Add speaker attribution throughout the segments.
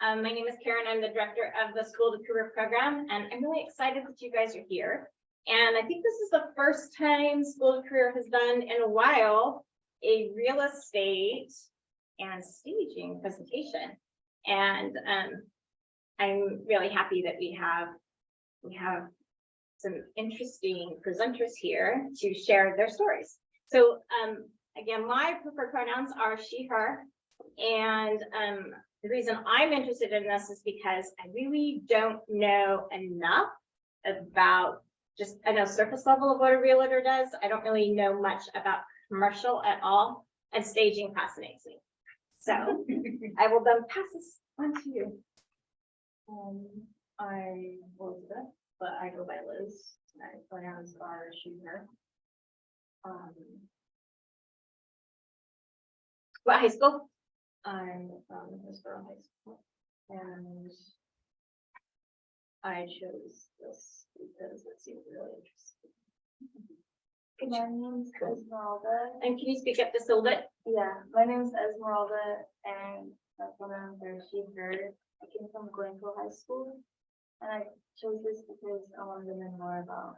Speaker 1: My name is Karen. I'm the director of the School to Career Program, and I'm really excited that you guys are here. And I think this is the first time School to Career has done in a while a real estate and staging presentation. And I'm really happy that we have some interesting presenters here to share their stories. So again, my preferred pronouns are she, her. And the reason I'm interested in this is because I really don't know enough about I know surface level of what a realtor does. I don't really know much about commercial at all, and staging fascinates me. So I will then pass this on to you.
Speaker 2: I'm Elizabeth, but I go by Liz. My pronouns are she, her.
Speaker 1: What high school?
Speaker 2: I'm from Hillsborough High School, and I chose this because it seemed really interesting.
Speaker 3: My name's Esmeralda.
Speaker 1: And can you speak up just a little bit?
Speaker 3: Yeah, my name's Esmeralda, and my pronouns are she, her. I came from Glencoe High School, and I chose this because I wanted to learn more about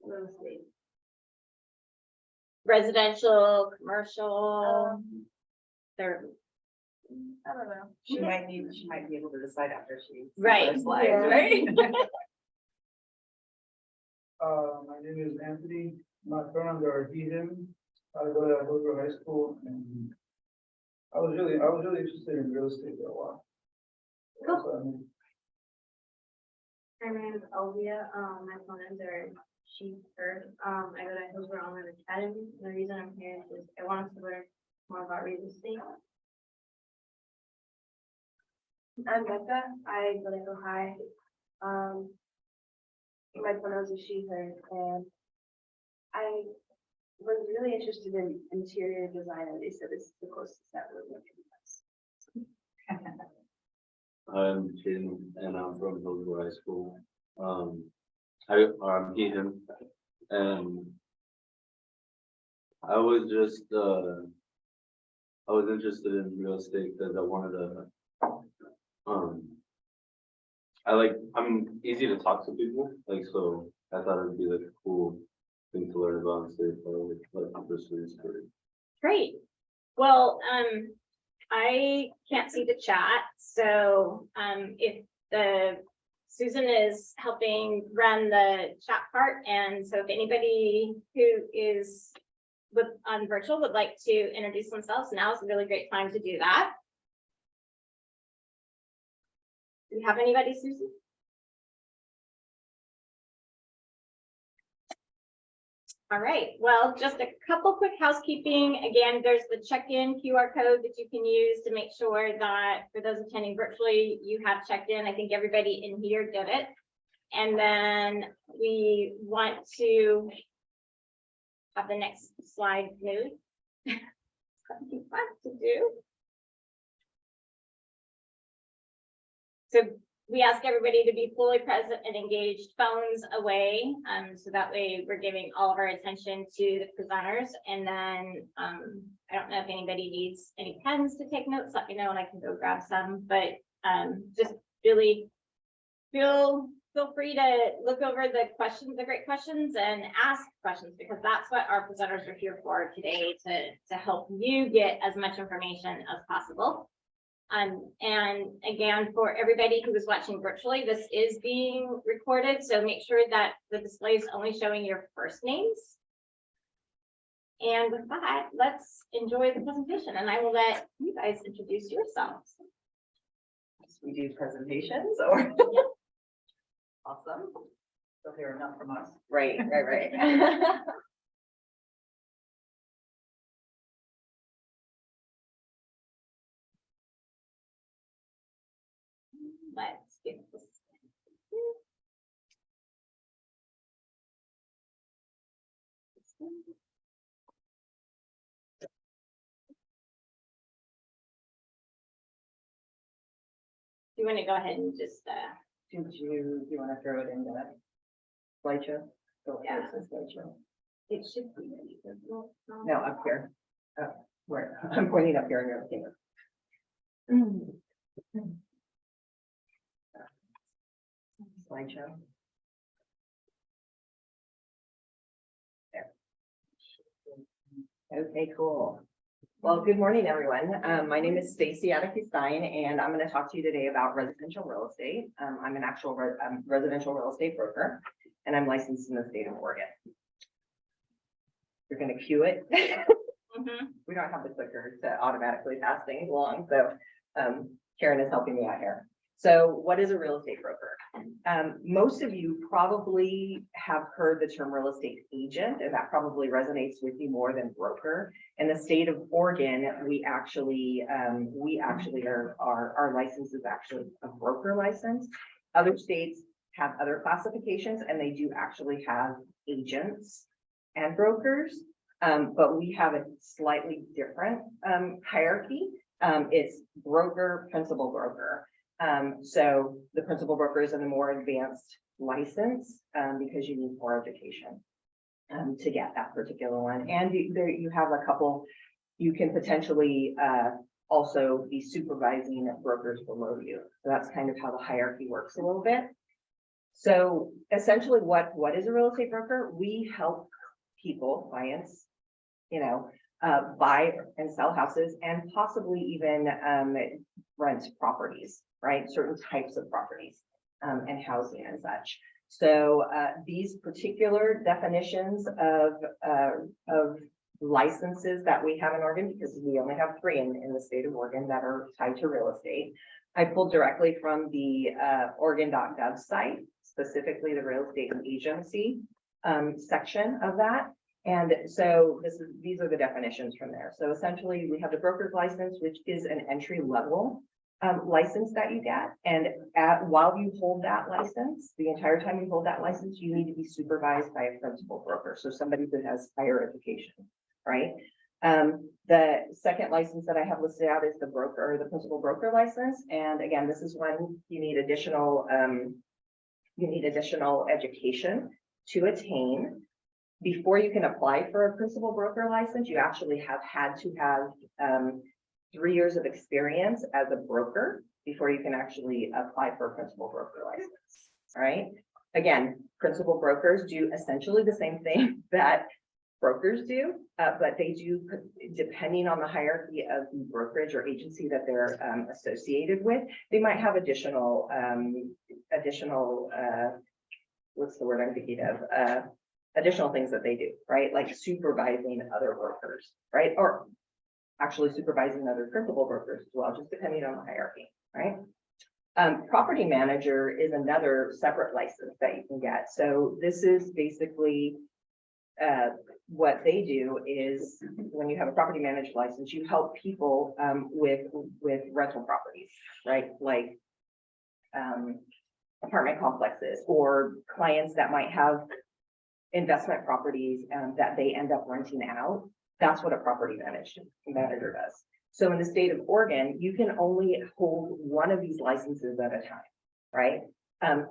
Speaker 3: real estate.
Speaker 1: Residential, commercial, they're
Speaker 3: I don't know.
Speaker 4: She might be able to decide after she
Speaker 1: right,
Speaker 4: slides,
Speaker 3: Yeah.
Speaker 1: right?
Speaker 5: My name is Anthony. My pronouns are he, him. I go to Hillsborough High School, and I was really interested in real estate for a while.
Speaker 1: Cool.
Speaker 5: So,
Speaker 2: My name is Elvia. My pronouns are she, her. I go to Hillsborough Online Academy. The reason I'm here is I wanted to learn more about real estate.
Speaker 3: I'm Becca. I go to Glencoe High. My pronouns are she, her, and I was really interested in interior design, and they said this is the closest that would work in us.
Speaker 6: I'm Jaden, and I'm from Hillsborough High School. I'm Ethan, and I was interested in real estate because I wanted to, I'm easy to talk to people, so I thought it'd be like a cool thing to learn about and say, like pursue this career.
Speaker 1: Great. Well, I can't see the chat, so if Susan is helping run the chat part, and so if anybody who is on virtual would like to introduce themselves, now is a really great time to do that. Do you have anybody, Susan? All right, well, just a couple quick housekeeping. Again, there's the check-in QR code that you can use to make sure that for those attending virtually, you have checked in. I think everybody in here did it. And then we want to have the next slide moved. Something fun to do. So we ask everybody to be fully present and engaged, phones away. So that way we're giving all of our attention to the presenters. And then I don't know if anybody needs any pens to take notes, let me know and I can go grab some, but just really feel free to look over the questions, the great questions, and ask questions, because that's what our presenters are here for today, to help you get as much information as possible. And again, for everybody who is watching virtually, this is being recorded, so make sure that the display is only showing your first names. And with that, let's enjoy the presentation, and I will let you guys introduce yourselves.
Speaker 4: we do presentations or? Awesome. So they're enough from us. Right.
Speaker 1: Let's get this. You want to go ahead and just
Speaker 4: Do you want to throw it in the slideshow?
Speaker 1: Yeah.
Speaker 4: Slideshow.
Speaker 1: it should be.
Speaker 4: No, up here. Where I'm pointing up here and you're looking. Slideshow. Okay, cool. Well, good morning, everyone. My name is Stacy Attica-Stein, and I'm going to talk to you today about residential real estate. I'm an actual residential real estate broker, and I'm licensed in the state of Oregon. You're going to cue it. We don't have the clicker to automatically pass things along, so Karen is helping me out here. So what is a real estate broker? Most of you probably have heard the term real estate agent, and that probably resonates with you more than broker. In the state of Oregon, we actually are, our license is actually a broker license. Other states have other classifications, and they do actually have agents and brokers, but we have a slightly different hierarchy. It's broker, principal broker. So the principal broker is in a more advanced license because you need more education to get that particular one. And you have a couple, you can potentially also be supervising brokers below you. So that's kind of how the hierarchy works a little bit. So essentially what is a real estate broker? We help people, clients, buy and sell houses and possibly even rent properties, right? Certain types of properties and housing and such. So these particular definitions of licenses that we have in Oregon, because we only have 3 in the state of Oregon that are tied to real estate, I pulled directly from the Oregon.gov site, specifically the real estate agency section of that. And so these are the definitions from there. So essentially we have the broker's license, which is an entry level license that you get. And while you hold that license, the entire time you hold that license, you need to be supervised by a principal broker. So somebody that has higher education, right? The second license that I have listed out is the broker, or the principal broker license. And again, this is when you need additional education to attain. Before you can apply for a principal broker license, you actually have had to have 3 years of experience as a broker before you can actually apply for a principal broker license. All right. Again, principal brokers do essentially the same thing that brokers do, but they do, depending on the hierarchy of the brokerage or agency that they're associated with, they might have additional, what's the word I'm thinking of? Additional things that they do, right? Like supervising other brokers, right? Or actually supervising other principal brokers as well, just depending on the hierarchy, right? Property manager is another separate license that you can get. So this is basically what they do is when you have a property manager license, you help people with rental properties, right? Like apartment complexes or clients that might have investment properties that they end up renting out. That's what a property manager does. So in the state of Oregon, you can only hold one of these licenses at a time, right?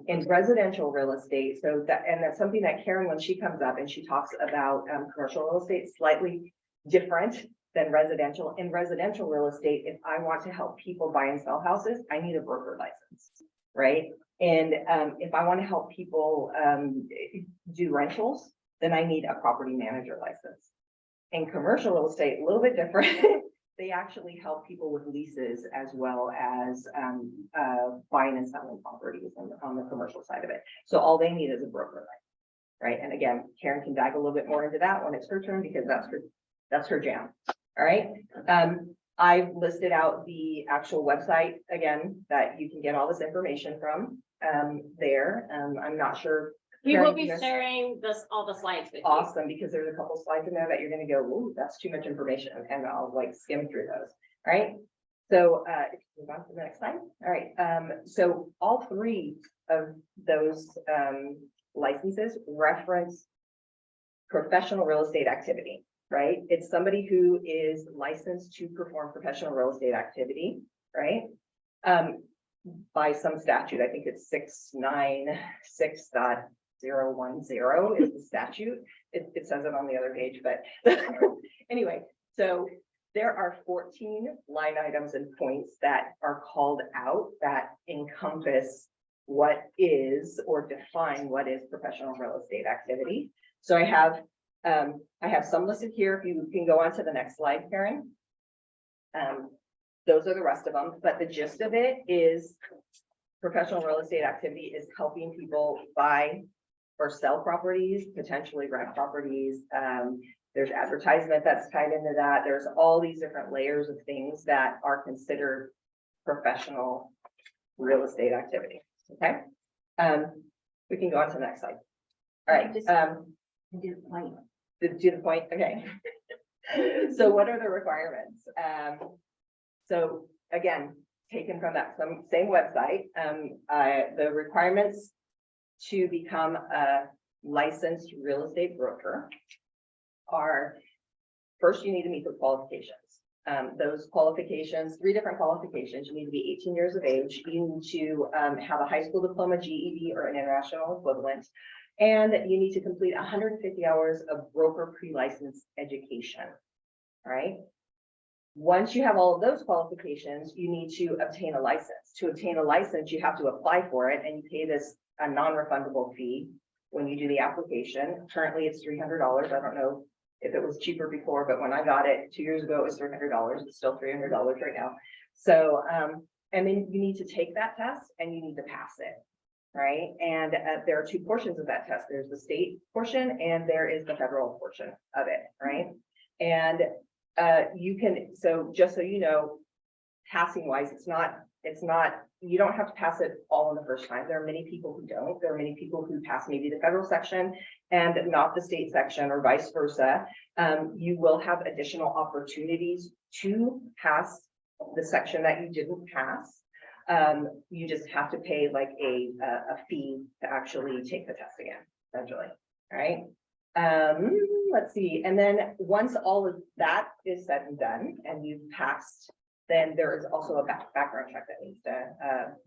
Speaker 4: In residential real estate, so that, and that's something that Karen, when she comes up and she talks about commercial real estate, slightly different than residential. In residential real estate, if I want to help people buy and sell houses, I need a broker license, right? And if I want to help people do rentals, then I need a property manager license. In commercial real estate, a little bit different. They actually help people with leases as well as buying and selling properties on the commercial side of it. So all they need is a broker license, right? And again, Karen can dive a little bit more into that when it's her turn because that's her jam. All right. I've listed out the actual website again that you can get all this information from there. I'm not sure.
Speaker 1: We
Speaker 4: Karen,
Speaker 1: will be sharing all the slides with you.
Speaker 4: Awesome, because there's a couple slides in there that you're going to go, ooh, that's too much information, and I'll like skim through those. All right. So if you move on to the next slide. All right. So all 3 of those licenses reference professional real estate activity, right? It's somebody who is licensed to perform professional real estate activity, right? By some statute, I think it's 696.010 is the statute. It says it on the other page, but anyway, so there are 14 line items and points that are called out that encompass what is or define what is professional real estate activity. So I have some listed here. If you can go on to the next slide, Karen. Those are the rest of them, but the gist of it is professional real estate activity is helping people buy or sell properties, potentially rent properties. There's advertisement that's tied into that. There's all these different layers of things that are considered professional real estate activity. Okay. We can go on to the next slide. All right.
Speaker 3: Do the point.
Speaker 4: To the point. Okay. So what are the requirements? So again, taken from that same website, the requirements to become a licensed real estate broker are, first, you need to meet the qualifications. Those qualifications, 3 different qualifications. You need to be 18 years of age. You need to have a high school diploma, GED, or an international equivalent. And you need to complete 150 hours of broker pre-license education. All right. Once you have all of those qualifications, you need to obtain a license. To obtain a license, you have to apply for it, and you pay a non-refundable fee when you do the application. Currently, it's $300. I don't know if it was cheaper before, but when I got it 2 years ago, it was $300. It's still $300 right now. So, and then you need to take that test and you need to pass it. Right. And there are 2 portions of that test. There's the state portion and there is the federal portion of it. Right. And you can, so just so you know, passing wise, it's not, you don't have to pass it all in the first time. There are many people who don't. There are many people who pass maybe the federal section and not the state section, or vice versa. You will have additional opportunities to pass the section that you didn't pass. You just have to pay like a fee to actually take the test again, essentially. All right. Let's see. And then once all of that is said and done and you've passed, then there is also a background check that needs to,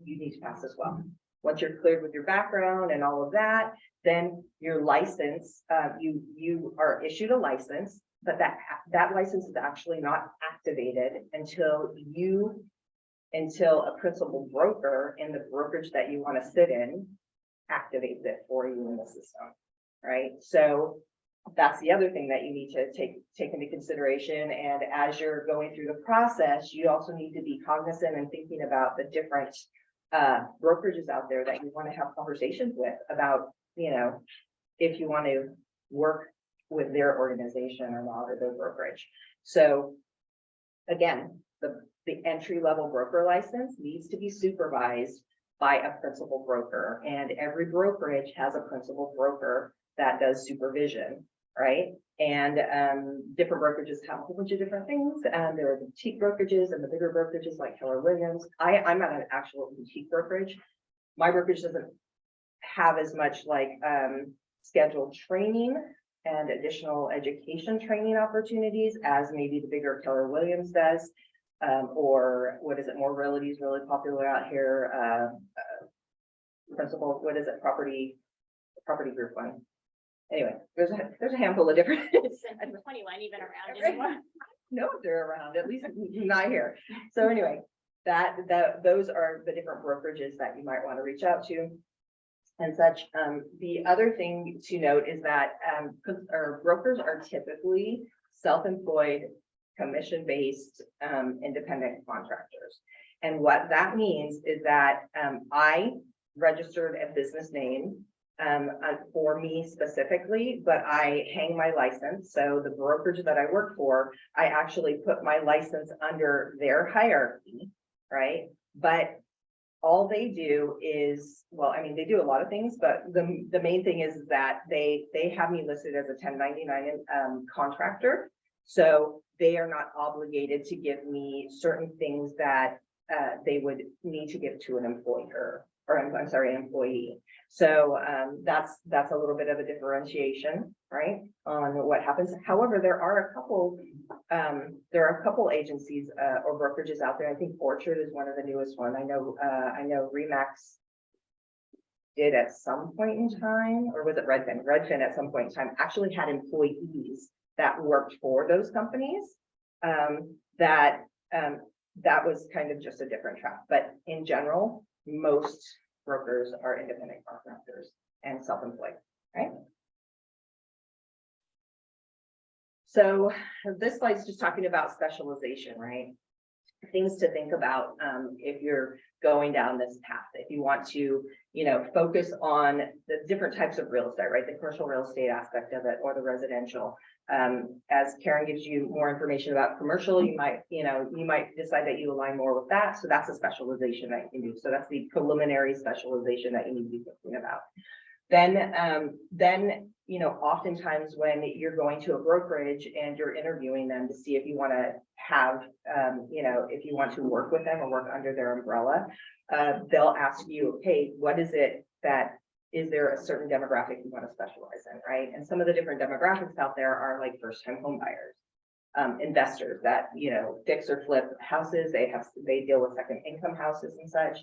Speaker 4: you need to pass as well. Once you're cleared with your background and all of that, then your license, you are issued a license, but that license is actually not activated until a principal broker in the brokerage that you want to sit in activates it for you in the system. Right. So that's the other thing that you need to take into consideration. And as you're going through the process, you also need to be cognizant and thinking about the different brokerages out there that you want to have conversations with about, you know, if you want to work with their organization or not, or their brokerage. So again, the entry level broker license needs to be supervised by a principal broker, and every brokerage has a principal broker that does supervision, right? And different brokerages have a whole bunch of different things. And there are the boutique brokerages and the bigger brokerages like Keller Williams. I'm at an actual boutique brokerage. My brokerage doesn't have as much like scheduled training and additional education training opportunities as maybe the bigger Keller Williams does. Or what is it? More Realty is really popular out here. Principal, what is it? Property group one. Anyway, there's a handful of different.
Speaker 1: Since 21 even around anymore.
Speaker 4: No, they're around, at least not here. So anyway, those are the different brokerages that you might want to reach out to and such. The other thing to note is that our brokers are typically self-employed, commission-based, independent contractors. And what that means is that I registered a business name for me specifically, but I hang my license. So the brokerage that I work for, I actually put my license under their hierarchy, right? But all they do is, well, I mean, they do a lot of things, but the main thing is that they have me listed as a 1099 contractor. So they are not obligated to give me certain things that they would need to give to an employer, or I'm sorry, an employee. So that's a little bit of a differentiation, right, on what happens. However, there are a couple agencies or brokerages out there. I think Orchard is one of the newest one. I know Remax did at some point in time, or was it Redfin? Redfin at some point in time actually had employees that worked for those companies. that was kind of just a different track, but in general, most brokers are independent contractors and self-employed, right? So this slide's just talking about specialization, right? Things to think about if you're going down this path. If you want to, focus on the different types of real estate, right? The commercial real estate aspect of it or the residential. As Karen gives you more information about commercial, you might decide that you align more with that. So that's a specialization that you can do. So that's the preliminary specialization that you need to be thinking about. Then, oftentimes when you're going to a brokerage and you're interviewing them to see if you want to have, if you want to work with them or work under their umbrella, they'll ask you, hey, is there a certain demographic you want to specialize in, right? And some of the different demographics out there are like first-time home buyers, investors that, fix or flip houses. They deal with second income houses and such,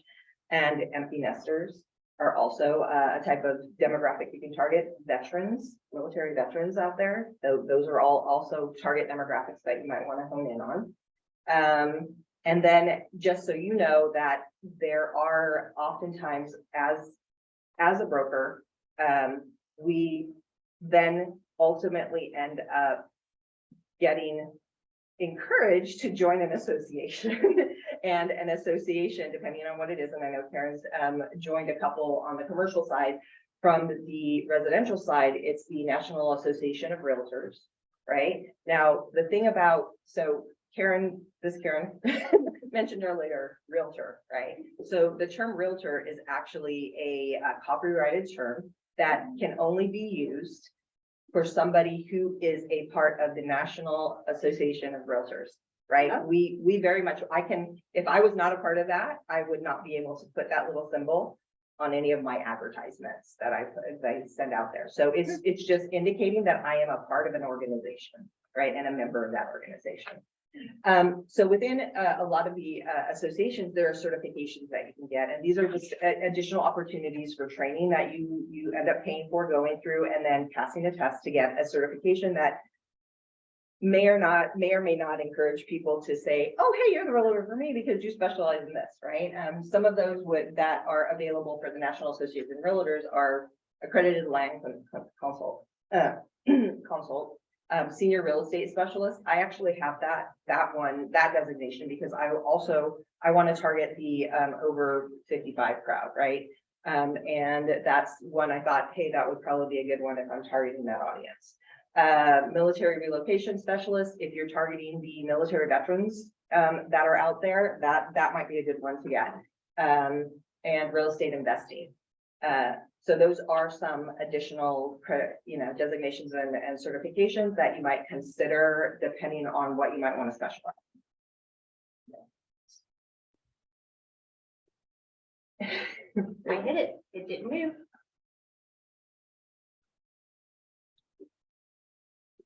Speaker 4: and empty nesters are also a type of demographic you can target. Veterans, military veterans out there. Those are all also target demographics that you might want to hone in on. And then just so you know that there are oftentimes as a broker, we then ultimately end up getting encouraged to join an association. And an association, depending on what it is, and I know Karen's joined a couple on the commercial side. From the residential side, it's the National Association of Realtors, right? Now, the thing about, so Karen mentioned earlier, realtor, right? So the term realtor is actually a copyrighted term that can only be used for somebody who is a part of the National Association of Realtors. Right? We very much, if I was not a part of that, I would not be able to put that little symbol on any of my advertisements that I send out there. So it's just indicating that I am a part of an organization, right? And a member of that organization. So within a lot of the associations, there are certifications that you can get, and these are just additional opportunities for training that you end up paying for, going through and then passing a test to get a certification that may or may not encourage people to say, oh, hey, you're the realtor for me because you specialize in this, right? Some of those that are available for the National Association of Realtors are accredited land consult, senior real estate specialist. I actually have that designation because I want to target the over 55 crowd, right? And that's one I thought, hey, that would probably be a good one if I'm targeting that audience. Military relocation specialist, if you're targeting the military veterans that are out there, that might be a good one to get. And real estate investing. So those are some additional designations and certifications that you might consider depending on what you might want to specialize.
Speaker 1: I hit it. It didn't move.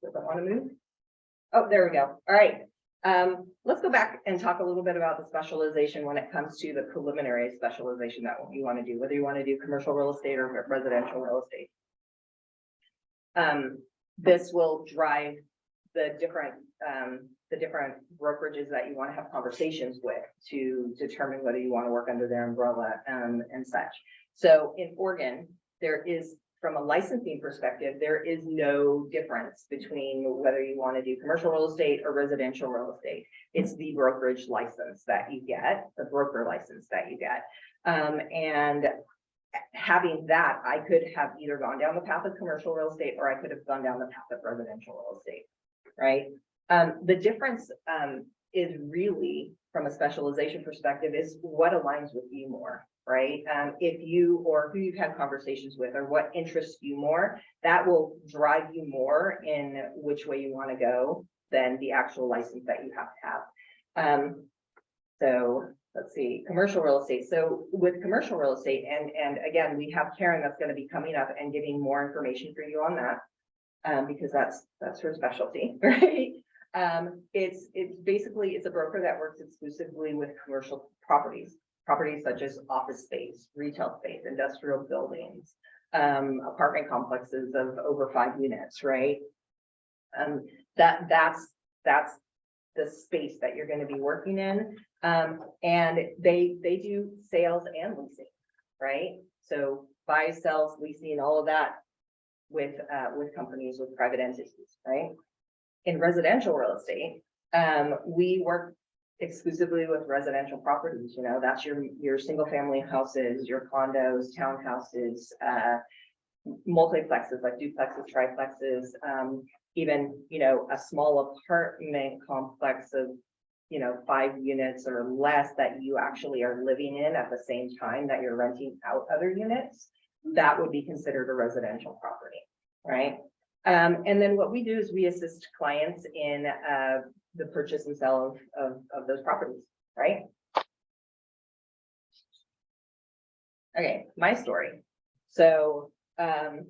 Speaker 4: Does it want to move? Oh, there we go. All right. Let's go back and talk a little bit about the specialization when it comes to the preliminary specialization that you want to do, whether you want to do commercial real estate or residential real estate. This will drive the different brokerages that you want to have conversations with to determine whether you want to work under their umbrella and such. So in Oregon, there is, from a licensing perspective, there is no difference between whether you want to do commercial real estate or residential real estate. It's the brokerage license that you get, the broker license that you get. And having that, I could have either gone down the path of commercial real estate or I could have gone down the path of residential real estate, right? The difference is really, from a specialization perspective, is what aligns with you more. Right? If you or who you've had conversations with or what interests you more, that will drive you more in which way you want to go than the actual license that you have to have. So let's see, commercial real estate. So with commercial real estate, and again, we have Karen that's going to be coming up and giving more information for you on that, because that's her specialty, right? It's basically, it's a broker that works exclusively with commercial properties such as office space, retail space, industrial buildings, apartment complexes of over 5 units, right? That's the space that you're gonna be working in. And they do sales and leasing, right? So buys, sells, leasing, all of that with companies, with private entities, right? In residential real estate, we work exclusively with residential properties, that's your single family houses, your condos, townhouses, multiplexes like duplexes, triplexes, even, a small apartment complex of, 5 units or less that you actually are living in at the same time that you're renting out other units, that would be considered a residential property, right? And then what we do is we assist clients in the purchase and sale of those properties, right? Okay, my story. So go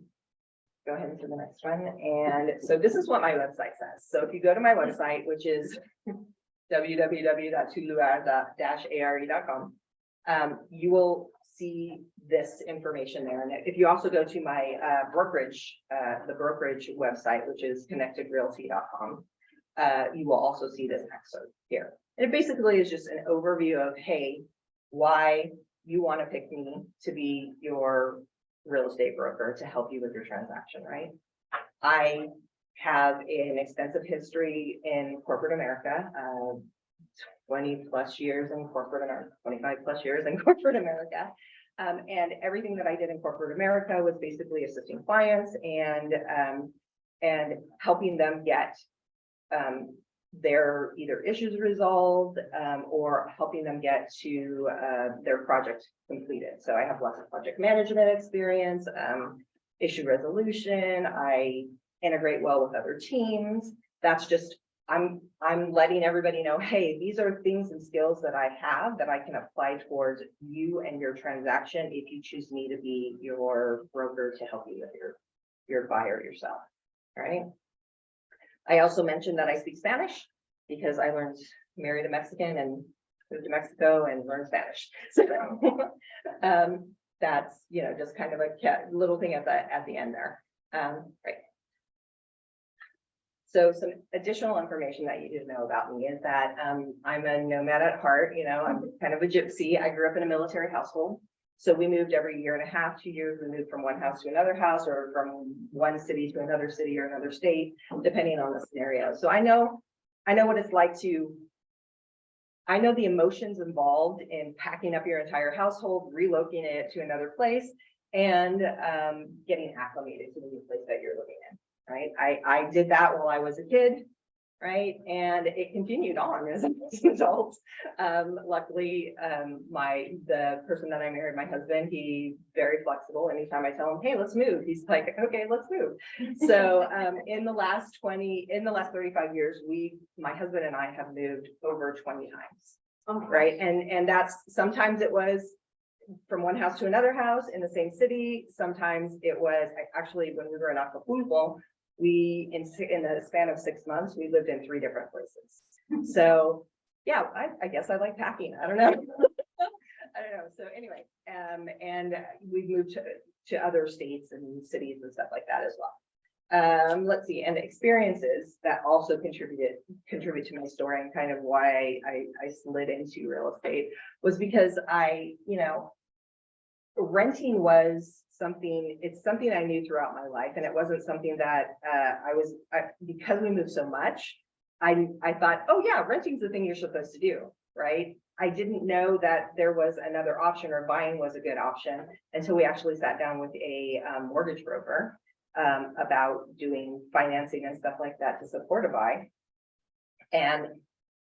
Speaker 4: ahead and to the next one. And so this is what my website says. So if you go to my website, which is www.tuluar-are.com, you will see this information there. And if you also go to my brokerage, the brokerage website, which is connectedrealty.com, you will also see this excerpt here. And it basically is just an overview of, hey, why you want to pick me to be your real estate broker to help you with your transaction, right? I have an extensive history in corporate America, 20 plus years in corporate America, 25 plus years in corporate America. And everything that I did in corporate America was basically assisting clients and helping them get their either issues resolved or helping them get to their project completed. So I have lots of project management experience, issue resolution. I integrate well with other teams. That's just, I'm letting everybody know, hey, these are things and skills that I have that I can apply towards you and your transaction if you choose me to be your broker to help you with your buyer yourself, right? I also mentioned that I speak Spanish because I married a Mexican and moved to Mexico and learned Spanish. So that's, just kind of a little thing at the end there. Right. So some additional information that you didn't know about me is that I'm a nomad at heart. I'm kind of a gypsy. I grew up in a military household. So we moved every year and a half, 2 years, we moved from one house to another house or from one city to another city or another state, depending on the scenario. So I know what it's like I know the emotions involved in packing up your entire household, relocating it to another place, and getting acclimated to the new place that you're living in, right? I did that while I was a kid, right? And it continued on as an adult. Luckily, the person that I married, my husband, he's very flexible. Anytime I tell him, hey, let's move, he's like, okay, let's move. So in the last 35 years, my husband and I have moved over 20 times, right? And that's, sometimes it was from one house to another house in the same city. Sometimes it was actually when we were in Acapulco, in the span of 6 months, we lived in 3 different places. So yeah, I guess I like packing. I don't know. I don't know. So anyway, and we've moved to other states and cities and stuff like that as well. Let's see, and experiences that also contribute to my story and kind of why I slid into real estate was because renting was it's something I knew throughout my life, and it wasn't something that because we moved so much, I thought, oh yeah, renting's the thing you're supposed to do, right? I didn't know that there was another option or buying was a good option until we actually sat down with a mortgage broker about doing financing and stuff like that to support a buy. And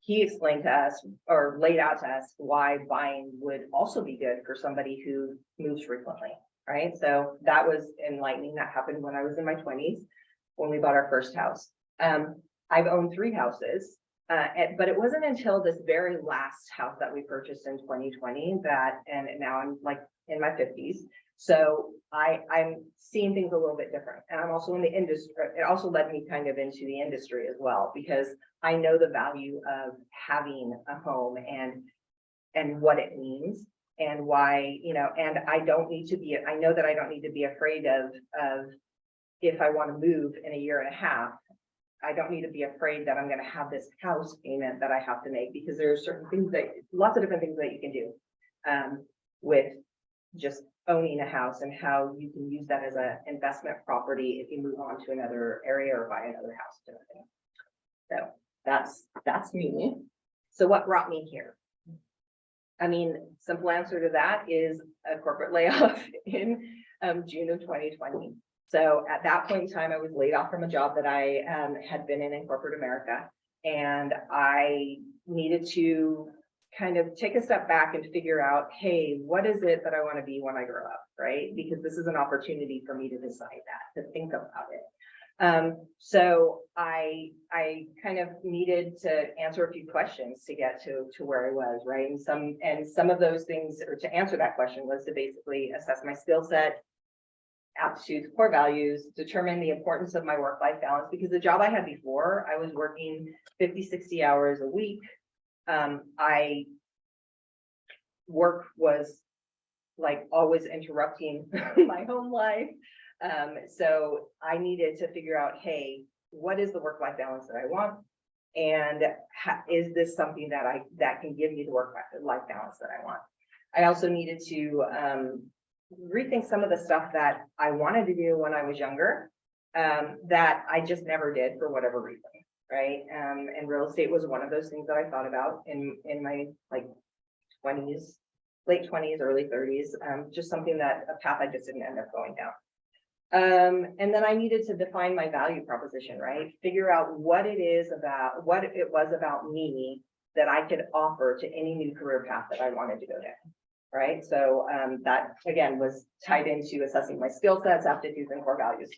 Speaker 4: he explained to us or laid out to us why buying would also be good for somebody who moves frequently, right? So that was enlightening. That happened when I was in my 20s when we bought our first house. I've owned 3 houses, but it wasn't until this very last house that we purchased in 2020 and now I'm like in my 50s. So I'm seeing things a little bit different. And I'm also in the industry. It also led me kind of into the industry as well, because I know the value of having a home and what it means and why, and I know that I don't need to be afraid of if I want to move in a year and a half, I don't need to be afraid that I'm gonna have this house payment that I have to make, because there are certain things that, lots of different things that you can do. With just owning a house and how you can use that as an investment property if you move on to another area or buy another house. So that's me. So what brought me here? I mean, simple answer to that is a corporate layoff in June of 2020. So at that point in time, I was laid off from a job that I had been in corporate America, and I needed to kind of take a step back and figure out, hey, what is it that I want to be when I grow up, right? Because this is an opportunity for me to decide that, to think about it. So I kind of needed to answer a few questions to get to where I was, right? And some of those things, or to answer that question, was to basically assess my skill set, aptitudes, core values, determine the importance of my work-life balance, because the job I had before, I was working 50, 60 hours a week. Work was like always interrupting my home life. So I needed to figure out, hey, what is the work-life balance that I want? And is this something that can give me the work-life balance that I want? I also needed to rethink some of the stuff that I wanted to do when I was younger, that I just never did for whatever reason, right? And real estate was one of those things that I thought about in my like 20s, late 20s, early 30s, just something that a path I just didn't end up going down. And then I needed to define my value proposition, right? Figure out what it was about me that I could offer to any new career path that I wanted to go down, right? So that again was tied into assessing my skill sets, aptitudes, and core values.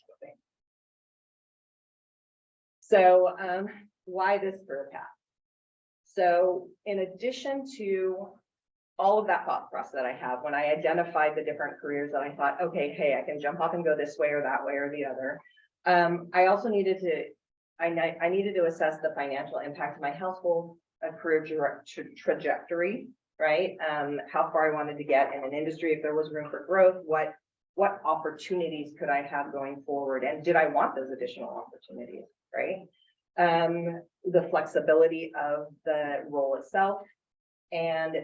Speaker 4: So why this career path? So in addition to all of that thought process that I have, when I identified the different careers that I thought, okay, hey, I can jump off and go this way or that way or the other. I also needed to assess the financial impact of my household, a career trajectory, right? How far I wanted to get in an industry, if there was room for growth, what opportunities could I have going forward? And did I want those additional opportunities, right? The flexibility of the role itself and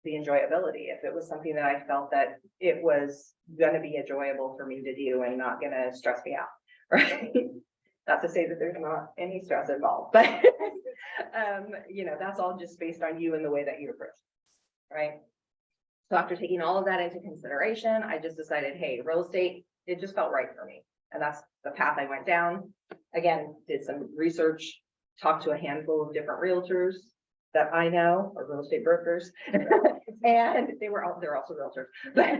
Speaker 4: the enjoyability. If it was something that I felt that it was going to be enjoyable for me to do and not going to stress me out, right? Not to say that there's not any stress involved, but you know, that's all just based on you and the way that you approach it, right? So after taking all of that into consideration, I just decided, hey, real estate, it just felt right for me. And that's the path I went down. Again, did some research, talked to a handful of different realtors that I know, or real estate brokers, and they're also realtors, but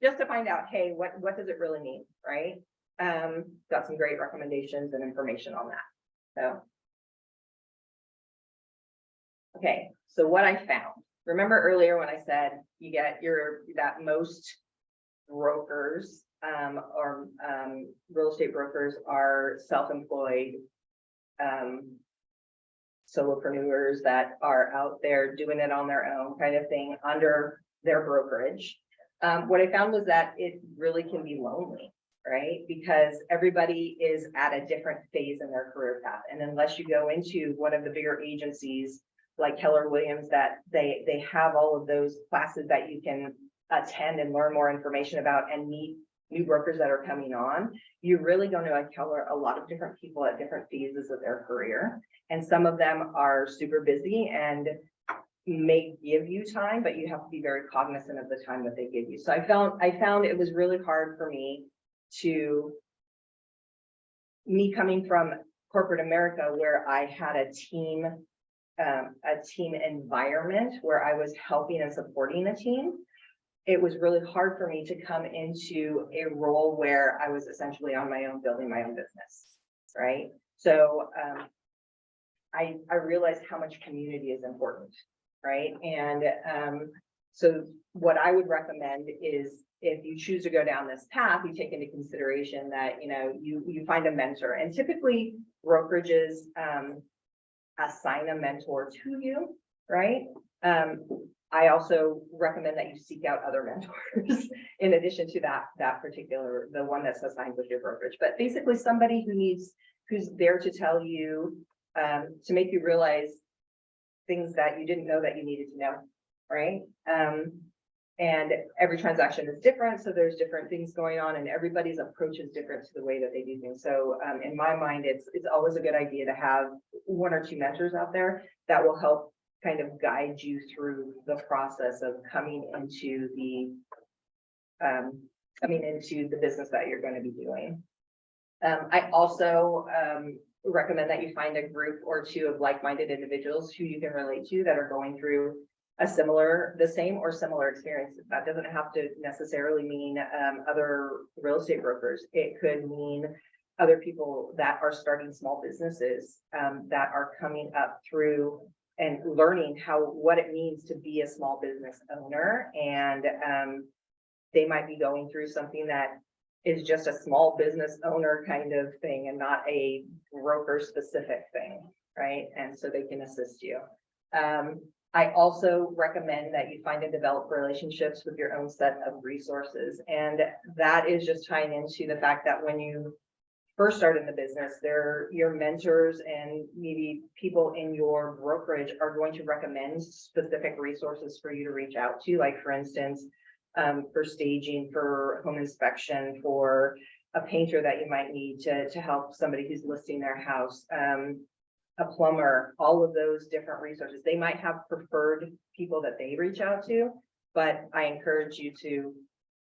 Speaker 4: just to find out, hey, what does it really mean, right? Got some great recommendations and information on that. So, okay, so what I found, remember earlier when I said you get that most brokers or real estate brokers are self-employed solopreneurs that are out there doing it on their own kind of thing under their brokerage. What I found was that it really can be lonely, right? Because everybody is at a different phase in their career path. And unless you go into one of the bigger agencies like Keller Williams, that they have all of those classes that you can attend and learn more information about and meet new brokers that are coming on, you're really going to encounter a lot of different people at different phases of their career. And some of them are super busy and may give you time, but you have to be very cognizant of the time that they give you. So I found it was really hard for me coming from corporate America, where I had a team environment where I was helping and supporting a team. It was really hard for me to come into a role where I was essentially on my own, building my own business, right? So I realized how much community is important, right? And so what I would recommend is, if you choose to go down this path, you take into consideration that, you know, you find a mentor, and typically brokerages assign a mentor to you, right? I also recommend that you seek out other mentors in addition to that particular, the one that's assigned with your brokerage, but basically somebody who's there to tell you, to make you realize things that you didn't know that you needed to know, right? And every transaction is different, so there's different things going on, and everybody's approach is different to the way that they do things. So in my mind, it's always a good idea to have one or two mentors out there that will help kind of guide you through the process of coming into the business that you're going to be doing. I also recommend that you find a group or two of like-minded individuals who you can relate to that are going through the same or similar experiences. That doesn't have to necessarily mean other real estate brokers. It could mean other people that are starting small businesses that are coming up through and learning what it means to be a small business owner. And they might be going through something that is just a small business owner kind of thing and not a broker specific thing, right? And so they can assist you. I also recommend that you find and develop relationships with your own set of resources. And that is just tying into the fact that when you first start in the business, your mentors and maybe people in your brokerage are going to recommend specific resources for you to reach out to. Like for instance, for staging, for home inspection, for a painter that you might need to help somebody who's listing their house, a plumber, all of those different resources. They might have preferred people that they reach out to, but I encourage you to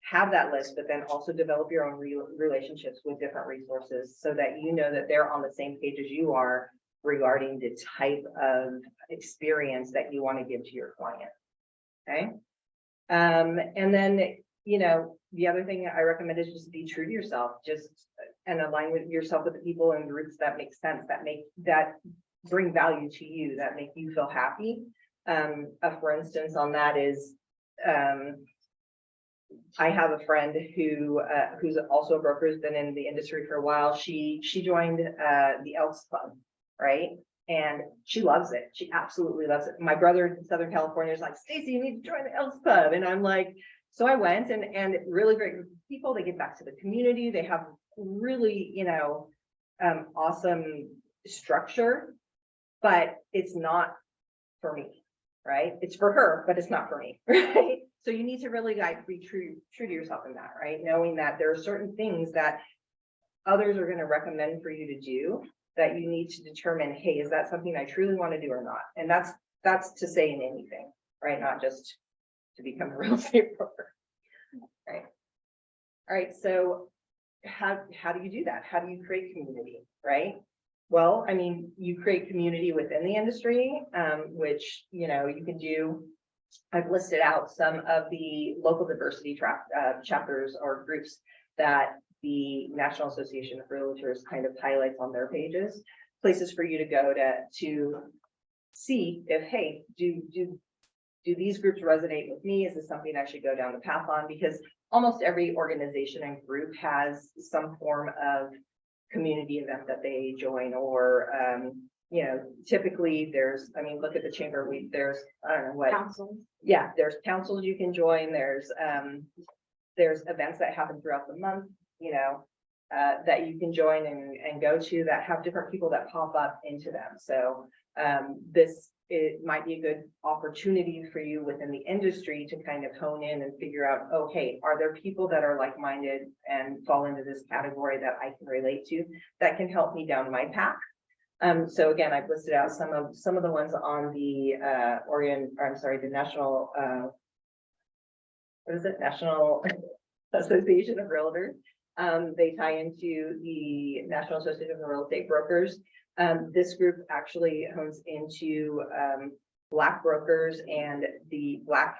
Speaker 4: have that list, but then also develop your own relationships with different resources so that you know that they're on the same page as you are regarding the type of experience that you want to give to your client. Okay. And then, the other thing I recommend is just be true to yourself, and align with yourself with the people and groups that make sense, that bring value to you, that make you feel happy. For instance, on that is, I have a friend who's also a broker, who's been in the industry for a while. She joined the Elks Club, right? And she loves it. She absolutely loves it. My brother in Southern California is like, Stacey, you need to join the Elks Club. And I'm like, so I went, and really great group of people. They give back to the community. They have really, awesome structure, but it's not for me, right? It's for her, but it's not for me, right? So you need to really be true to yourself in that, right? Knowing that there are certain things that others are going to recommend for you to do that you need to determine, hey, is that something I truly want to do or not? And that's to say in anything, right? Not just to become a real estate broker, right? All right, so how do you do that? How do you create community, right? Well, I mean, you create community within the industry, which, you can do. I've listed out some of the local diversity chapters or groups that the National Association of Realtors kind of highlights on their pages, places for you to go to see if, hey, do these groups resonate with me? Is this something I should go down the path on? Because almost every organization and group has some form of community event that they join, or typically look at the chamber. There's, I don't know what.
Speaker 2: Council.
Speaker 4: Yeah, there's councils you can join. There's events that happen throughout the month, that you can join and go to that have different people that pop up into them. So it might be a good opportunity for you within the industry to kind of hone in and figure out, oh, hey, are there people that are like-minded and fall into this category that I can relate to that can help me down my path? So again, I've listed out some of the ones on the the National, National Association of Realtors. They tie into the National Association of Real Estate Brokers. This group actually hones into Black brokers and the Black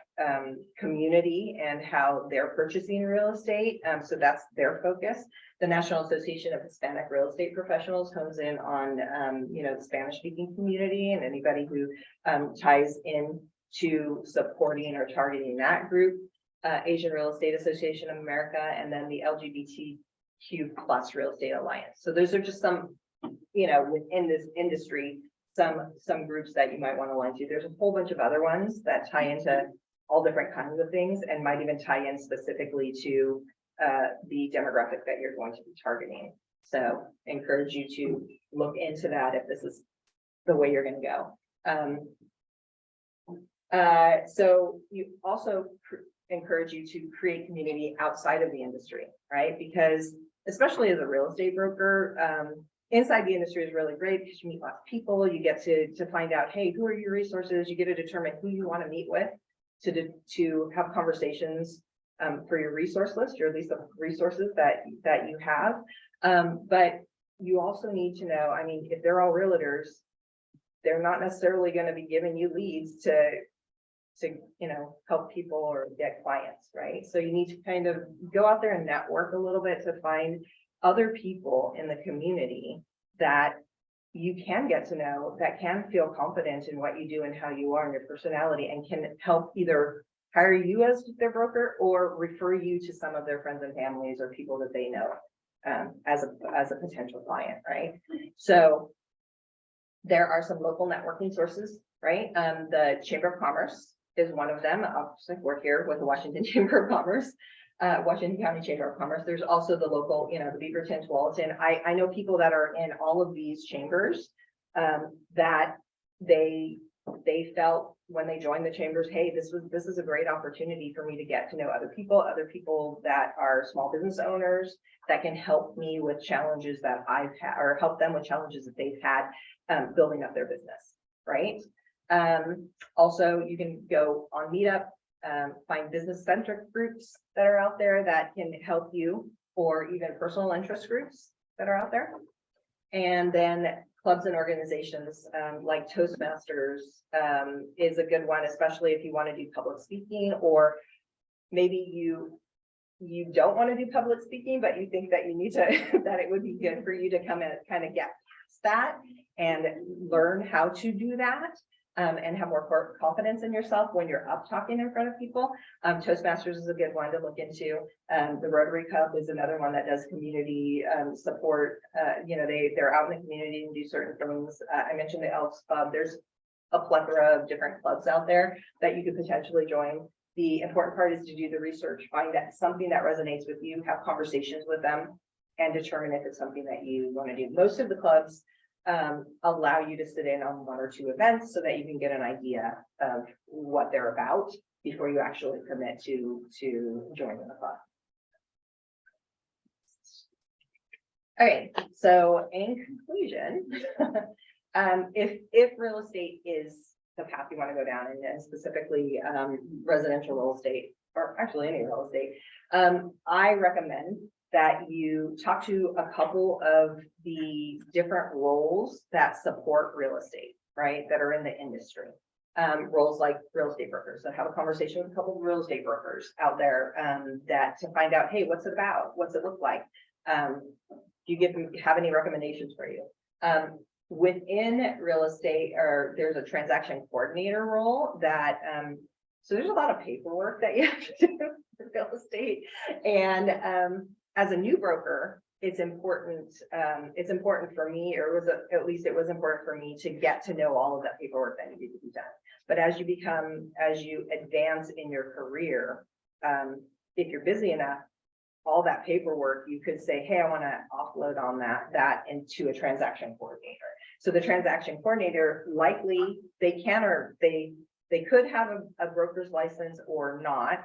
Speaker 4: community and how they're purchasing real estate. So that's their focus. The National Association of Hispanic Real Estate Professionals hones in on, the Spanish-speaking community and anybody who ties in to supporting or targeting that group. Asian Real Estate Association of America, and then the LGBTQ+ Real Estate Alliance. So those are just some, within this industry, some groups that you might want to align to. There's a whole bunch of other ones that tie into all different kinds of things and might even tie in specifically to the demographic that you're going to be targeting. So encourage you to look into that if this is the way you're gonna go. So you also encourage you to create community outside of the industry, right? Because especially as a real estate broker, inside the industry is really great because you meet lots of people, you get to find out, hey, who are your resources? You get to determine who you want to meet with to have conversations for your resource list, your list of resources that you have. But you also need to know, I mean, if they're all realtors, they're not necessarily going to be giving you leads to help people or get clients, right? So you need to kind of go out there and network a little bit to find other people in the community that you can get to know, that can feel confident in what you do and how you are and your personality, and can help either hire you as their broker or refer you to some of their friends and families or people that they know as a potential client, right? So there are some local networking sources, right? The Chamber of Commerce is one of them. Obviously, we're here with the Washington Chamber of Commerce, Washington County Chamber of Commerce. There's also the local, the Beaverton, Tualatin. I know people that are in all of these chambers that they felt when they joined the chambers, hey, this is a great opportunity for me to get to know other people that are small business owners that can help me with challenges that I've had, or help them with challenges that they've had building up their business, right? Also, you can go on Meetup, find business-centric groups that are out there that can help you, or even personal interest groups that are out there. And then clubs and organizations like Toastmasters is a good one, especially if you want to do public speaking, or maybe you don't want to do public speaking, but you think that you need to, that it would be good for you to come and kind of get past that and learn how to do that. And have more confidence in yourself when you're up talking in front of people. Toastmasters is a good one to look into. The Rotary Club is another one that does community support. They're out in the community and do certain things. I mentioned the Elks Club. There's a plethora of different clubs out there that you could potentially join. The important part is to do the research, find that something that resonates with you, have conversations with them, and determine if it's something that you want to do. Most of the clubs allow you to sit in on 1 or 2 events so that you can get an idea of what they're about before you actually commit to joining the club. All right, so in conclusion, if real estate is the path you want to go down, and specifically residential real estate, or actually any real estate, I recommend that you talk to a couple of the different roles that support real estate, right, that are in the industry. Roles like real estate brokers. So have a conversation with a couple of real estate brokers out there that to find out, hey, what's it about? What's it look like? Do you have any recommendations for you? Within real estate, or there's a transaction coordinator role that, so there's a lot of paperwork that you have to do for real estate. And as a new broker, it's important for me, or at least it was important for me to get to know all of that paperwork that needed to be done. But as you advance in your career, if you're busy enough, all that paperwork, you could say, hey, I want to offload on that into a transaction coordinator. So the transaction coordinator, likely they can, or they could have a broker's license or not,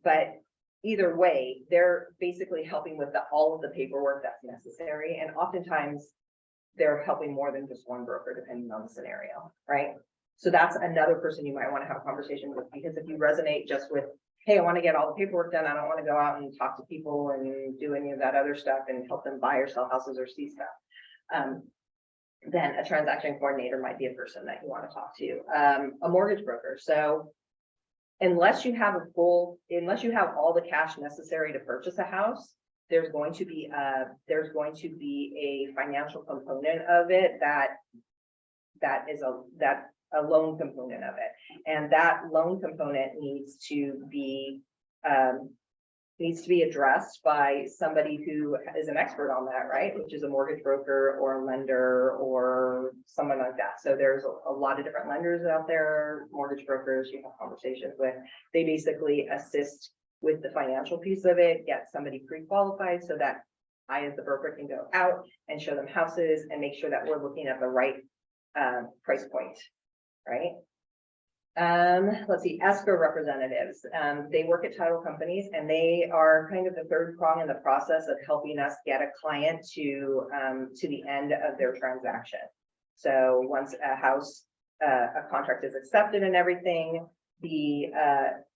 Speaker 4: but either way, they're basically helping with all of the paperwork that's necessary. And oftentimes they're helping more than just one broker, depending on the scenario, right? So that's another person you might want to have a conversation with, because if you resonate just with, hey, I want to get all the paperwork done, I don't want to go out and talk to people and do any of that other stuff and help them buy or sell houses or see stuff, then a transaction coordinator might be a person that you want to talk to. A mortgage broker. So unless you have all the cash necessary to purchase a house, there's going to be a financial component of it that is a loan component of it, and that loan component needs to be addressed by somebody who is an expert on that, right? Which is a mortgage broker or a lender or someone like that. So there's a lot of different lenders out there, mortgage brokers you have conversations with. They basically assist with the financial piece of it, get somebody pre-qualified so that I, as the broker, can go out and show them houses and make sure that we're looking at the right price point, right? Let's see, escrow representatives. They work at title companies and they are kind of the third prong in the process of helping us get a client to the end of their transaction. So once a contract is accepted and everything, the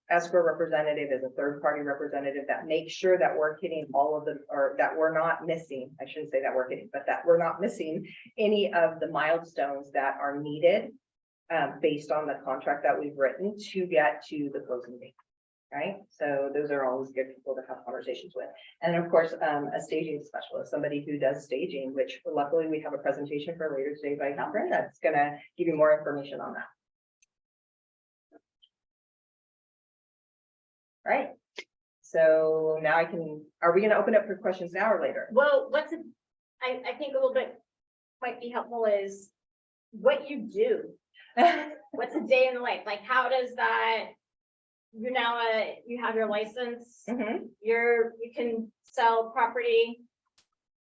Speaker 4: escrow representative is a third party representative that makes sure that we're hitting all of the, or that we're not missing, I shouldn't say that we're hitting, but that we're not missing any of the milestones that are needed based on the contract that we've written to get to the closing date. Right, so those are always good people to have conversations with. And of course, a staging specialist, somebody who does staging, which luckily we have a presentation for later today by Catherine that's gonna give you more information on that. Right, so now are we gonna open up for questions now or later?
Speaker 1: Well, I think a little bit might be helpful is what you do. What's a day in the life? Like, how does that, you're now you have your license,
Speaker 4: Mhm.
Speaker 1: you can sell property.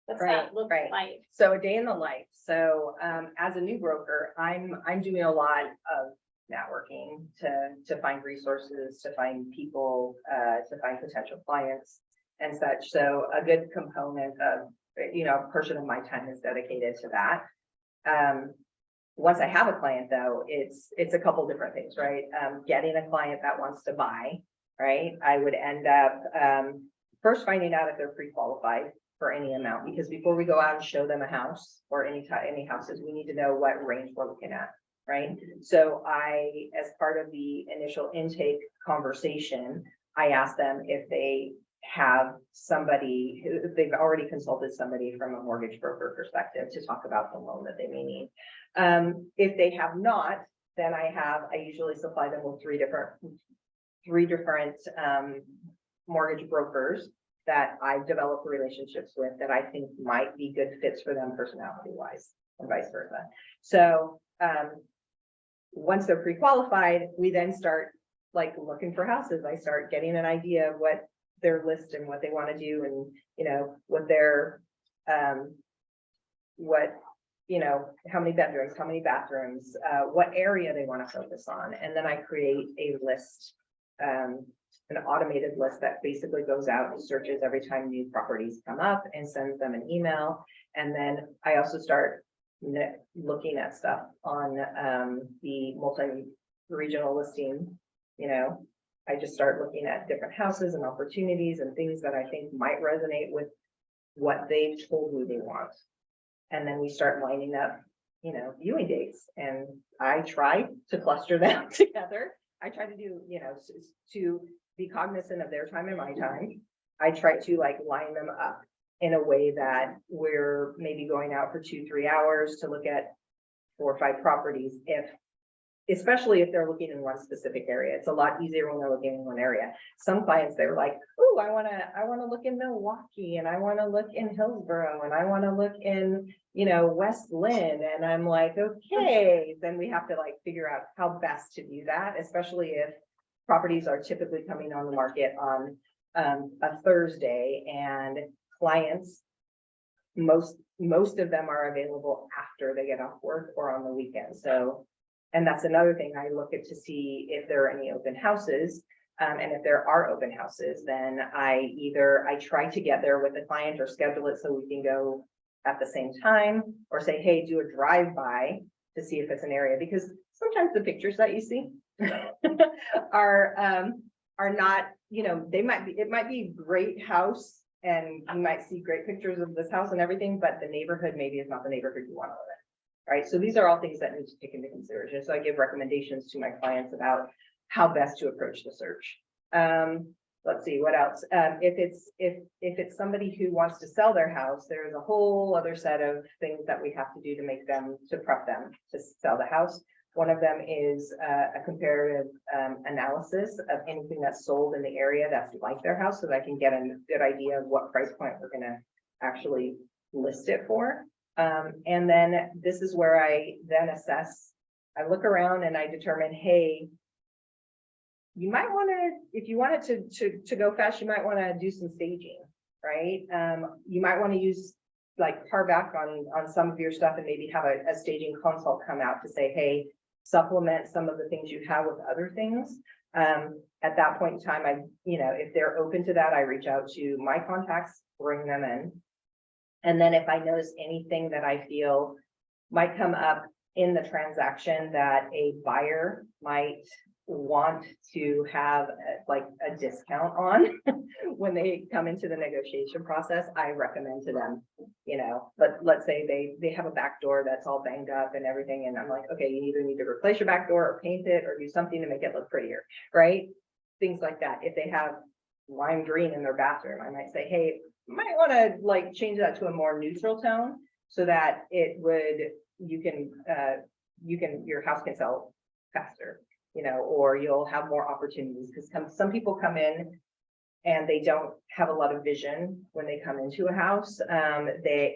Speaker 1: What's that look
Speaker 4: Right.
Speaker 1: like?
Speaker 4: So a day in the life. So as a new broker, I'm doing a lot of networking to find resources, to find people, to find potential clients and such. So a good component of, a portion of my time is dedicated to that. Once I have a client though, it's a couple different things, right? Getting a client that wants to buy, right? I would end up first finding out if they're pre-qualified for any amount, because before we go out and show them a house or any houses, we need to know what range we're looking at, right? So as part of the initial intake conversation, I ask them if they have somebody if they've already consulted somebody from a mortgage broker perspective to talk about the loan that they may need. If they have not, then I usually supply them with three different mortgage brokers that I've developed relationships with that I think might be good fits for them personality wise and vice versa. So once they're pre-qualified, we then start like looking for houses. I start getting an idea of what their list and what they want to do and what their how many bedrooms, how many bathrooms, what area they want to focus on. And then I create a list, an automated list that basically goes out and searches every time new properties come up and sends them an email. And then I also start looking at stuff on the multi-regional listing. I just start looking at different houses and opportunities and things that I think might resonate with what they've told me they want. And then we start lining up, viewing dates, and I try to cluster them together. I try to do, to be cognizant of their time and my time. I try to line them up in a way that we're maybe going out for 2-3 hours to look at 4 or 5 properties, especially if they're looking in one specific area. It's a lot easier when they're looking in one area. Some clients, they're like, oh, I want to look in Milwaukee, and I want to look in Hillsborough, and I want to look in, West Lynn. And I'm like, okay, then we have to figure out how best to do that, especially if properties are typically coming on the market on a Thursday, and clients, most of them are available after they get off work or on the weekend. So, and that's another thing I look at to see if there are any open houses. And if there are open houses, then I try to get there with the client or schedule it so we can go at the same time, or say, hey, do a drive-by to see if it's an area, because sometimes the pictures that you see are not, it might be a great house and you might see great pictures of this house and everything, but the neighborhood maybe is not the neighborhood you want to live in. Right. So these are all things that need to take into consideration. So I give recommendations to my clients about how best to approach the search. Let's see what else. If it's somebody who wants to sell their house, there's a whole other set of things that we have to do to prep them to sell the house. One of them is a comparative analysis of anything that's sold in the area that's like their house, so that I can get a good idea of what price point we're going to actually list it for. And then this is where I then assess, I look around and I determine, hey, you might want to, if you want it to go fast, you might want to do some staging, right? You might want to use, like, carve back on some of your stuff and maybe have a staging consult come out to say, hey, supplement some of the things you have with other things. At that point in time, if they're open to that, I reach out to my contacts, bring them in. And then if I notice anything that I feel might come up in the transaction that a buyer might want to have like a discount on when they come into the negotiation process, I recommend to them, but let's say they have a back door that's all banged up and everything. And I'm like, okay, you either need to replace your back door or paint it or do something to make it look prettier, right? Things like that. If they have lime green in their bathroom, I might say, hey, you might want to like change that to a more neutral tone so that your house can sell faster, or you'll have more opportunities because some people come in and they don't have a lot of vision when they come into a house.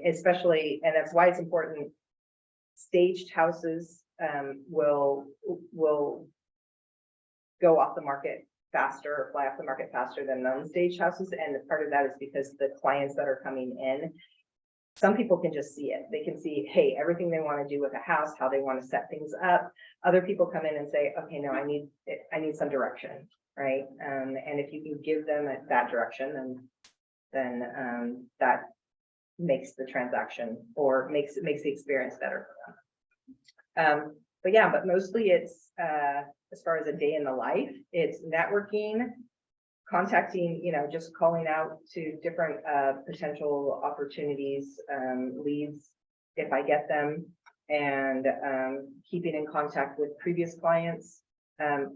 Speaker 4: Especially, and that's why it's important, staged houses will go off the market faster or fly off the market faster than non-staged houses. And part of that is because the clients that are coming in, some people can just see it. They can see, hey, everything they want to do with a house, how they want to set things up. Other people come in and say, okay, no, I need some direction, right? And if you can give them that direction, then that makes the transaction or makes the experience better for them. But mostly it's as far as a day in the life, it's networking, contacting, just calling out to different potential opportunities, leads, if I get them, and keeping in contact with previous clients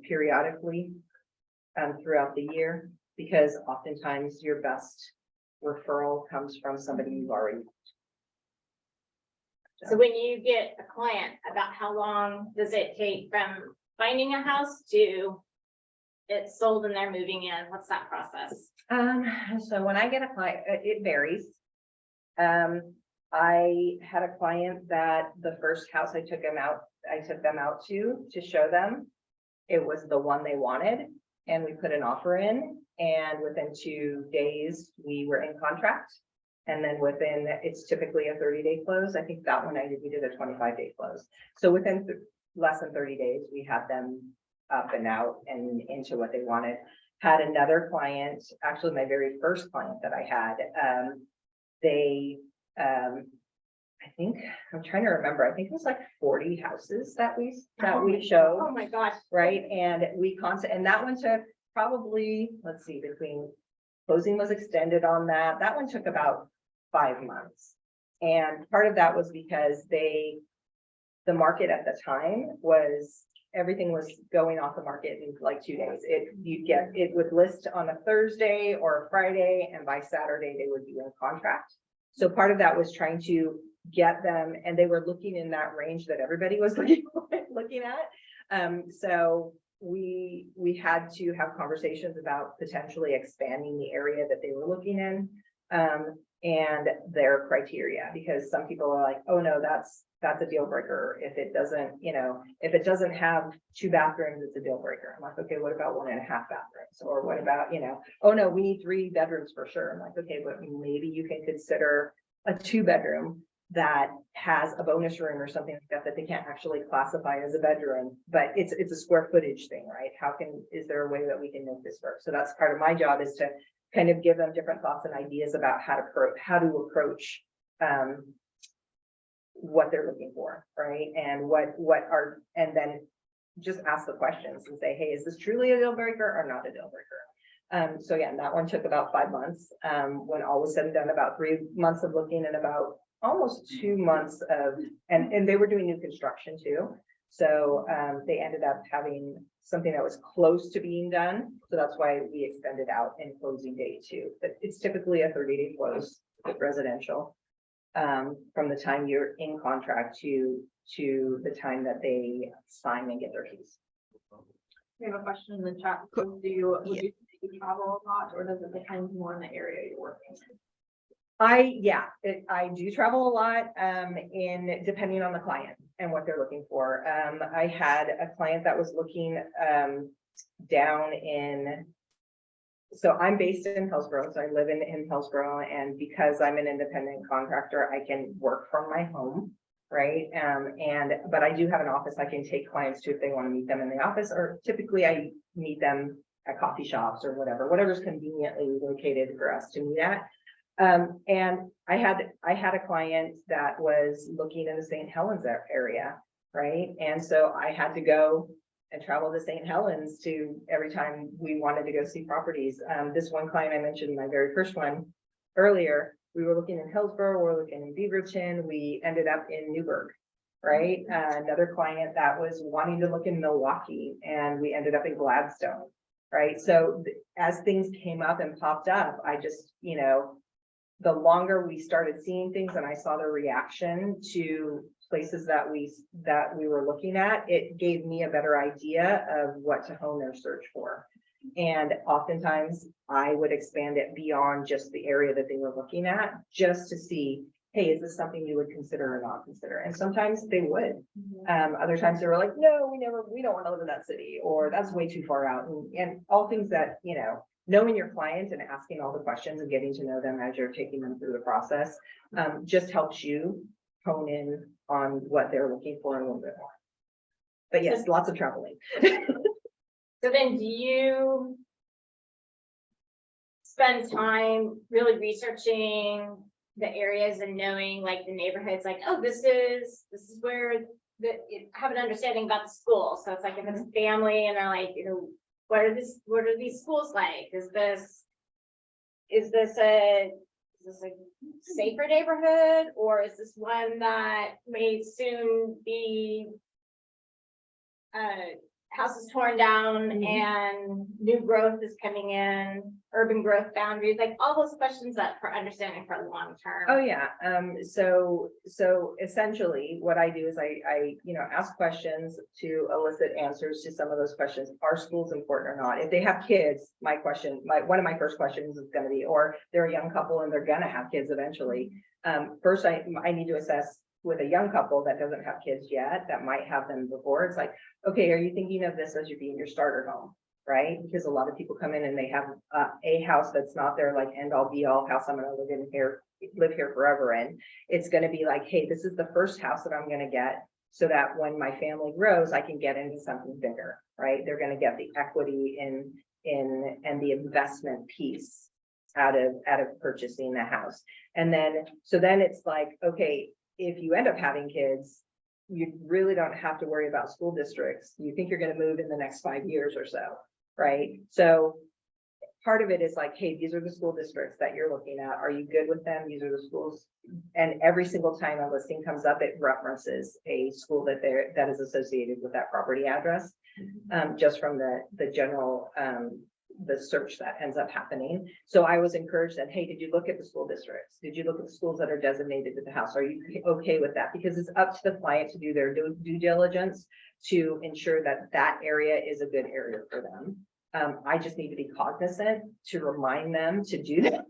Speaker 4: periodically throughout the year, because oftentimes your best referral comes from somebody you've already met.
Speaker 1: So when you get a client, about how long does it take from finding a house to it's sold and they're moving in? What's that process?
Speaker 4: So when I get a client, it varies. I had a client that the first house I took them out to show them. It was the one they wanted, and we put an offer in, and within 2 days we were in contract. And then it's typically a 30-day close. I think that one we did a 25-day close. So within less than 30 days, we had them up and out and into what they wanted. Had another client, actually my very first client that I had, I think, I'm trying to remember, I think it was like 40 houses that we showed.
Speaker 1: Oh my gosh.
Speaker 4: Right, and and that one took probably, let's see, between closing was extended on that. That one took about 5 months. And part of that was because the market at the time everything was going off the market in like 2 days. It would list on a Thursday or a Friday, and by Saturday they would be in contract. So part of that was trying to get them, and they were looking in that range that everybody was looking at. So we had to have conversations about potentially expanding the area that they were looking in, and their criteria, because some people are like, oh no, that's a deal breaker. If it doesn't have 2 bathrooms, it's a deal breaker. I'm like, okay, what about 1.5 bathrooms? Or what about, oh no, we need 3 bedrooms for sure. I'm like, okay, but maybe you can consider a 2-bedroom that has a bonus room or something like that they can't actually classify as a bedroom, but it's a square footage thing, right? Is there a way that we can make this work? So that's part of my job, is to kind of give them different thoughts and ideas about how to approach what they're looking for, right? And and then just ask the questions and say, hey, is this truly a deal breaker or not a deal breaker? So yeah, that one took about 5 months. When all was said and done, about 3 months of looking and about almost 2 months of, and they were doing new construction too. So they ended up having something that was close to being done. So that's why we extended out in closing date too. But it's typically a 30-day close with residential, from the time you're in contract to the time that they sign and get their keys.
Speaker 2: We have a question in the chat. Would you travel a lot, or does it depend more on the area you're working in?
Speaker 4: I do travel a lot, depending on the client and what they're looking for. I had a client that was looking down in so I'm based in Hillsborough, so I live in Hillsborough, and because I'm an independent contractor, I can work from my home, right? But I do have an office. I can take clients to if they want to meet them in the office, or typically I meet them at coffee shops or whatever's conveniently located for us to meet at. And I had a client that was looking in the St. Helens area, right? And so I had to go and travel to St. Helens to every time we wanted to go see properties. This one client I mentioned, my very first one earlier, we were looking in Hillsborough, we were looking in Beaverton, we ended up in Newburgh, right? Another client that was wanting to look in Milwaukee, and we ended up in Gladstone, right? So as things came up and popped up, I just, the longer we started seeing things and I saw the reaction to places that we were looking at, it gave me a better idea of what to hone their search for. And oftentimes I would expand it beyond just the area that they were looking at, just to see, hey, is this something you would consider or not consider? And sometimes they would. Other times they were like, no, we don't want to live in that city, or that's way too far out. And all things that, knowing your client and asking all the questions and getting to know them as you're taking them through the process, just helps you hone in on what they're looking for a little bit more. But yes, lots of traveling.
Speaker 1: So then do you spend time really researching the areas and knowing like the neighborhoods, like, oh, this is where have an understanding about the school. So it's like if it's a family and they're like, what are these schools like? Is this a safer neighborhood, or is this one that may soon be houses torn down and new growth is coming in, urban growth boundaries, like all those questions that for understanding for long term?
Speaker 4: Oh, yeah. So essentially what I do is I ask questions to elicit answers to some of those questions. Are schools important or not? If they have kids, one of my first questions is going to be, or they're a young couple and they're going to have kids eventually. First, I need to assess with a young couple that doesn't have kids yet, that might have them before. It's like, okay, are you thinking of this as you being your starter home? Right? Because a lot of people come in and they have a house that's not their like end all be all house I'm going to live here forever in. It's going to be like, hey, this is the first house that I'm going to get, so that when my family grows, I can get into something bigger, right? They're going to get the equity in and the investment piece out of purchasing the house. And then it's like, okay, if you end up having kids, you really don't have to worry about school districts. You think you're going to move in the next 5 years or so, right? So part of it is like, hey, these are the school districts that you're looking at. Are you good with them? These are the schools. And every single time a listing comes up, it references a school that is associated with that property address, just from the general the search that ends up happening. So I was encouraged that, hey, did you look at the school districts? Did you look at the schools that are designated with the house? Are you okay with that? Because it's up to the client to do their due diligence to ensure that that area is a good area for them. I just need to be cognizant to remind them to do that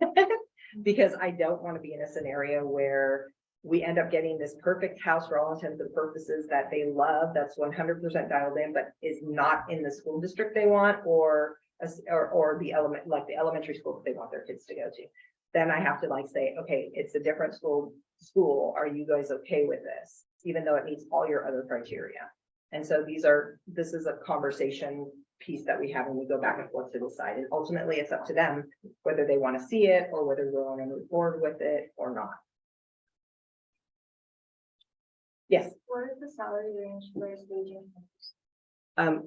Speaker 4: because I don't want to be in a scenario where we end up getting this perfect house for all intents and purposes that they love, that's 100% dialed in, but is not in the school district they want, or the elementary school that they want their kids to go to. Then I have to say, okay, it's a different school. Are you guys okay with this? Even though it meets all your other criteria. And so this is a conversation piece that we have when we go back and forth to decide. And ultimately it's up to them whether they want to see it or whether they're going to move forward with it or not. Yes.
Speaker 2: What is the salary range for staging?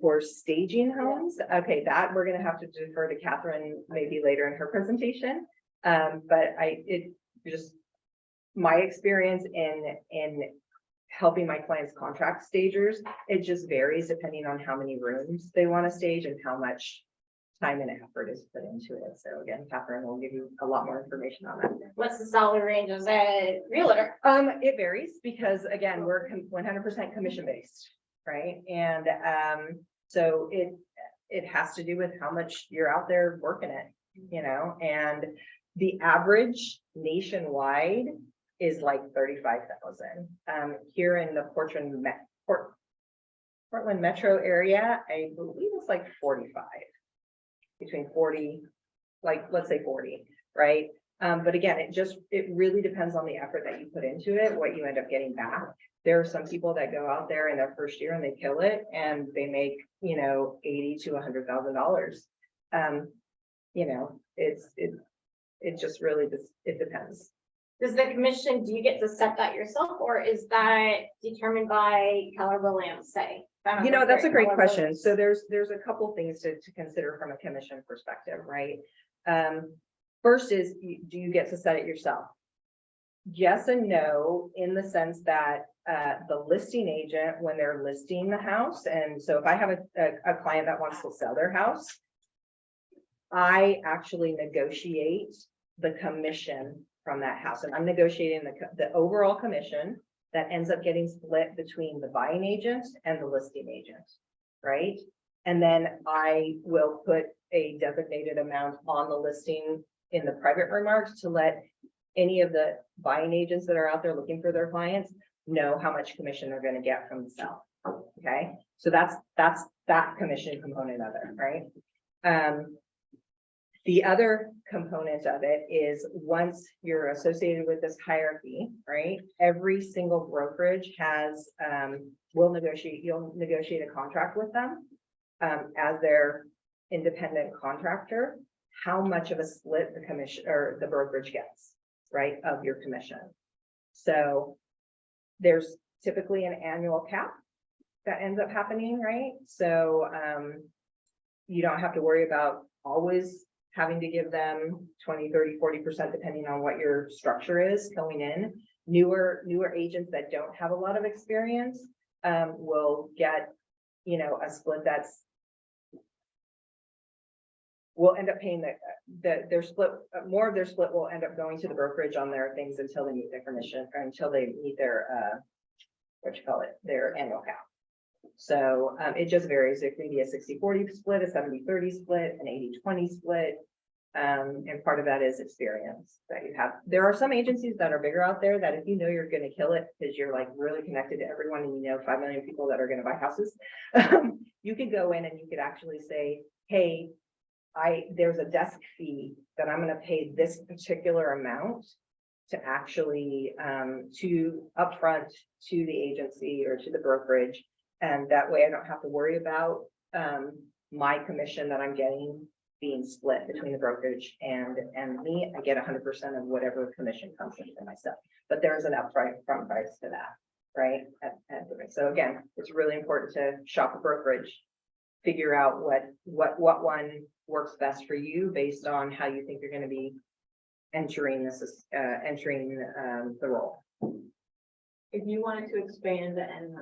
Speaker 4: For staging homes, okay, that we're going to have to defer to Catherine maybe later in her presentation. But just my experience in helping my clients contract stagers, it just varies depending on how many rooms they want to stage and how much time and effort is put into it. So again, Catherine will give you a lot more information on that.
Speaker 1: What's the salary range? Is that realtor?
Speaker 4: It varies because again, we're 100% commission based. Right. And so it has to do with how much you're out there working it, and the average nationwide is like 35,000. Here in the Portland metro area, I believe it's like 45, between 40 like, let's say 40, right? But again, it really depends on the effort that you put into it, what you end up getting back. There are some people that go out there in their first year and they kill it and they make, $80,000 to $100,000. It just really, it depends.
Speaker 1: Does the commission, do you get to set that yourself, or is that determined by Keller Williams, say?
Speaker 4: That's a great question. So there's a couple things to consider from a commission perspective, right? First is, do you get to set it yourself? Yes and no, in the sense that the listing agent, when they're listing the house, and so if I have a client that wants to sell their house, I actually negotiate the commission from that house, and I'm negotiating the overall commission that ends up getting split between the buying agent and the listing agent, right? And then I will put a designated amount on the listing in the private remarks to let any of the buying agents that are out there looking for their clients know how much commission they're going to get from the sale. Okay, so that's that commission component of it, right? The other component of it is, once you're associated with this hierarchy, right? Every single brokerage has, you'll negotiate a contract with them as their independent contractor, how much of a split the commission or the brokerage gets, right, of your commission. So there's typically an annual cap that ends up happening, right? So you don't have to worry about always having to give them 20, 30, 40%, depending on what your structure is going in. Newer agents that don't have a lot of experience will get, a split that's will end up paying their split. More of their split will end up going to the brokerage on their things until they meet their commission, or until they meet their their annual cap. So it just varies. It can be a 60-40 split, a 70-30 split, an 80-20 split. And part of that is experience that you have. There are some agencies that are bigger out there that if you know you're going to kill it because you're like really connected to everyone and 5 million people that are going to buy houses, you could go in and you could actually say, hey, there's a desk fee that I'm going to pay this particular amount to actually to upfront to the agency or to the brokerage. And that way I don't have to worry about my commission that I'm getting being split between the brokerage and me. I get 100% of whatever commission comes in for myself. But there's an upfront price to that, right? So again, it's really important to shop a brokerage, figure out what one works best for you based on how you think you're going to be entering the role.
Speaker 2: If you wanted to expand and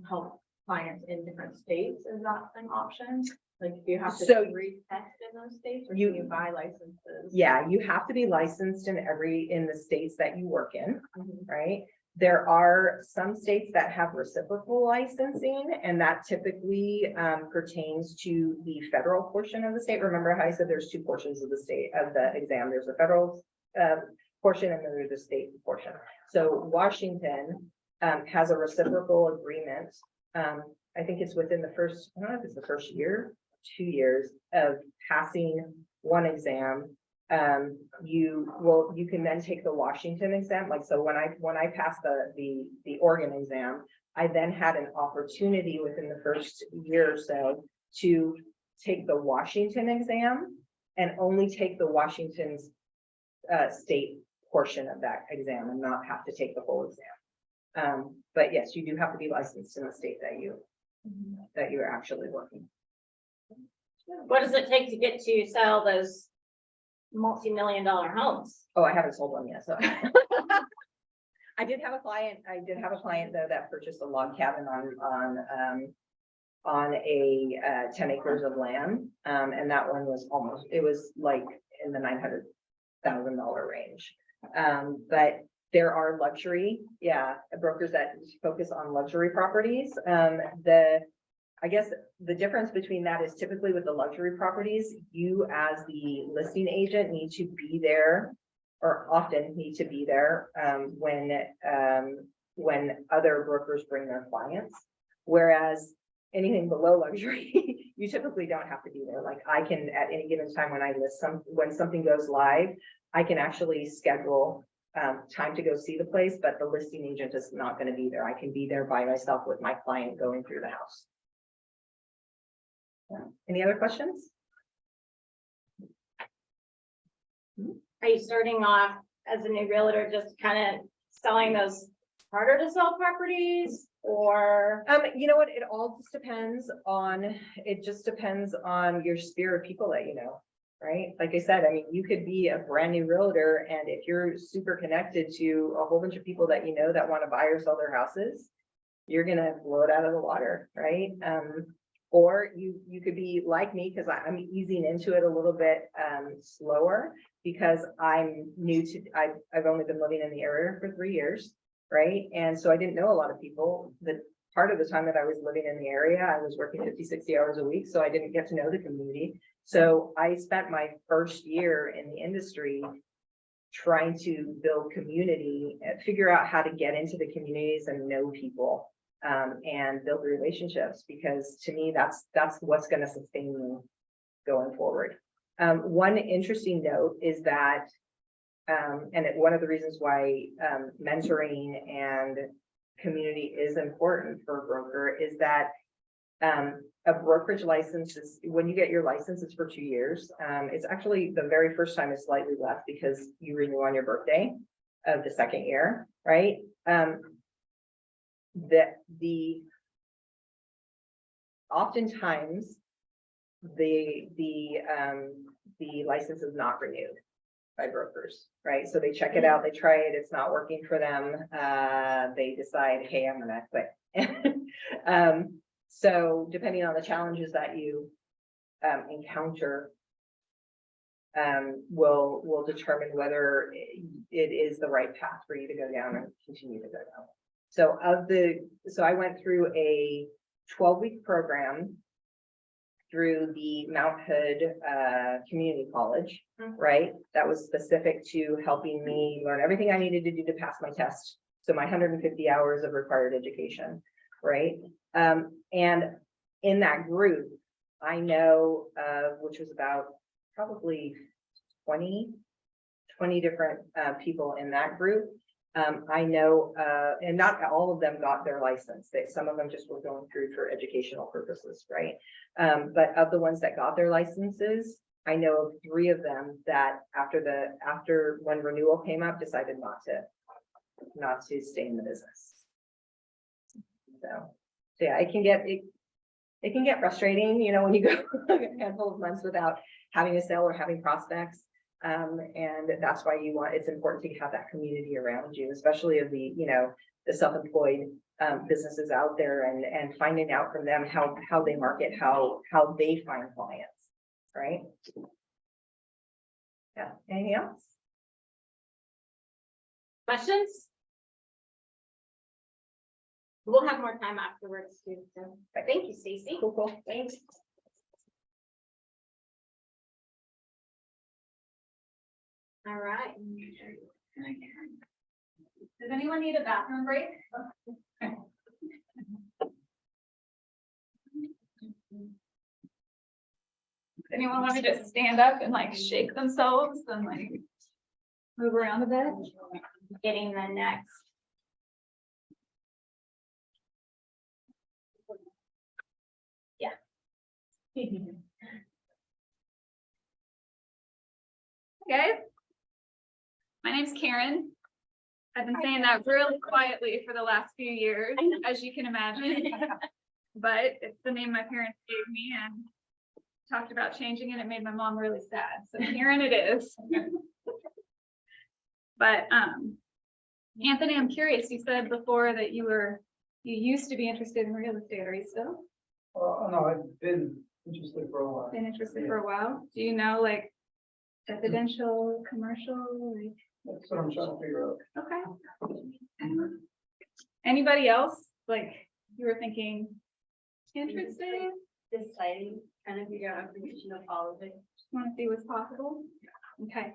Speaker 2: help clients in different states, is that an option? Like, do you have to retest in those states, or can you buy licenses?
Speaker 4: Yeah, you have to be licensed in the states that you work in, right? There are some states that have reciprocal licensing, and that typically pertains to the federal portion of the state. Remember how I said there's two portions of the state of the exam. There's a federal portion and then there's a state portion. So Washington has a reciprocal agreement. I think it's within the first, I don't know if it's the first year, 2 years of passing one exam. You can then take the Washington exam. Like, so when I passed the Oregon exam, I then had an opportunity within the first year or so to take the Washington exam and only take the Washington's state portion of that exam and not have to take the whole exam. But yes, you do have to be licensed in the state that you're actually working.
Speaker 1: What does it take to get to sell those multi-million-dollar homes?
Speaker 4: Oh, I haven't sold one yet, so. I did have a client though that purchased a log cabin on a 10 acres of land. And that one was it was like in the $900,000 range. But there are luxury, brokers that focus on luxury properties. I guess the difference between that is typically with the luxury properties, you as the listing agent need to be there, or often need to be there when other brokers bring their clients. Whereas anything below luxury, you typically don't have to be there. Like I can, at any given time when I list when something goes live, I can actually schedule time to go see the place, but the listing agent is not going to be there. I can be there by myself with my client going through the house. Yeah. Any other questions?
Speaker 1: Are you starting off as a new realtor, just kind of selling those harder to sell properties, or?
Speaker 4: You know what? It all just depends on, your sphere of people that you know, right? Like I said, I mean, you could be a brand new realtor, and if you're super connected to a whole bunch of people that you know that want to buy or sell their houses, you're gonna blow it out of the water, right? Or you could be like me, because I'm easing into it a little bit slower, because I'm new to, I've only been living in the area for 3 years, right? And so I didn't know a lot of people. The part of the time that I was living in the area, I was working 50, 60 hours a week, so I didn't get to know the community. So I spent my first year in the industry trying to build community and figure out how to get into the communities and know people. And build relationships, because to me, that's what's going to sustain me going forward. One interesting note is that, one of the reasons why mentoring and community is important for a broker is that a brokerage license is, when you get your license, it's for 2 years. It's actually the very first time is slightly less because you renew on your birthday of the second year, right? That oftentimes the license is not renewed by brokers, right? So they check it out, they try it, it's not working for them. They decide, hey, I'm gonna quit. So depending on the challenges that you encounter, will determine whether it is the right path for you to go down and continue to go down. So I went through a 12-week program through the Mount Hood Community College, right? That was specific to helping me learn everything I needed to do to pass my test. So my 150 hours of required education, right? And in that group, I know, which was about probably 20 different people in that group. I know, and not all of them got their license. Some of them just were going through for educational purposes, right? But of the ones that got their licenses, I know of 3 of them that after when renewal came up, decided not to stay in the business. So yeah, it can get frustrating, you know, when you go a handful of months without having a sale or having prospects. And that's why it's important to have that community around you, especially of the self-employed businesses out there, and finding out from them how they market, how they find clients, right? Yeah. Anything else?
Speaker 1: Questions? We'll have more time afterwards too. So thank you, Stacy.
Speaker 4: Cool.
Speaker 1: Thanks. All right. Does anyone need a bathroom break?
Speaker 7: Anyone want to just stand up and like shake themselves and like move around a bit?
Speaker 1: Getting the next. Yeah.
Speaker 7: Guys, my name's Karen. I've been saying that really quietly for the last few years, as you can imagine. But it's the name my parents gave me, and talked about changing it. It made my mom really sad. So Karen it is. But Anthony, I'm curious, you said before that you used to be interested in real estate. Are you still?
Speaker 5: No, I've been interested for a while.
Speaker 7: Been interested for a while? Do you know like residential, commercial? Like...
Speaker 5: That's what I'm trying to figure out.
Speaker 7: Okay. Anybody else? Like you were thinking interested?
Speaker 3: Deciding, kind of figure out information of all of it.
Speaker 7: Just want to see what's possible. Okay.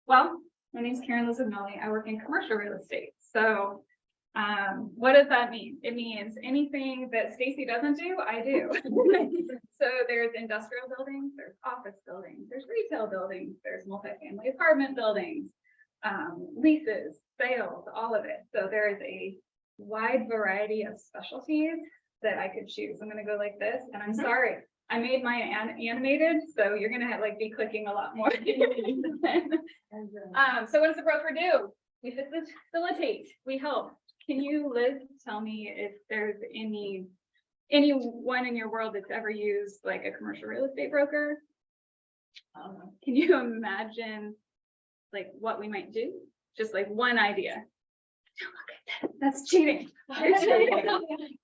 Speaker 7: Well, my name's Karen Lizamelli. I work in commercial real estate. So What does that mean? It means anything that Stacy doesn't do, I do. So there's industrial buildings, there's office buildings, there's retail buildings, there's multifamily apartment buildings, leases, sales, all of it. So there is a wide variety of specialties that I could choose. I'm gonna go like this, and I'm sorry, I made mine animated, so you're gonna have like be clicking a lot more. So what does the broker do? We facilitate, we help. Can you, Liz, tell me if there's anyone in your world that's ever used like a commercial real estate broker? Can you imagine like what we might do? Just like one idea. Don't look at that. That's cheating. You're cheating.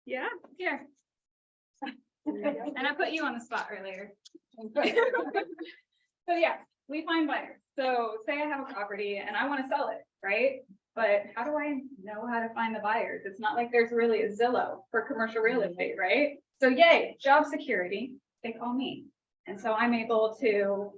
Speaker 7: Yeah, here. And I put you on the spot earlier. So yeah, we find buyers. So say I have a property and I want to sell it, right? But how do I know how to find the buyers? It's not like there's really a Zillow for commercial real estate, right? So yay, job security, they call me. And so I'm able to,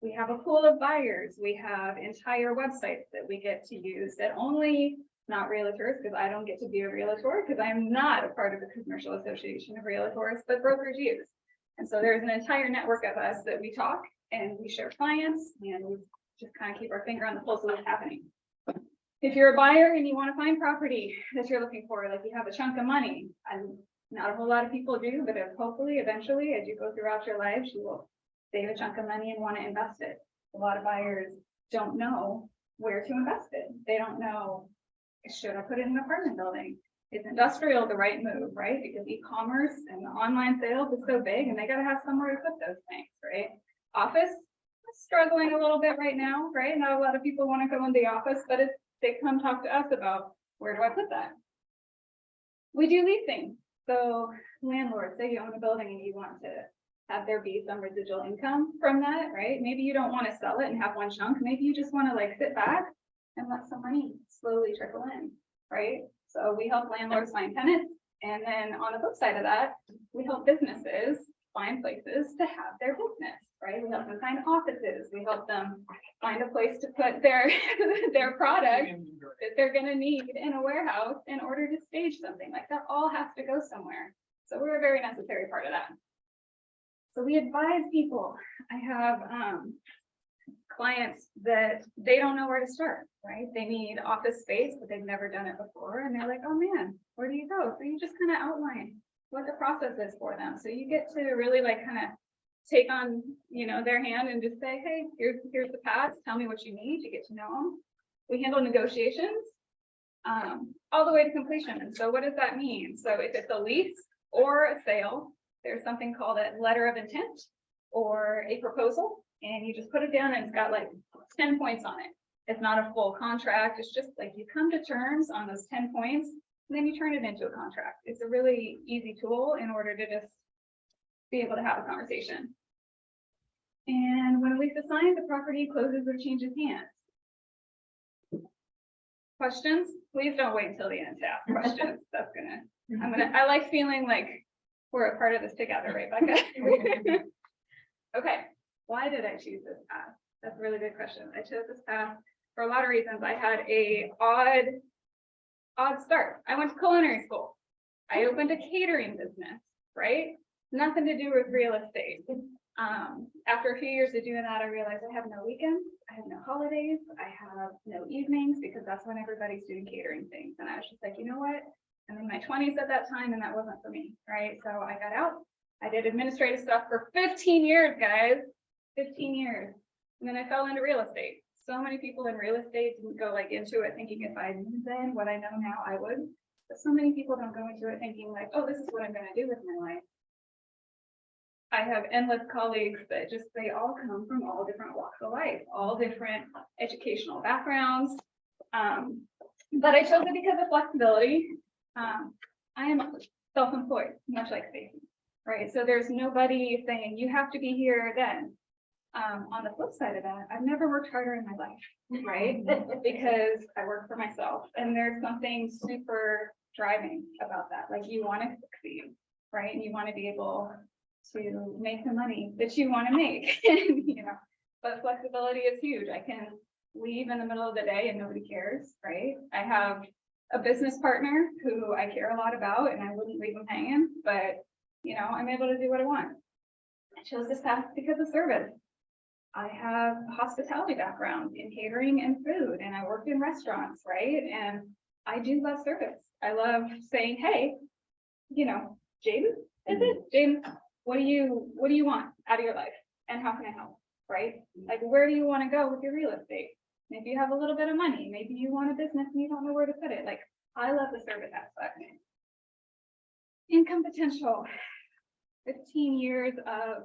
Speaker 7: we have a pool of buyers. We have entire websites that we get to use that only not realtors, because I don't get to be a realtor because I'm not a part of the Commercial Association of Realtors, but brokers use. And so there's an entire network of us that we talk and we share clients and we just kind of keep our finger on the pulse of what's happening. If you're a buyer and you want to find property that you're looking for, like you have a chunk of money, and not a whole lot of people do, but hopefully eventually as you go throughout your life, you will save a chunk of money and want to invest it. A lot of buyers don't know where to invest it. They don't know, should I put it in an apartment building? Is industrial the right move, right? Because e-commerce and online sales is so big and they got to have somewhere to put those things, right? Office, struggling a little bit right now, right? Not a lot of people want to go in the office, but it's, they come talk to us about where do I put that? We do leasing. So landlords, say you own a building and you want to have there be some residual income from that, right? Maybe you don't want to sell it and have one chunk. Maybe you just want to like sit back and let some money slowly trickle in, right? So we help landlords find tenants. And then on the flip side of that, we help businesses find places to have their business, right? We help them find offices. We help them find a place to put their product that they're going to need in a warehouse in order to stage something. Like that all has to go somewhere. So we're a very necessary part of that. So we advise people. I have clients that they don't know where to start, right? They need office space, but they've never done it before. And they're like, oh man, where do you go? So you just kind of outline what the process is for them. So you get to really like kind of take on, you know, their hand and just say, hey, here's the path. Tell me what you need to get to know them. We handle negotiations all the way to completion. And so what does that mean? So if it's a lease or a sale, there's something called a letter of intent or a proposal. And you just put it down and it's got like 10 points on it. It's not a full contract. It's just like you come to terms on those 10 points and then you turn it into a contract. It's a really easy tool in order to just be able to have a conversation. And when a lease is signed, the property closes or changes hands. Questions? Please don't wait until the end to ask questions. That's I like feeling like we're a part of this together, right, Becca? Okay. Why did I choose this path? That's a really good question. I chose this path for a lot of reasons. I had a odd start. I went to culinary school. I opened a catering business, right? Nothing to do with real estate. After a few years of doing that, I realized I have no weekends, I have no holidays, I have no evenings because that's when everybody's doing catering things. And I was just like, you know what? I'm in my 20s at that time and that wasn't for me, right? So I got out. I did administrative stuff for 15 years, guys. 15 years. And then I fell into real estate. So many people in real estate didn't go like into it thinking if I knew then what I know now, I would. But so many people don't go into it thinking like, oh, this is what I'm going to do with my life. I have endless colleagues that just, they all come from all different walks of life, all different educational backgrounds. But I chose it because of flexibility. I am self-employed, much like Stacey, right? So there's nobody saying you have to be here then. On the flip side of that, I've never worked harder in my life, right? Because I work for myself and there's something super driving about that. Like you want to succeed, right? And you want to be able to make the money that you want to make. You know, but flexibility is huge. I can leave in the middle of the day and nobody cares, right? I have a business partner who I care a lot about and I wouldn't leave him hanging, but you know, I'm able to do what I want. I chose this path because of service. I have a hospitality background in catering and food, and I worked in restaurants, right? And I do love service. I love saying, hey, you know, Jaden, is it? Jaden, what do you want out of your life? And how can I help? Right? Like, where do you want to go with your real estate? Maybe you have a little bit of money. Maybe you want a business and you don't know where to put it. Like, I love the service aspect. Income potential. 15 years of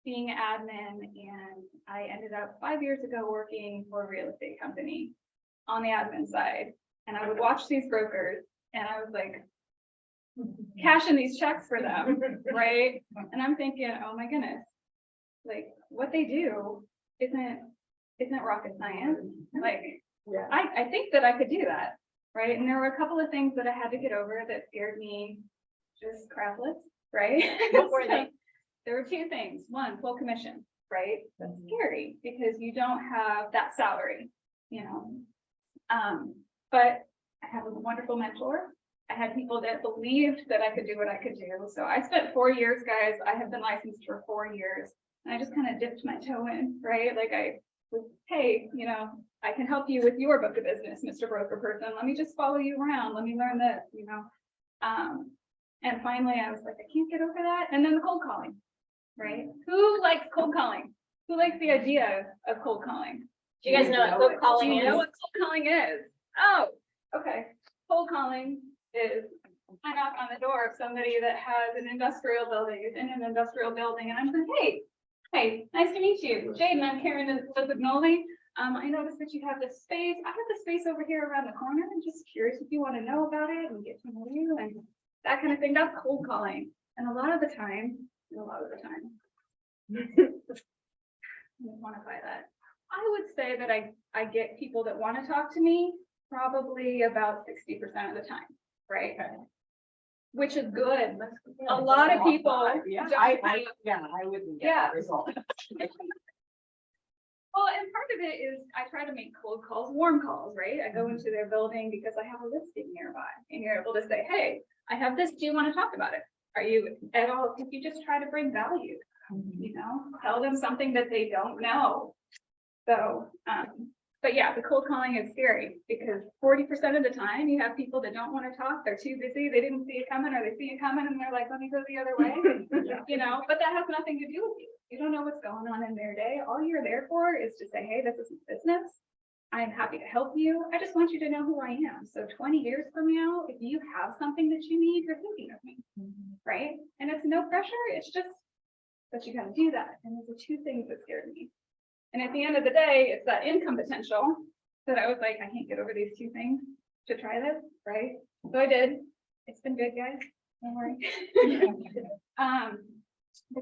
Speaker 7: being an admin, and I ended up 5 years ago working for a real estate company on the admin side. And I would watch these brokers and I was like, cashing these checks for them, right? And I'm thinking, oh my goodness, like what they do isn't rocket science. Like, I think that I could do that, right? And there were a couple of things that I had to get over that scared me just crapless, right?
Speaker 2: What were they?
Speaker 7: There were two things. One, full commission, right? That's scary because you don't have that salary, you know. But I have a wonderful mentor. I had people that believed that I could do what I could do. So I spent 4 years, guys. I have been licensed for 4 years. And I just kind of dipped my toe in, right? Like I was, hey, you know, I can help you with your book of business, Mr. Broker Person. Let me just follow you around. Let me learn this, you know. And finally I was like, I can't get over that. And then the cold calling, right? Who likes cold calling? Who likes the idea of cold calling?
Speaker 1: Do you guys know what cold calling
Speaker 7: Do you
Speaker 1: is?
Speaker 7: know what cold calling is? Oh, okay. Cold calling is I knock on the door of somebody that has an industrial building, is in an industrial building, and I'm saying, hey, nice to meet you. Jaden, I'm Karen Elizabeth. I noticed that you have this space. I have this space over here around the corner. I'm just curious if you want to know about it and get to know you and that kind of thing. That's cold calling. And a lot of the time, let me quantify that. I would say that I get people that want to talk to me probably about 60% of the time, right? Which is good. A lot of people.
Speaker 4: Yeah,
Speaker 7: don't
Speaker 4: I
Speaker 7: have-
Speaker 4: wouldn't
Speaker 7: get that
Speaker 4: result.
Speaker 7: Well, and part of it is I try to make cold calls, warm calls, right? I go into their building because I have a listing nearby and you're able to say, hey, I have this. Do you want to talk about it? Are you at all? If you just try to bring value, you know, tell them something that they don't know. So, but yeah, the cold calling is scary because 40% of the time you have people that don't want to talk. They're too busy. They didn't see it coming, or they see it coming and they're like, let me go the other way, you know, but that has nothing to do with you. You don't know what's going on in their day. All you're there for is to say, hey, this is business. I'm happy to help you. I just want you to know who I am. So 20 years from now, if you have something that you need, you're thinking of me, right? And it's no pressure. It's just that you got to do that. And those are two things that scared me. And at the end of the day, it's that income potential that I was like, I can't get over these two things to try this, right? So I did. It's been good, guys. Don't worry. The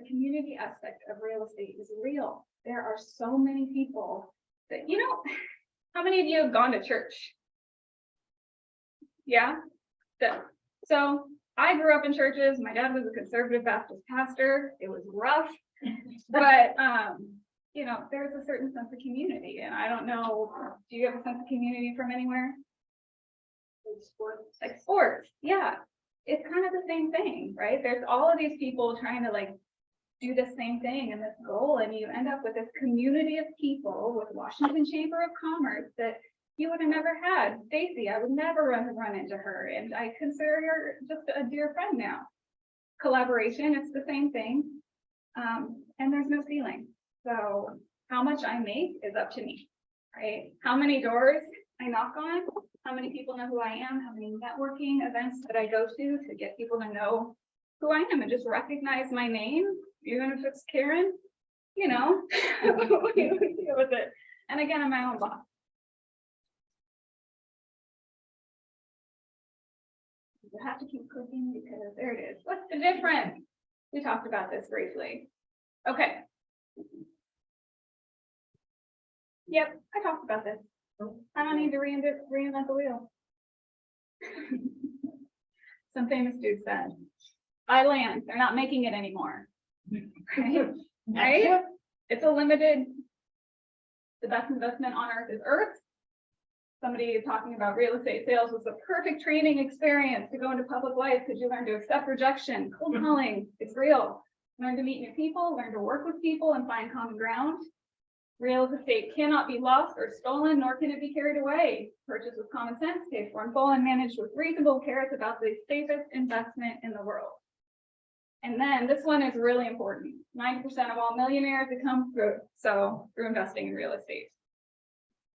Speaker 7: community aspect of real estate is real. There are so many people that, you know, how many of you have gone to church? Yeah. So I grew up in churches. My dad was a conservative Baptist pastor. It was rough. But, you know, there's a certain sense of community, and I don't know, do you have a sense of community from anywhere? Like sports, yeah. It's kind of the same thing, right? There's all of these people trying to like do the same thing and this goal, and you end up with this community of people with Washington Chamber of Commerce that you would have never had. Stacy, I would never run into her, and I consider her just a dear friend now. Collaboration, it's the same thing. And there's no ceiling. So how much I make is up to me, right? How many doors I knock on, how many people know who I am, how many networking events that I go to get people to know who I am and just recognize my name, even if it's Karen, you know, we deal with it. And again, I'm my own boss. You have to keep clicking because there it is. What's the difference? We talked about this briefly. Okay. Yep, I talked about this. I don't need to reinvent the wheel. Some famous dude said, "I land, they're not making it anymore." Right? Right? It's a limited, the best investment on earth is earth. Somebody talking about real estate sales was the perfect training experience to go into public life because you learn to accept rejection, cold calling, it's real. Learn to meet new people, learn to work with people and find common ground. Real estate cannot be lost or stolen, nor can it be carried away. Purchased with common sense, paid for in full, and managed with reasonable care. It's about the safest investment in the world. And then this one is really important. 90% of all millionaires become through investing in real estate.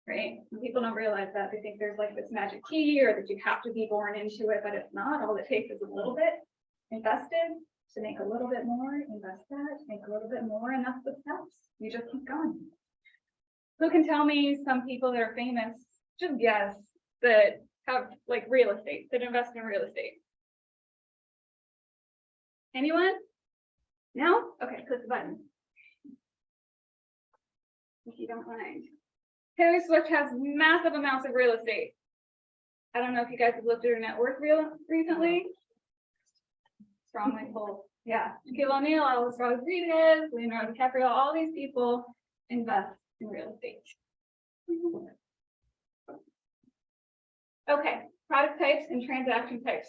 Speaker 7: Right? And people don't realize that. They think there's like this magic key or that you have to be born into it, but it's not. All it takes is a little bit invested to make a little bit more, invest that, make a little bit more, and that's the steps. You just keep going. Who can tell me some people that are famous, just guess, that have like real estate, that invest in real estate? Anyone? No? Okay, click the button. If you don't mind. Taylor Swift has massive amounts of real estate. I don't know if you guys have looked at her net worth recently. Strongly pulled. Yeah. Shaquille O'Neal, Alice Rodriguez, Leonardo DiCaprio, all these people invest in real estate. Okay, product types and transaction types.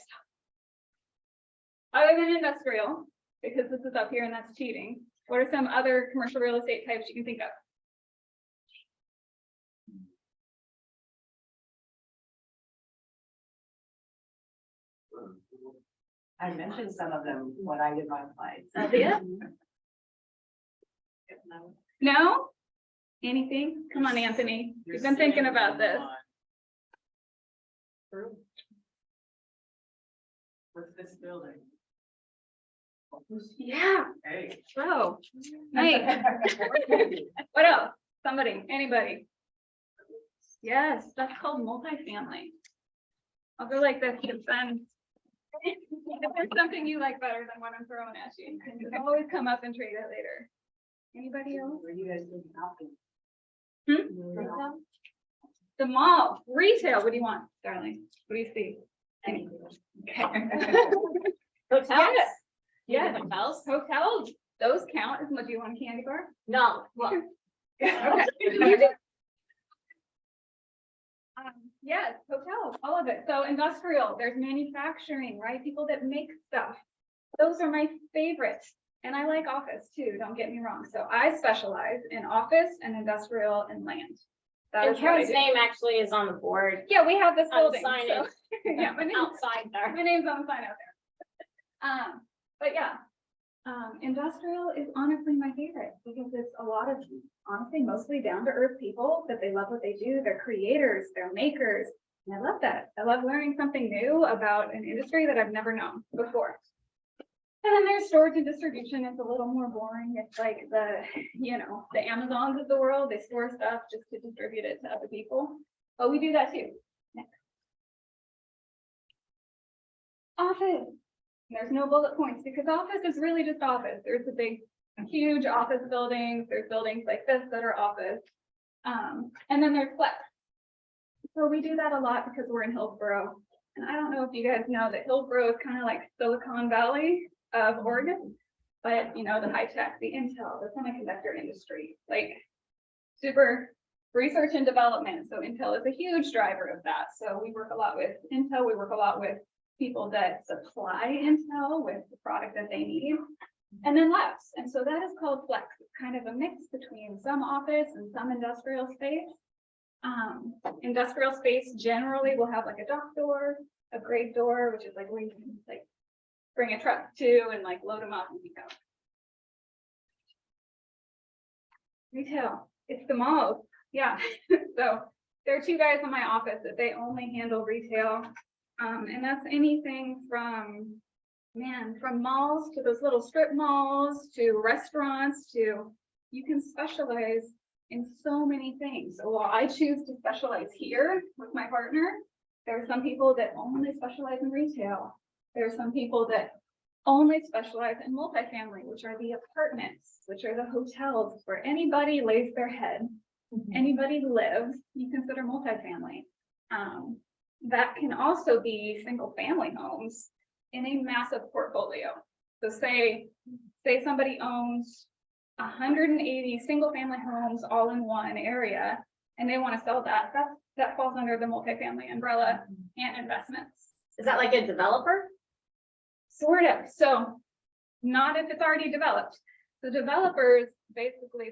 Speaker 7: Other than industrial, because this is up here and that's cheating, what are some other commercial real estate types you can think of?
Speaker 2: I mentioned some of them when I did my slides.
Speaker 7: Althea? No? Anything? Come on, Anthony. You've been thinking about this.
Speaker 2: What's this building?
Speaker 7: Yeah.
Speaker 2: Hey.
Speaker 7: Oh, nice. What else? Somebody, anybody? Yes, that's called multifamily. I'll go like this, and then if there's something you like better than what I'm throwing at you, you can always come up and trade it later. Anybody else?
Speaker 2: Were you guys thinking shopping?
Speaker 7: Retail? The mall, retail, what do you want, darling? What do you see?
Speaker 2: Anything.
Speaker 1: Hotels?
Speaker 7: Yes.
Speaker 1: Yeah,
Speaker 7: Yes.
Speaker 1: hotels?
Speaker 7: Hotels, those count as much. Do you want a candy bar?
Speaker 1: No, well,
Speaker 7: Okay. You do. Yes, hotels, all of it. So industrial, there's manufacturing, right? People that make stuff. Those are my favorites. And I like office too, don't get me wrong. So I specialize in office and industrial and land. That
Speaker 1: and
Speaker 7: is what I
Speaker 1: Karen's
Speaker 7: do.
Speaker 1: name actually is on the board
Speaker 7: Yeah, we have this
Speaker 1: on
Speaker 7: building. So,
Speaker 1: signage
Speaker 7: yeah, my
Speaker 1: outside there.
Speaker 7: name's on the sign out there. But yeah, industrial is honestly my favorite because it's a lot of, honestly, mostly down to earth people that they love what they do. They're creators, they're makers. And I love that. I love learning something new about an industry that I've never known before. And then there's storage and distribution. It's a little more boring. It's like the Amazons of the world. They store stuff just to distribute it to other people. But we do that too. Next. Office. There's no bullet points because office is really just office. There's the big, huge office buildings. There's buildings like this that are office. And then there's flex. So we do that a lot because we're in Hillsboro. And I don't know if you guys know that Hillsboro is kind of like Silicon Valley of Oregon, but the high tech, the Intel, the semiconductor industry, like super research and development. So Intel is a huge driver of that. So we work a lot with Intel. We work a lot with people that supply Intel with the product that they need. And then labs. And so that is called flex. It's kind of a mix between some office and some industrial space. Industrial space generally will have like a dock door, a grade door, which is like where you can like bring a truck to and like load them up and you go. Retail, it's the malls. Yeah. So there are two guys in my office that they only handle retail. And that's anything from malls to those little strip malls to restaurants to, you can specialize in so many things. So while I choose to specialize here with my partner, there are some people that only specialize in retail. There are some people that only specialize in multifamily, which are the apartments, which are the hotels where anybody lays their head, anybody lives, you consider multifamily. That can also be single family homes in a massive portfolio. So say somebody owns 180 single family homes all in one area, and they want to sell that, that falls under the multifamily umbrella and investments.
Speaker 1: Is that like a developer?
Speaker 7: Sort of. So not if it's already developed. The developers, basically,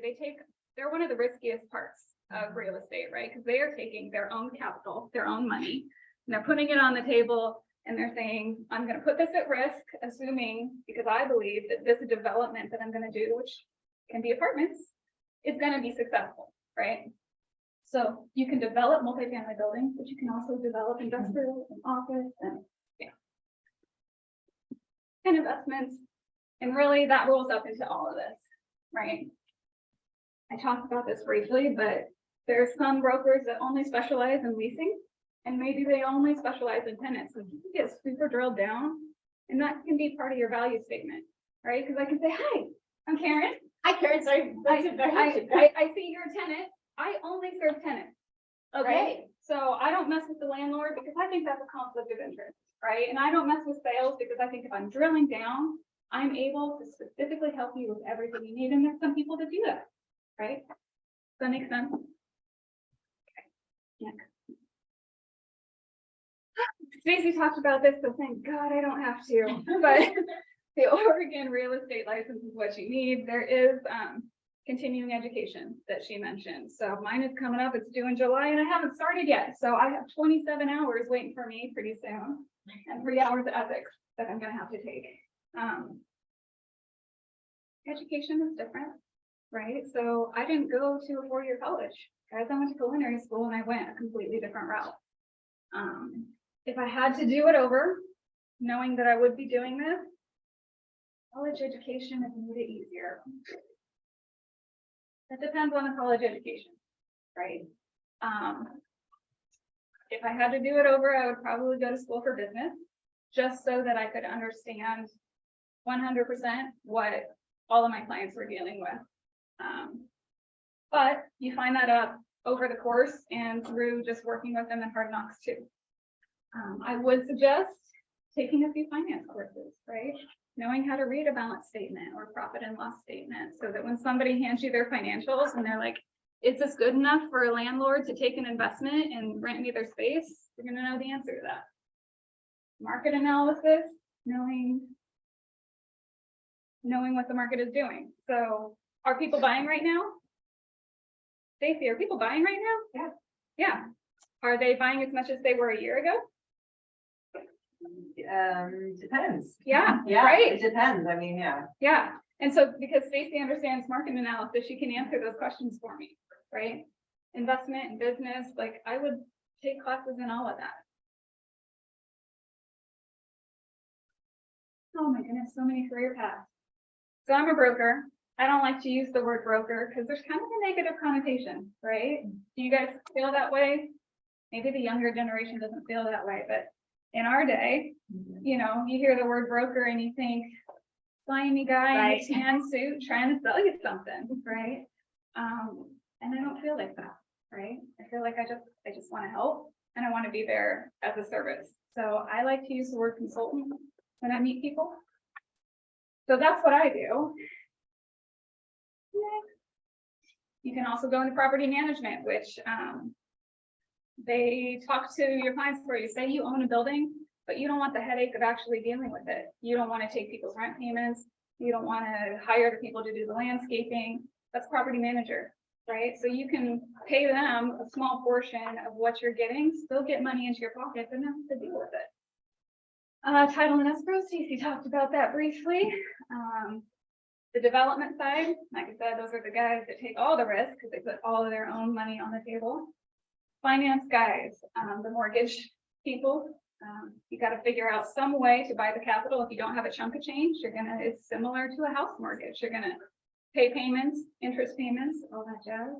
Speaker 7: they're one of the riskiest parts of real estate, right? Because they are taking their own capital, their own money, and they're putting it on the table, and they're saying, I'm going to put this at risk, assuming, because I believe that this development that I'm going to do, which can be apartments, is going to be successful, right? So you can develop multifamily buildings, but you can also develop industrial and office and investments. And really that rolls up into all of this, right? I talked about this briefly, but there's some brokers that only specialize in leasing, and maybe they only specialize in tenants. So you can get super drilled down, and that can be part of your value statement, right? Because I can say, hi, I'm Karen.
Speaker 1: Hi, Karen, sorry.
Speaker 7: I see you're a tenant. I only serve tenants.
Speaker 1: Okay,
Speaker 7: Right? So I don't mess with the landlord because I think that's a conflict of interest, right? And I don't mess with sales because I think if I'm drilling down, I'm able to specifically help you with everything you need. And there's some people that do that, right? Does that make sense? Okay. Next. Stacy talked about this, so thank God I don't have to, but the Oregon real estate license is what you need. There is continuing education that she mentioned. So mine is coming up, it's due in July and I haven't started yet. So I have 27 hours waiting for me pretty soon and 3 hours of ethics that I'm gonna have to take. Education is different, right? So I didn't go to a 4-year college. Guys, I went to culinary school and I went a completely different route. If I had to do it over, knowing that I would be doing this, college education is made it easier. That depends on the college education, right? If I had to do it over, I would probably go to school for business, just so that I could understand 100% what all of my clients were dealing with. But you find that out over the course and through just working with them in Hard Knocks too. I would suggest taking a few finance courses, right? Knowing how to read a balance statement or profit and loss statement, so that when somebody hands you their financials and they're like, is this good enough for a landlord to take an investment and rent me their space? You're gonna know the answer to that. Market analysis, knowing what the market is doing. So are people buying right now? Stacey, are people buying right now?
Speaker 4: Yeah.
Speaker 7: Yeah. Are they buying as much as they were a year ago?
Speaker 4: Depends.
Speaker 7: Yeah,
Speaker 4: Yeah,
Speaker 7: right.
Speaker 4: it depends. I mean, yeah.
Speaker 7: Yeah. And so because Stacey understands market analysis, she can answer those questions for me, right? Investment and business, like I would take classes in all of that. Oh my goodness, so many career paths. So I'm a broker. I don't like to use the word broker because there's kind of a negative connotation, right? Do you guys feel that way? Maybe the younger generation doesn't feel that way, but in our day, you know, you hear the word broker and you think slimy guy in a tan suit trying to sell you something, right? And I don't feel like that, right? I feel like I just want to help and I want to be there as a service. So I like to use the word consultant when I meet people. So that's what I do. You can also go into property management, which they talk to your clients for you. Say you own a building, but you don't want the headache of actually dealing with it. You don't want to take people's rent payments. You don't want to hire the people to do the landscaping. That's property manager, right? So you can pay them a small portion of what you're getting, still get money into your pocket, but not have to deal with it. Title and escrow, Stacey talked about that briefly. The development side, like I said, those are the guys that take all the risk because they put all of their own money on the table. Finance guys, the mortgage people, you got to figure out some way to buy the capital. If you don't have a chunk of change, it's similar to a house mortgage. You're gonna pay payments, interest payments, all that jazz.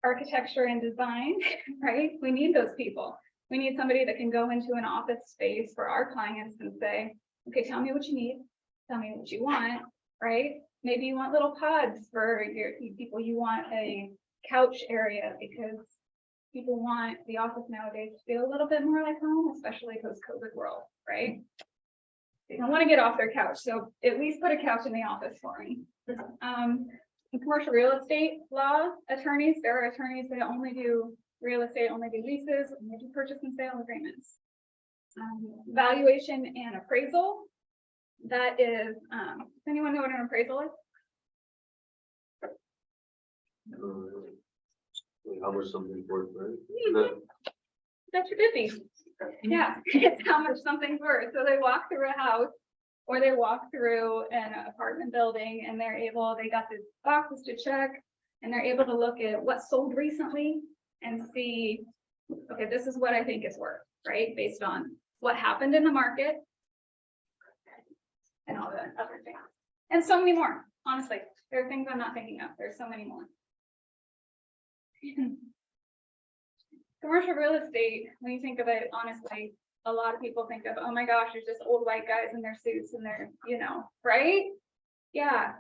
Speaker 7: Architecture and design, right? We need those people. We need somebody that can go into an office space for our clients and say, okay, tell me what you need. Tell me what you want, right? Maybe you want little pods for your people. You want a couch area because people want the office nowadays to feel a little bit more like home, especially post-COVID world, right? They don't want to get off their couch, so at least put a couch in the office for me. In commercial real estate law, attorneys, there are attorneys that only do real estate, only do leases, only do purchase and sale agreements. Valuation and appraisal, that is, does anyone know what an appraisal is?
Speaker 6: Like how much something's worth, right?
Speaker 7: That's your divvy. Yeah, it's how much something's worth. So they walk through a house or they walk through an apartment building and they got the boxes to check and they're able to look at what sold recently and see, okay, this is what I think it's worth, right? Based on what happened in the market and all the other things. And so many more, honestly. There are things I'm not thinking of. There's so many more. Commercial real estate, when you think of it, honestly, a lot of people think of, oh my gosh, there's just old white guys in their suits and they're, right? Yeah.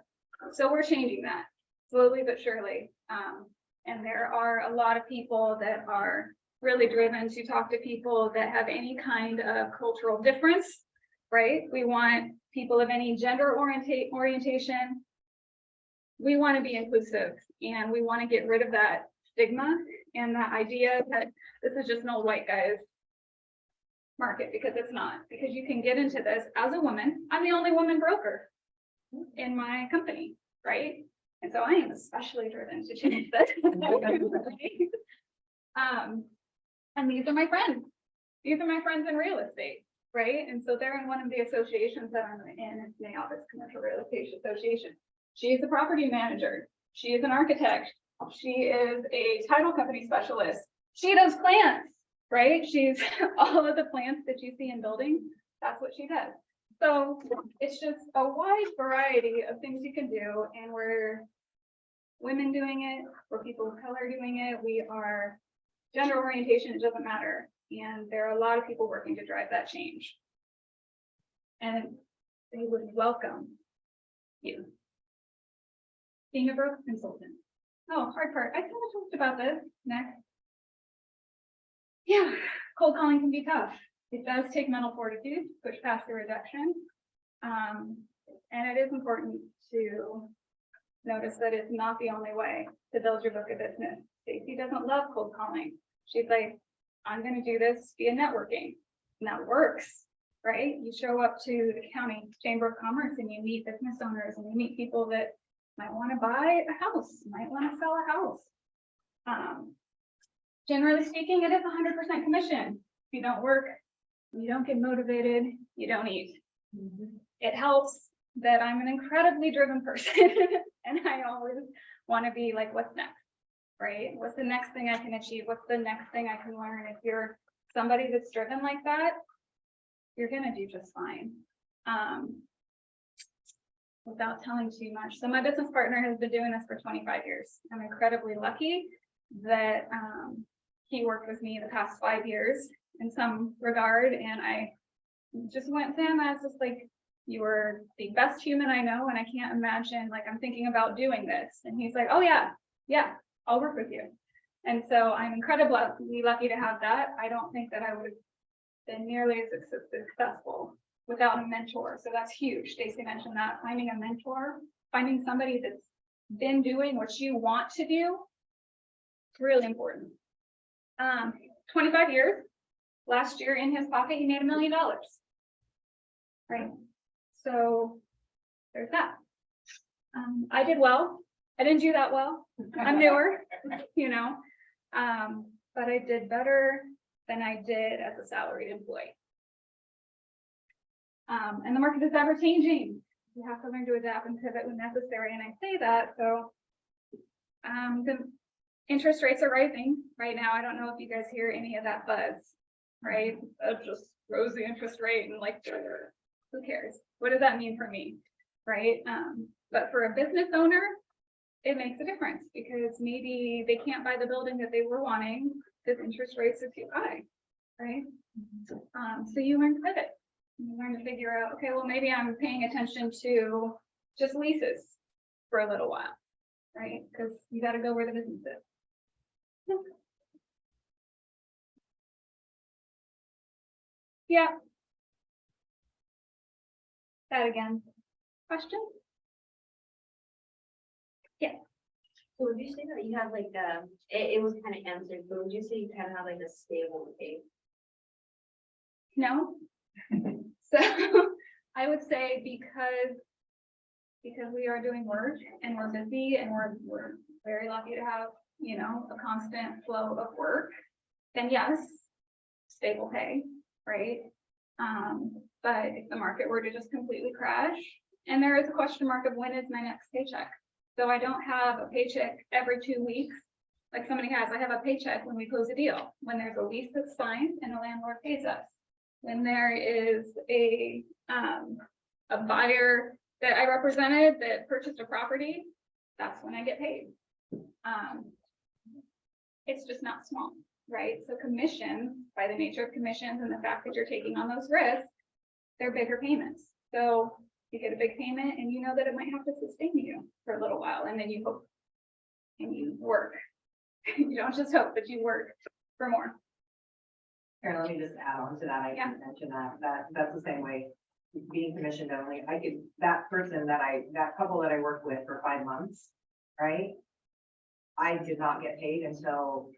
Speaker 7: So we're changing that slowly but surely. And there are a lot of people that are really driven to talk to people that have any kind of cultural difference, right? We want people of any gender orientation. We want to be inclusive and we want to get rid of that stigma and that idea that this is just an old white guy's market, because it's not. Because you can get into this as a woman. I'm the only woman broker in my company, right? And so I am especially driven to change this. And these are my friends. These are my friends in real estate, right? And so they're in one of the associations that I'm in. It's the Office Commercial Real Estate Association. She is a property manager. She is an architect. She is a title company specialist. She does plants, right? She's all of the plants that you see in buildings. That's what she does. So it's just a wide variety of things you can do. And we're women doing it, we're people of color doing it. We are gender orientation, it doesn't matter. And there are a lot of people working to drive that change. And they would welcome you. Being a broker consultant. Oh, hard part. I kind of talked about this next. Yeah, cold calling can be tough. It does take mental fortitude to push past the rejection. And it is important to notice that it's not the only way to build your book of business. Stacey doesn't love cold calling. She's like, I'm going to do this via networking. And that works, right? You show up to the county chamber of commerce and you meet business owners and you meet people that might want to buy a house, might want to sell a house. Generally speaking, it is 100% commission. If you don't work, you don't get motivated, you don't eat. It helps that I'm an incredibly driven person and I always want to be like, what's next, right? What's the next thing I can achieve? What's the next thing I can learn? If you're somebody that's driven like that, you're going to do just fine. Without telling too much. So my business partner has been doing this for 25 years. I'm incredibly lucky that he worked with me the past 5 years in some regard. And I just went to him, I was just like, you are the best human I know. And I can't imagine, like, I'm thinking about doing this. And he's like, oh yeah, I'll work with you. And so I'm incredibly lucky to have that. I don't think that I would have been nearly as successful without a mentor. So that's huge. Stacey mentioned that, finding a mentor, finding somebody that's been doing what you want to do, it's really important. 25 years, last year in his pocket, he made $1 million, right? So there's that. I did well. I didn't do that well. I'm newer, but I did better than I did as a salaried employee. And the market is ever changing. You have to learn to adapt and pivot when necessary. And I say that, so the interest rates are rising right now. I don't know if you guys hear any of that buzz, right? Just rose the interest rate and like, who cares? What does that mean for me, right? But for a business owner, it makes a difference because maybe they can't buy the building that they were wanting because interest rates are too high, right? So you learn to pivot. You learn to figure out, okay, well, maybe I'm paying attention to just leases for a little while, right? Because you got to go where the business is. Yeah. That again. Question?
Speaker 3: So would you say that you have like it was kind of answered, but would you say you kind of have like a stable pace?
Speaker 7: No. So I would say because we are doing work and we're busy and we're very lucky to have, you know, a constant flow of work, then yes, stable pay, right? But if the market were to just completely crash, and there is a question mark of when is my next paycheck? So I don't have a paycheck every 2 weeks, like somebody has. I have a paycheck when we close a deal, when there's a lease that's signed and the landlord pays us. When there is a buyer that I represented that purchased a property, that's when I get paid. It's just not small, right? So commissions, by the nature of commissions and the fact that you're taking on those risks, they're bigger payments. So you get a big payment and you know that it might have to sustain you for a little while, and then you hope and you work. You don't just hope, but you work for more.
Speaker 4: Here, let me just add on to that. I
Speaker 7: Yeah.
Speaker 4: can mention that's the same way. Being commissioned only, that couple that I worked with for 5 months, right? I did not get paid until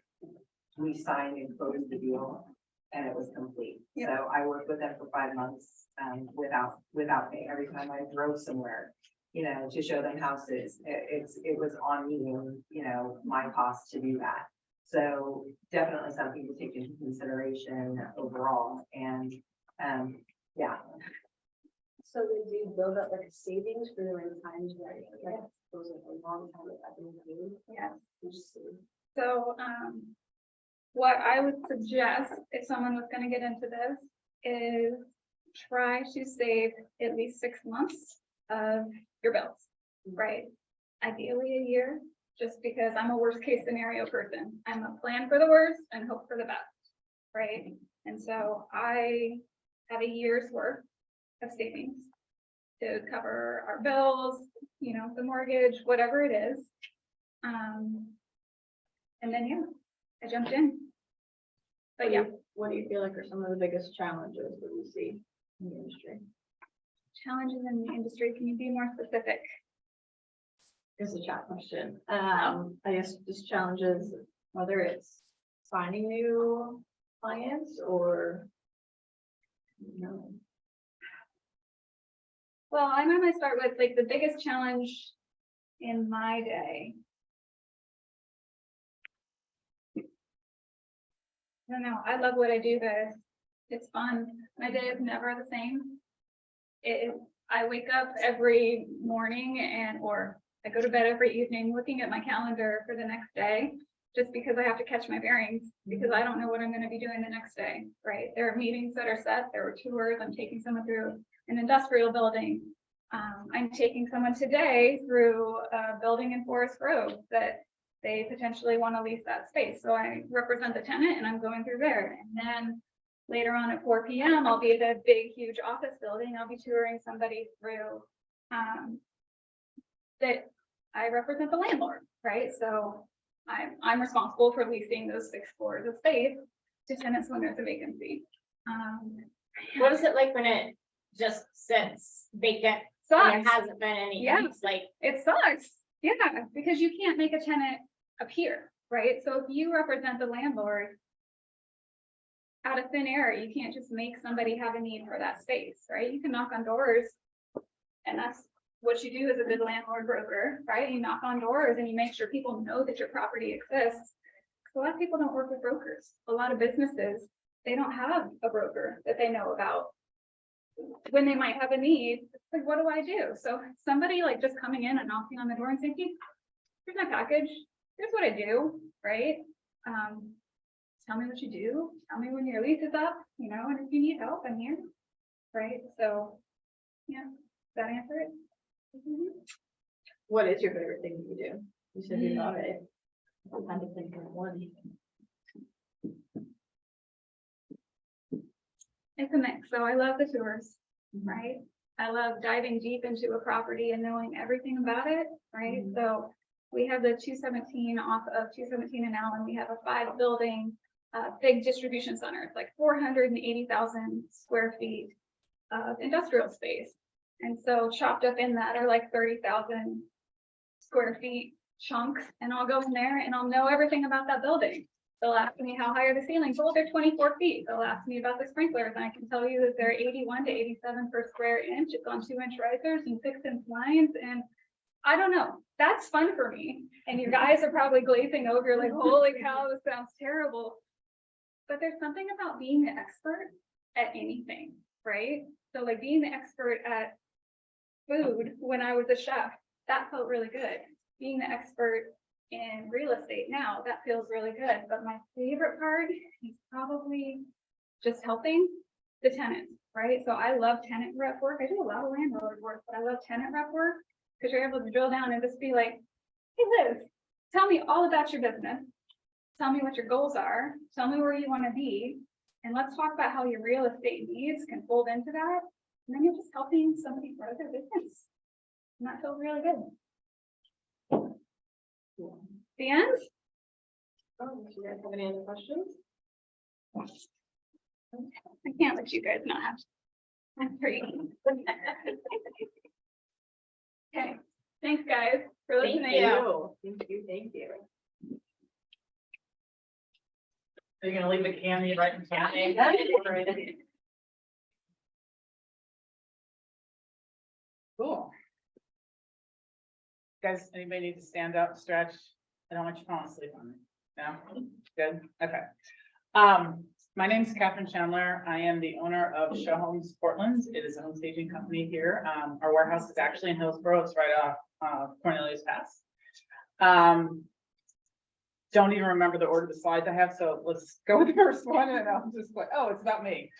Speaker 4: we signed and closed the deal and it was complete.
Speaker 7: Yeah.
Speaker 4: So I worked with them for 5 months, without pay. Every time I drove somewhere, you know, to show them houses, it was on me, you know, my cost to do that. So definitely something to take into consideration overall. And, yeah.
Speaker 3: So did you build up like a savings for the times where like it was like a long time without being paid?
Speaker 7: Yeah.
Speaker 3: Just
Speaker 7: So, what I would suggest if someone was gonna get into this is try to save at least 6 months of your bills, right? Ideally a year, just because I'm a worst case scenario person. I'm a plan for the worst and hope for the best, right? And so I have a year's worth of savings to cover our bills, you know, the mortgage, whatever it is. And then, yeah, I jumped in. But yeah,
Speaker 2: What do you feel like are some of the biggest challenges that we see in the industry?
Speaker 7: challenges in the industry, can you be more specific?
Speaker 2: It's a chat question. I guess just challenges, whether it's finding new clients or, you know,
Speaker 7: Well, I'm gonna start with like the biggest challenge in my day. I don't know, I love what I do, guys. It's fun. My day is never the same. I wake up every morning or I go to bed every evening looking at my calendar for the next day, just because I have to catch my bearings, because I don't know what I'm gonna be doing the next day, right? There are meetings that are set, there are tours, I'm taking someone through an industrial building. I'm taking someone today through a building in Forest Grove that they potentially want to lease that space. So I represent the tenant and I'm going through there. And then later on at 4 p.m., I'll be at a big, huge office building. I'll be touring somebody through that I represent the landlord, right? So I'm responsible for leasing those 6 floors of space to tenants when there's a vacancy.
Speaker 1: What is it like when it just sits vacant
Speaker 7: Sucks.
Speaker 1: and there hasn't been any?
Speaker 7: Yeah.
Speaker 1: It's like,
Speaker 7: It sucks. Yeah, because you can't make a tenant appear, right? So if you represent the landlord out of thin air, you can't just make somebody have a need for that space, right? You can knock on doors, and that's what you do as a good landlord broker, right? You knock on doors and you make sure people know that your property exists. A lot of people don't work with brokers. A lot of businesses, they don't have a broker that they know about. When they might have a need, it's like, what do I do? So somebody like just coming in and knocking on the door and saying, "Hey, here's my package. Here's what I do," right? Tell me what you do. Tell me when your lease is up, you know, and if you need help, I'm here, right? So, yeah, does that answer it?
Speaker 2: what is your favorite thing that you do? You said you love it. I'm kind of thinking of one.
Speaker 7: It's a mix. So I love the tours, right? I love diving deep into a property and knowing everything about it, right? So we have the 217 off of 217 and Allen. We have a 5-building, big distribution center. It's like 480,000 square feet of industrial space. And so chopped up in that are like 30,000 square feet chunks, and I'll go in there and I'll know everything about that building. They'll ask me how high are the ceilings? Well, they're 24 feet. They'll ask me about the sprinklers, and I can tell you that they're 81 to 87 per square inch. It's on 2-inch risers and 6-inch lines, and I don't know. That's fun for me. And you guys are probably glazing over like, holy cow, this sounds terrible. But there's something about being the expert at anything, right? So like being the expert at food when I was a chef, that felt really good. Being the expert in real estate now, that feels really good. But my favorite part is probably just helping the tenants, right? So I love tenant rep work. I do a lot of landlord work, but I love tenant rep work because you're able to drill down and just be like, hey Liz, tell me all about your business. Tell me what your goals are. Tell me where you want to be. And let's talk about how your real estate needs can fold into that. And then you're just helping somebody grow their business. And that feels really good. The end?
Speaker 2: Oh, do you guys have any other questions?
Speaker 7: I can't let you guys not have. I'm free. Okay, thanks guys for listening.
Speaker 2: Thank you. Thank you.
Speaker 8: Are you gonna leave the candy right in front of me? Cool. Guys, anybody need to stand up, stretch? I don't want you falling asleep on me. No? Good, okay. My name is Catherine Chandler. I am the owner of Show Homes Portland. It is a home staging company here. Our warehouse is actually in Hillsborough. It's right off Cornelius Pass. Don't even remember the order of the slides I have, so let's go with the first one and I'll just like, oh, it's about me.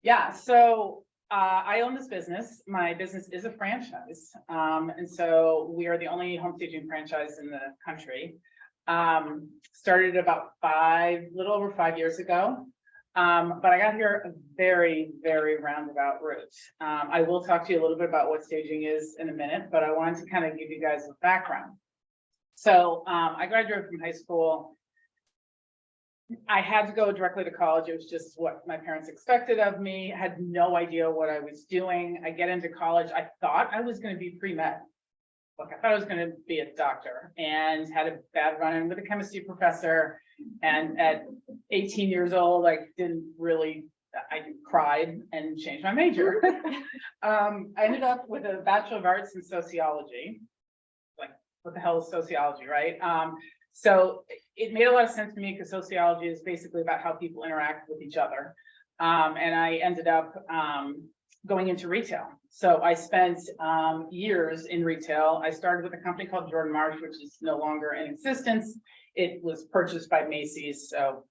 Speaker 8: Yeah, so I own this business. My business is a franchise. And so we are the only home staging franchise in the country. Started about little over 5 years ago. But I got here a very, very roundabout route. I will talk to you a little bit about what staging is in a minute, but I wanted to kind of give you guys a background. So I graduated from high school. I had to go directly to college. It was just what my parents expected of me. Had no idea what I was doing. I get into college. I thought I was going to be pre-med. Look, I thought I was going to be a doctor, and had a bad run-in with a chemistry professor. And at 18 years old, I cried and changed my major. I ended up with a Bachelor of Arts in sociology. Like, what the hell is sociology, right? So it made a lot of sense to me because sociology is basically about how people interact with each other. And I ended up going into retail. So I spent years in retail. I started with a company called Jordan Marsh, which is no longer in existence. It was purchased by Macy's. So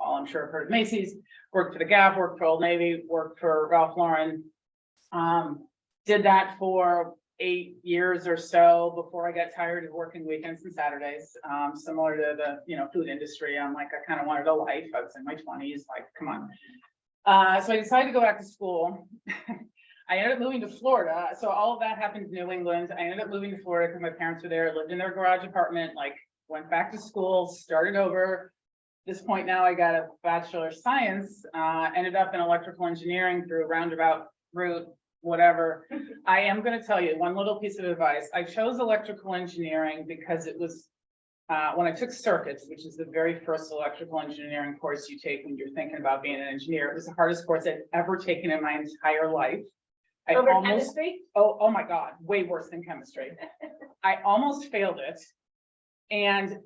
Speaker 8: all I'm sure have heard of Macy's. Worked for the Gap, worked for Old Navy, worked for Ralph Lauren. Did that for 8 years or so before I got tired of working weekends and Saturdays. Similar to the food industry. I'm like, I kind of wanted a life. I was in my 20s, like, come on. So I decided to go back to school. I ended up moving to Florida. So all of that happened in New England. I ended up moving to Florida because my parents were there, lived in their garage apartment, like went back to school, started over. At this point now I got a Bachelor of Science, ended up in electrical engineering through a roundabout route, whatever. I am going to tell you one little piece of advice. I chose electrical engineering because it was when I took circuits, which is the very first electrical engineering course you take when you're thinking about being an engineer. It was the hardest course I've ever taken in my entire life.
Speaker 2: Chemistry?
Speaker 8: Oh my God, way worse than chemistry. I almost failed it. And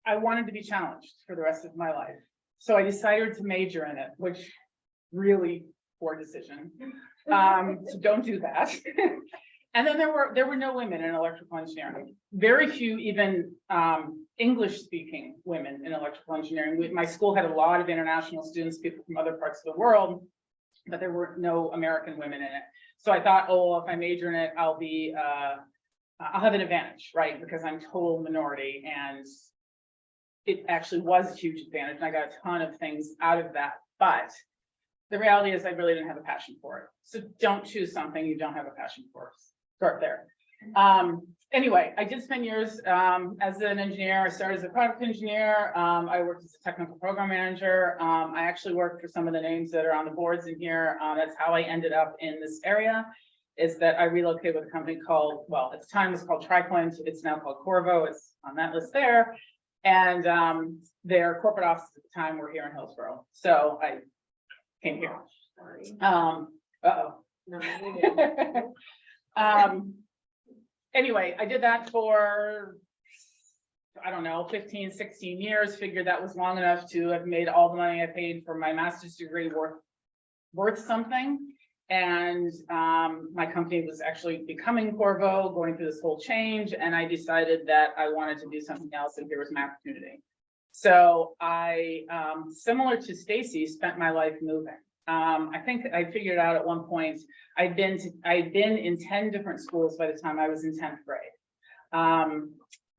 Speaker 8: I wanted to be challenged for the rest of my life. So I decided to major in it, which really poor decision. So don't do that. And then there were no women in electrical engineering. Very few even English-speaking women in electrical engineering. My school had a lot of international students, people from other parts of the world, but there were no American women in it. So I thought, oh, if I major in it, I'll have an advantage, right? Because I'm total minority, and it actually was a huge advantage. And I got a ton of things out of that. But the reality is I really didn't have a passion for it. So don't choose something you don't have a passion for. Start there. Anyway, I did spend years as an engineer. I started as a product engineer. I worked as a technical program manager. I actually worked for some of the names that are on the boards in here. That's how I ended up in this area. is that I relocated with a company called, well, at the time it was called TriPoint. It's now called Corvo. It's on that list there. And their corporate offices at the time were here in Hillsborough. So I came here.
Speaker 2: Sorry.
Speaker 8: Uh-oh.
Speaker 2: No, we didn't.
Speaker 8: Anyway, I did that for, I don't know, 15, 16 years, figured that was long enough to have made all the money I paid for my master's degree worth something. And my company was actually becoming Corvo, going through this whole change, and I decided that I wanted to do something else, and here was my opportunity. So I, similar to Stacy, spent my life moving. I think I figured out at one point, I'd been in 10 different schools by the time I was in 10th grade.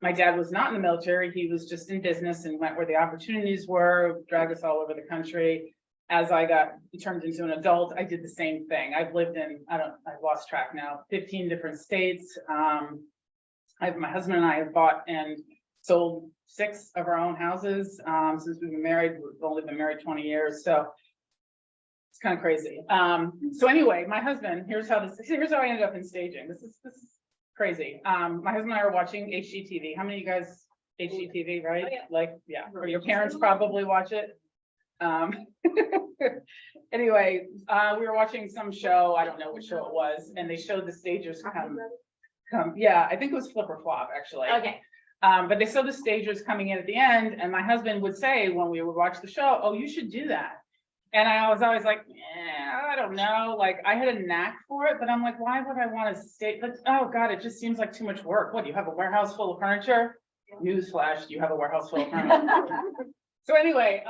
Speaker 8: My dad was not in the military. He was just in business and went where the opportunities were, dragged us all over the country. As I got turned into an adult, I did the same thing. I've lived in, I've lost track now, 15 different states. My husband and I have bought and sold 6 of our own houses since we've been married. We've only been married 20 years. So it's kind of crazy. So anyway, my husband, here's how I ended up in staging. This is crazy. My husband and I are watching HGTV. How many of you guys HGTV, right?
Speaker 1: Oh, yeah.
Speaker 8: Like, yeah, or your parents probably watch it. Anyway, we were watching some show, I don't know what show it was, and they showed the stagers come, yeah, I think it was Flip or Flop, actually.
Speaker 1: Okay.
Speaker 8: But they showed the stagers coming in at the end, and my husband would say when we would watch the show, oh, you should do that. And I was always like, I don't know, like I had a knack for it, but I'm like, why would I want to stay? But oh God, it just seems like too much work. What, do you have a warehouse full of furniture? Newsflash, you have a warehouse full of furniture. So anyway,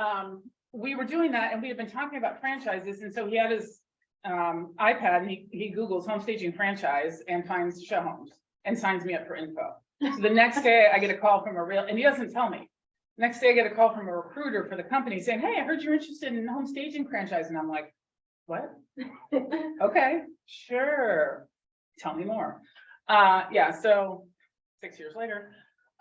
Speaker 8: we were doing that, and we had been talking about franchises, and so he had his iPad, and he Googles home staging franchise and finds show homes and signs me up for info. So the next day I get a call from and he doesn't tell me. Next day I get a call from a recruiter for the company saying, hey, I heard you're interested in home staging franchise. And I'm like, what? Okay, sure. Tell me more. Yeah, so 6 years later.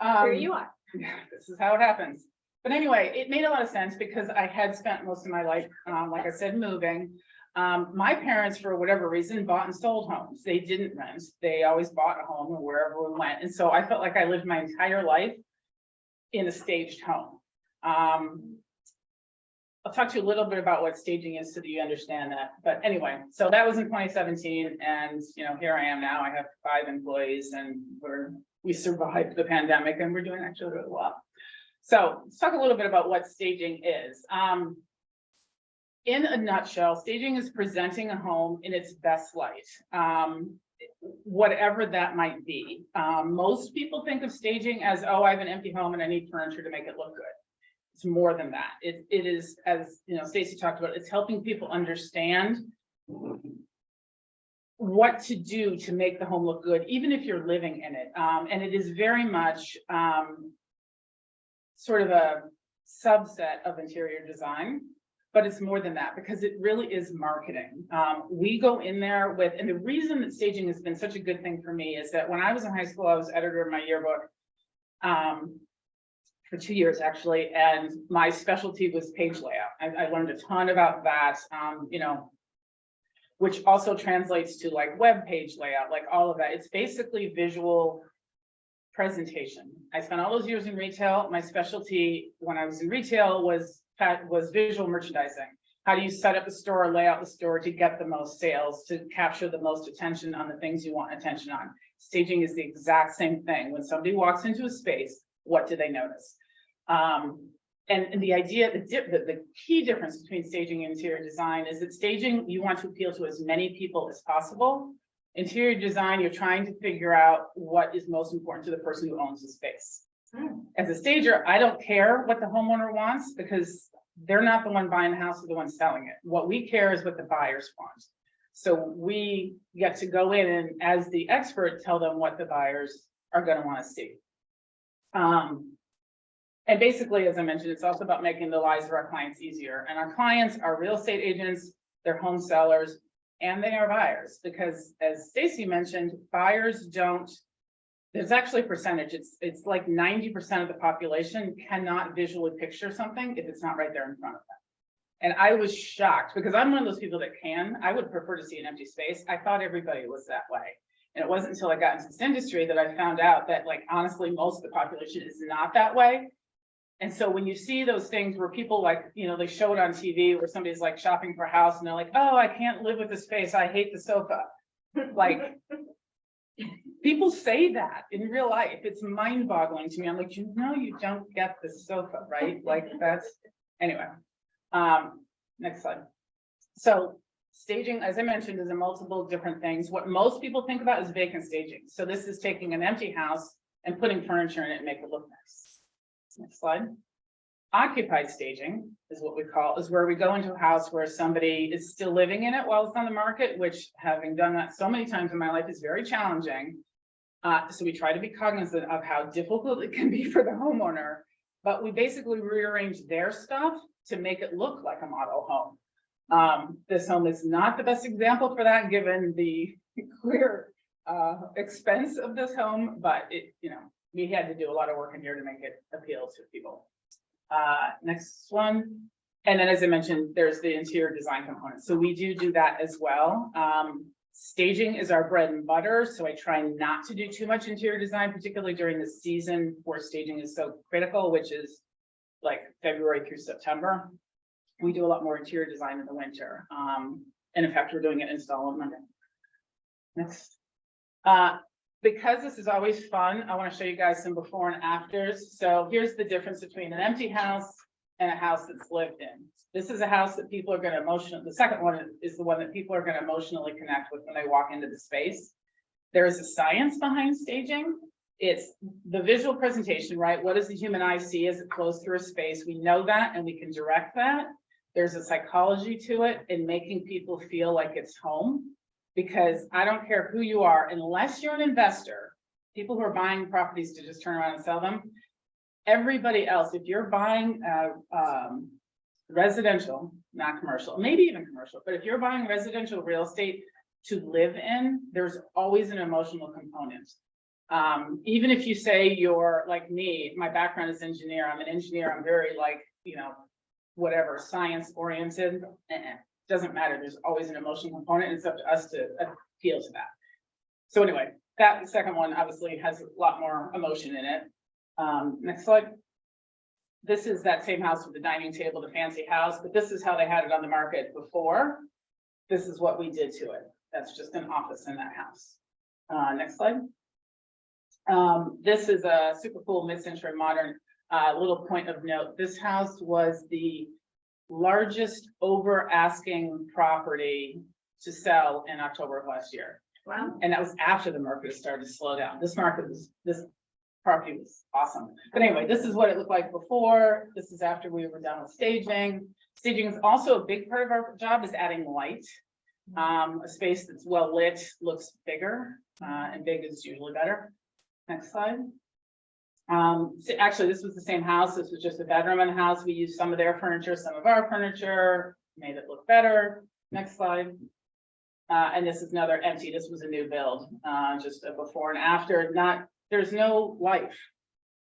Speaker 1: Here you are.
Speaker 8: This is how it happens. But anyway, it made a lot of sense because I had spent most of my life, like I said, moving. My parents, for whatever reason, bought and sold homes. They didn't rent. They always bought a home wherever we went. And so I felt like I lived my entire life in a staged home. I'll talk to you a little bit about what staging is so that you understand that. But anyway, so that was in 2017. And here I am now. I have 5 employees, and we survived the pandemic, and we're doing actually really well. So let's talk a little bit about what staging is. In a nutshell, staging is presenting a home in its best light, whatever that might be. Most people think of staging as, oh, I have an empty home and I need furniture to make it look good. It's more than that. It is, as Stacy talked about, it's helping people understand what to do to make the home look good, even if you're living in it. And it is very much sort of a subset of interior design. But it's more than that, because it really is marketing. We go in there with, and the reason that staging has been such a good thing for me is that when I was in high school, I was editor of my yearbook for 2 years actually, and my specialty was page layout. I learned a ton about that, which also translates to like web page layout, like all of that. It's basically visual presentation. I spent all those years in retail. My specialty when I was in retail was visual merchandising. How do you set up a store, lay out the store to get the most sales, to capture the most attention on the things you want attention on? Staging is the exact same thing. When somebody walks into a space, what do they notice? And the idea, the key difference between staging and interior design is that staging, you want to appeal to as many people as possible. Interior design, you're trying to figure out what is most important to the person who owns the space. As a stager, I don't care what the homeowner wants because they're not the one buying the house or the one selling it. What we care is what the buyers want. So we get to go in and, as the expert, tell them what the buyers are going to want to see. And basically, as I mentioned, it's also about making the lives of our clients easier. And our clients are real estate agents, they're home sellers, and they are buyers. Because as Stacy mentioned, buyers don't. There's actually a percentage. It's like 90% of the population cannot visually picture something if it's not right there in front of them. And I was shocked because I'm one of those people that I would prefer to see an empty space. I thought everybody was that way. And it wasn't until I got into this industry that I found out that, like, honestly, most of the population is not that way. And so when you see those things where people, like, you know, they show it on TV where somebody's like shopping for a house and they're like, oh, I can't live with the space. I hate the sofa. Like, people say that in real life. It's mind boggling to me. I'm like, you know, you don't get the sofa, right? Like, that's, anyway. Next slide. So staging, as I mentioned, is a multiple different things. What most people think about is vacant staging. So this is taking an empty house and putting furniture in it and make it look nice. Next slide. Occupied staging is what we call, is where we go into a house where somebody is still living in it while it's on the market, which, having done that so many times in my life, is very challenging. So we try to be cognizant of how difficult it can be for the homeowner, but we basically rearrange their stuff to make it look like a model home. This home is not the best example for that, given the clear expense of this home, but it, you know, we had to do a lot of work in here to make it appeal to people. Next one. And then, as I mentioned, there's the interior design component. So we do that as well. Staging is our bread and butter. So I try not to do too much interior design, particularly during the season where staging is so critical, which is like February through September. We do a lot more interior design in the winter. And in fact, we're doing an install on Monday. Next. Because this is always fun, I want to show you guys some before and afters. So here's the difference between an empty house and a house that's lived in. This is a house that people are going to emotionally, the second one is the one that people are going to emotionally connect with when they walk into the space. There is a science behind staging. It's the visual presentation, right? What does the human eye see as it flows through a space? We know that and we can direct that. There's a psychology to it in making people feel like it's home. Because I don't care who you are, unless you're an investor, people who are buying properties to just turn around and sell them, everybody else, if you're buying residential, not commercial, maybe even commercial, but if you're buying residential real estate to live in, there's always an emotional component. Even if you say you're like me, my background is engineer, I'm an engineer, I'm very like, you know, whatever, science oriented. Doesn't matter. There's always an emotional component. It's up to us to appeal to that. So anyway, that second one obviously has a lot more emotion in it. Next slide. This is that same house with the dining table, the fancy house, but this is how they had it on the market before. This is what we did to it. That's just an office in that house. Next slide. This is a super cool mid-century modern little point of note. This house was the largest over asking property to sell in October of last year.
Speaker 2: Wow.
Speaker 8: And that was after the market started to slow down. This property was awesome. But anyway, this is what it looked like before. This is after we were done with staging. Staging is also a big part of our job, is adding light. A space that's well lit looks bigger, and big is usually better. Next slide. So actually, this was the same house. This was just a bedroom in the house. We used some of their furniture, some of our furniture, made it look better. Next slide. And this is another empty. This was a new build, just a before and after. There's no life.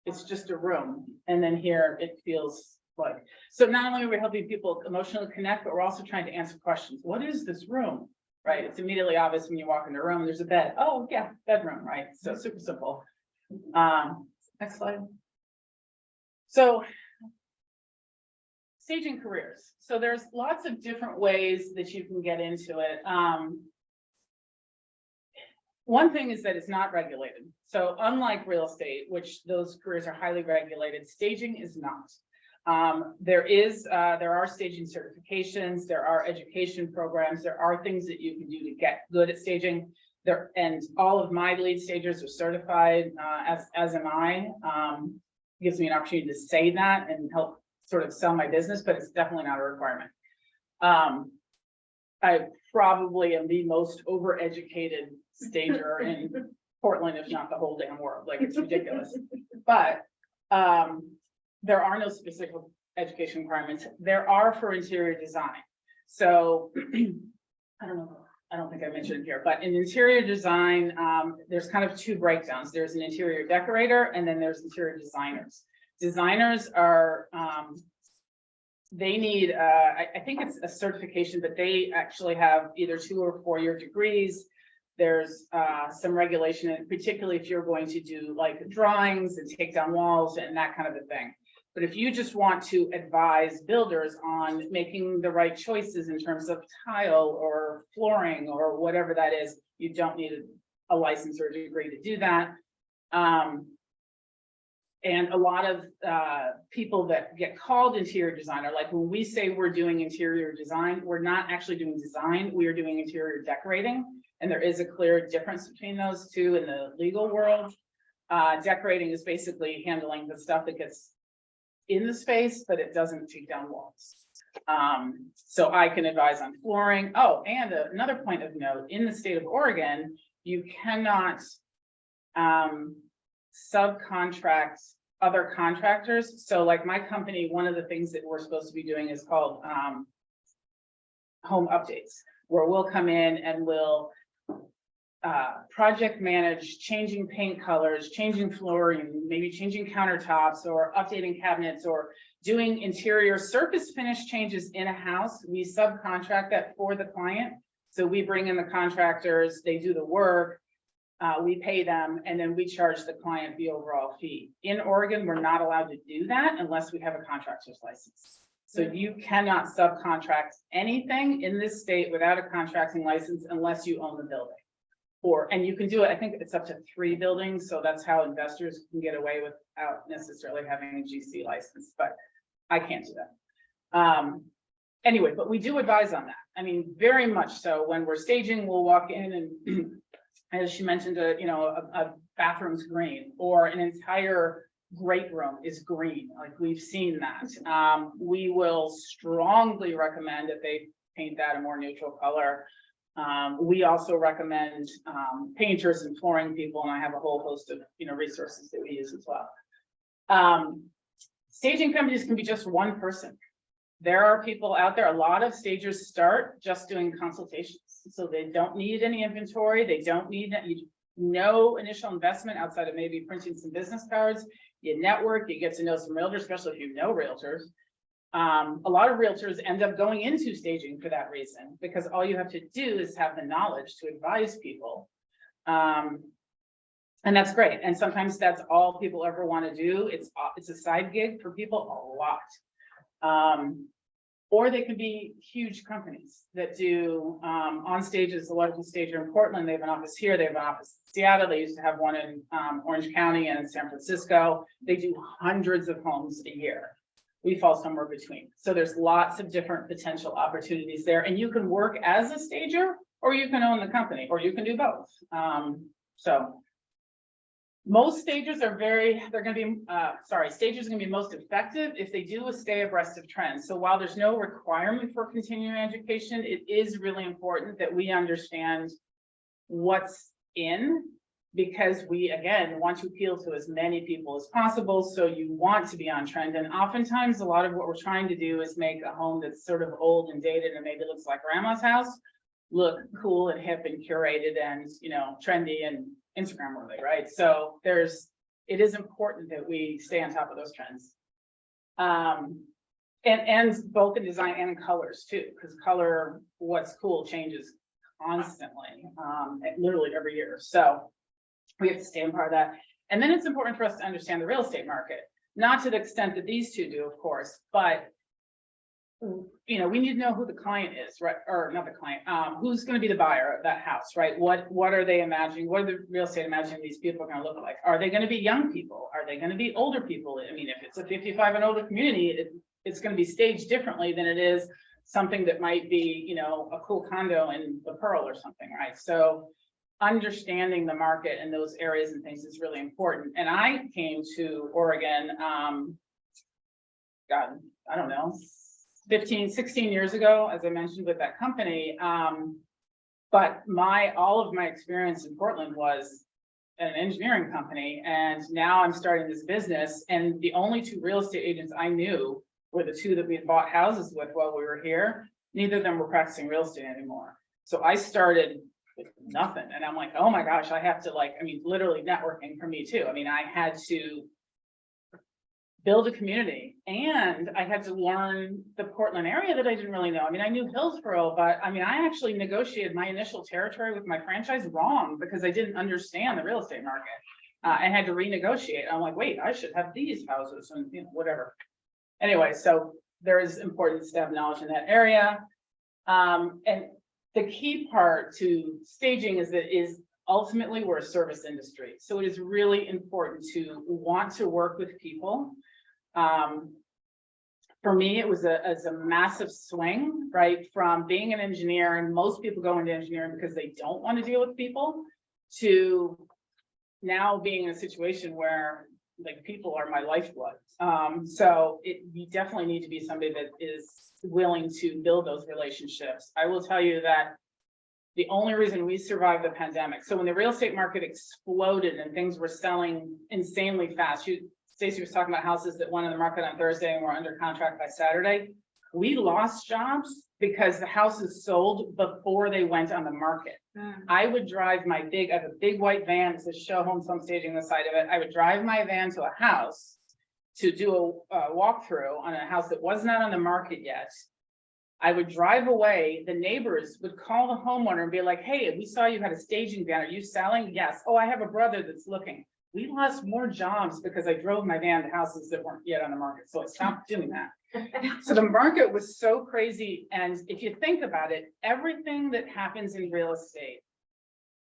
Speaker 8: It's just a room. And then here it feels like. So not only are we helping people emotionally connect, but we're also trying to answer questions. What is this room? Right? It's immediately obvious when you walk in the room. There's a bed. Oh yeah, bedroom. Right? So super simple. Next slide. So staging careers. So there's lots of different ways that you can get into it. One thing is that it's not regulated. So unlike real estate, which those careers are highly regulated, staging is not. There are staging certifications, there are education programs, there are things that you can do to get good at staging. And all of my lead stagers are certified, as am I. Gives me an opportunity to say that and help sort of sell my business, but it's definitely not a requirement. I probably am the most overeducated stager in Portland, if not the whole damn world. Like, it's ridiculous. But there are no specific education requirements. There are for interior design. So I don't think I mentioned it here, but in interior design, there's kind of two breakdowns. There's an interior decorator and then there's interior designers. Designers are they need, I think it's a certification, but they actually have either 2 or 4 year degrees. There's some regulation, and particularly if you're going to do like drawings and take down walls and that kind of a thing. But if you just want to advise builders on making the right choices in terms of tile or flooring or whatever that is, you don't need a license or a degree to do that. And a lot of people that get called interior designer, like when we say we're doing interior design, we're not actually doing design, we are doing interior decorating. And there is a clear difference between those two in the legal world. Decorating is basically handling the stuff that gets in the space, but it doesn't take down walls. So I can advise on flooring. Oh, and another point of note, in the state of Oregon, you cannot subcontract other contractors. So like my company, one of the things that we're supposed to be doing is called home updates, where we'll come in and we'll project manage changing paint colors, changing flooring, maybe changing countertops or updating cabinets or doing interior surface finish changes in a house. We subcontract that for the client. So we bring in the contractors, they do the work, we pay them, and then we charge the client the overall fee. In Oregon, we're not allowed to do that unless we have a contractor's license. So you cannot subcontract anything in this state without a contracting license unless you own the building. And you can do it, I think it's up to 3 buildings, so that's how investors can get away without necessarily having a GC license, but I can't do that. Anyway, but we do advise on that. I mean, very much so. When we're staging, we'll walk in and as she mentioned, a bathroom's green or an entire great room is green. Like we've seen that. We will strongly recommend that they paint that a more neutral color. We also recommend painters and flooring people, and I have a whole host of resources that we use as well. Staging companies can be just one person. There are people out there, a lot of stagers start just doing consultations. So they don't need any inventory. They don't need no initial investment outside of maybe printing some business cards. You network, you get to know some realtors, especially if you know realtors. A lot of realtors end up going into staging for that reason, because all you have to do is have the knowledge to advise people. And that's great. And sometimes that's all people ever want to do. It's a side gig for people a lot. Or they could be huge companies that do on stages. The largest stager in Portland, they have an office here, they have an office in Seattle, they used to have one in Orange County and in San Francisco. They do hundreds of homes a year. We fall somewhere between. So there's lots of different potential opportunities there, and you can work as a stager or you can own the company or you can do both. So most stagers are stagers are going to be most effective if they do stay abreast of trends. So while there's no requirement for continuing education, it is really important that we understand what's in, because we, again, want to appeal to as many people as possible. So you want to be on trend. And oftentimes a lot of what we're trying to do is make a home that's sort of old and dated and maybe looks like grandma's house look cool and hip and curated and, trendy and Instagram worthy, right? So it is important that we stay on top of those trends. And both in design and in colors too, because color, what's cool changes constantly, literally every year. So we have to stay on part of that. And then it's important for us to understand the real estate market, not to the extent that these two do, of course, but we need to know who the client is, right? Or not the client, who's going to be the buyer of that house, right? What are they imagining? What are the real estate imagining these people are going to look like? Are they going to be young people? Are they going to be older people? I mean, if it's a 55 and older community, it's going to be staged differently than it is something that might be, a cool condo in the Pearl or something, right? So understanding the market and those areas and things is really important. And I came to Oregon, God, I don't know, 16 years ago, as I mentioned, with that company. But all of my experience in Portland was an engineering company. And now I'm starting this business. And the only 2 real estate agents I knew were the 2 that we had bought houses with while we were here. Neither of them were practicing real estate anymore. So I started with nothing. And I'm like, oh my gosh, I have to literally networking for me too. I mean, I had to build a community. And I had to learn the Portland area that I didn't really know. I mean, I knew Hillsborough, but I mean, I actually negotiated my initial territory with my franchise wrong because I didn't understand the real estate market. And had to renegotiate. I'm like, wait, I should have these houses and, you know, whatever. Anyway, so there is importance to have knowledge in that area. And the key part to staging is ultimately we're a service industry. So it is really important to want to work with people. For me, it was a massive swing, right? From being an engineer, and most people go into engineering because they don't want to deal with people, to now being in a situation where like people are my lifeblood. So you definitely need to be somebody that is willing to build those relationships. I will tell you that the only reason we survived the pandemic, so when the real estate market exploded and things were selling insanely fast, Stacey was talking about houses that went on the market on Thursday and were under contract by Saturday. We lost jobs because the houses sold before they went on the market. I would drive I have a big white van, it says show home, so I'm staging the side of it. I would drive my van to a house to do a walkthrough on a house that was not on the market yet. I would drive away, the neighbors would call the homeowner and be like, hey, we saw you had a staging van, are you selling? Yes. Oh, I have a brother that's looking. We lost more jobs because I drove my van to houses that weren't yet on the market, so I stopped doing that. So the market was so crazy. And if you think about it, everything that happens in real estate,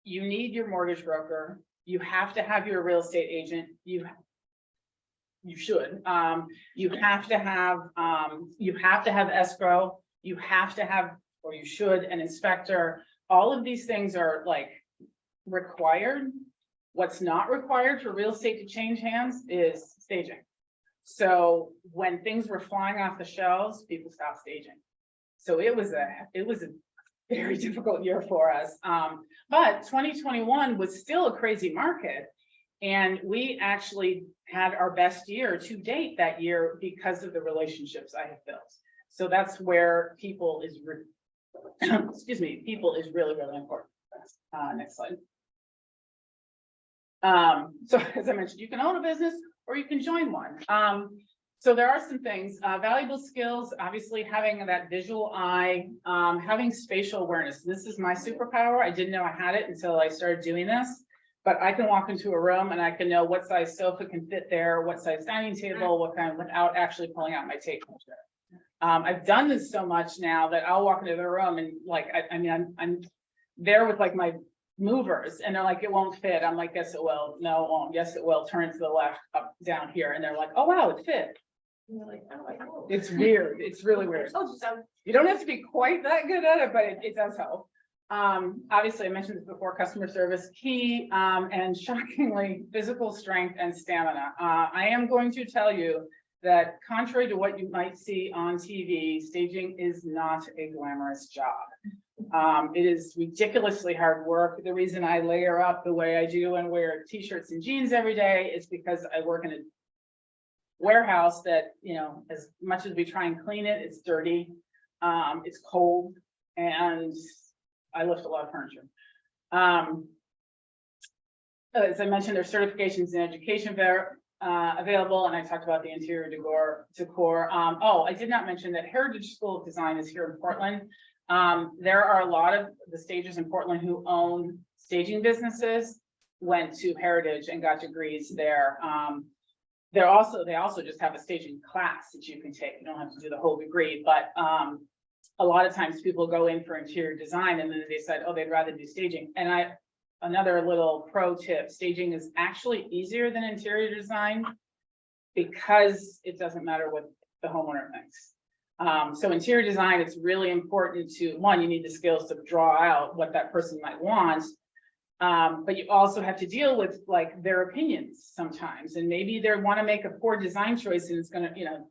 Speaker 8: you need your mortgage broker. You have to have your real estate agent. You should. You have to have escrow. You have to have, or you should, an inspector. All of these things are like required. What's not required for real estate to change hands is staging. So when things were flying off the shelves, people stopped staging. So it was a very difficult year for us. But 2021 was still a crazy market. And we actually had our best year to date that year because of the relationships I have built. So that's where people is, people is really, really important. Next slide. So as I mentioned, you can own a business or you can join one. So there are some things, valuable skills, obviously having that visual eye, having spatial awareness. This is my superpower. I didn't know I had it until I started doing this, but I can walk into a room and I can know what size sofa can fit there, what size dining table, what kind, without actually pulling out my tape measure. I've done this so much now that I'll walk into the room and like, I'm there with like my movers and they're like, it won't fit. I'm like, yes, it will. No, it won't. Yes, it will. Turn to the left, up, down here. And they're like, oh, wow, it fit. And you're like, oh, I know. It's weird. It's really weird. You don't have to be quite that good at it, but it does help. Obviously I mentioned this before, customer service key, and shockingly physical strength and stamina. I am going to tell you that contrary to what you might see on TV, staging is not a glamorous job. It is ridiculously hard work. The reason I layer up the way I do and wear t-shirts and jeans every day is because I work in a warehouse that, you know, as much as we try and clean it, it's dirty, it's cold, and I lift a lot of furniture. As I mentioned, there's certifications in education available, and I talked about the interior decor. Oh, I did not mention that Heritage School of Design is here in Portland. There are a lot of the stagers in Portland who own staging businesses, went to Heritage and got degrees there. They also just have a staging class that you can take. You don't have to do the whole degree, but a lot of times people go in for interior design and then they decide, oh, they'd rather do staging. And another little pro tip, staging is actually easier than interior design because it doesn't matter what the homeowner thinks. So interior design, it's really important to, one, you need the skills to draw out what that person might want. But you also have to deal with like their opinions sometimes, and maybe they want to make a poor design choice and it's going to, you know,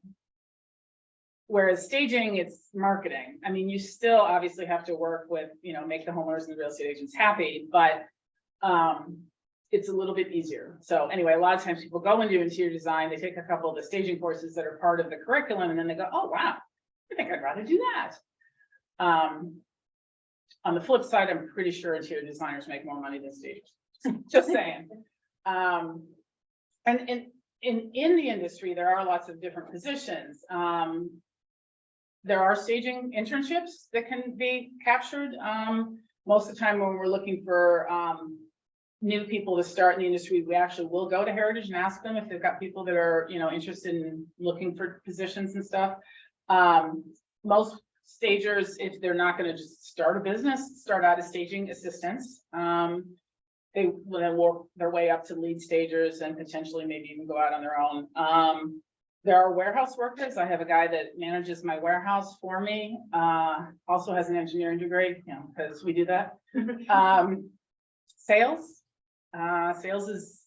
Speaker 8: whereas staging, it's marketing. I mean, you still obviously have to work with, you know, make the homeowners and the real estate agents happy, but it's a little bit easier. So anyway, a lot of times people go into interior design, they take a couple of the staging courses that are part of the curriculum, and then they go, oh, wow, I think I'd rather do that. On the flip side, I'm pretty sure interior designers make more money than stagers. Just saying. And in the industry, there are lots of different positions. There are staging internships that can be captured. Most of the time when we're looking for new people to start in the industry, we actually will go to Heritage and ask them if they've got people that are, you know, interested in looking for positions and stuff. Most stagers, if they're not going to just start a business, start out as staging assistants. They will then work their way up to lead stagers and potentially maybe even go out on their own. There are warehouse workers. I have a guy that manages my warehouse for me. Also has an engineering degree, you know, because we do that. Sales is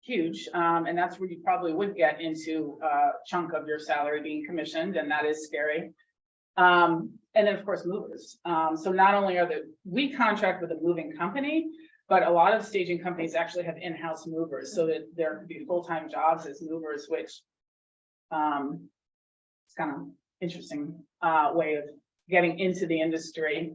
Speaker 8: huge. And that's where you probably would get into a chunk of your salary being commissioned, and that is scary. And then of course, movers. So not only we contract with a moving company, but a lot of staging companies actually have in-house movers, so that there could be full-time jobs as movers, which it's kind of interesting way of getting into the industry.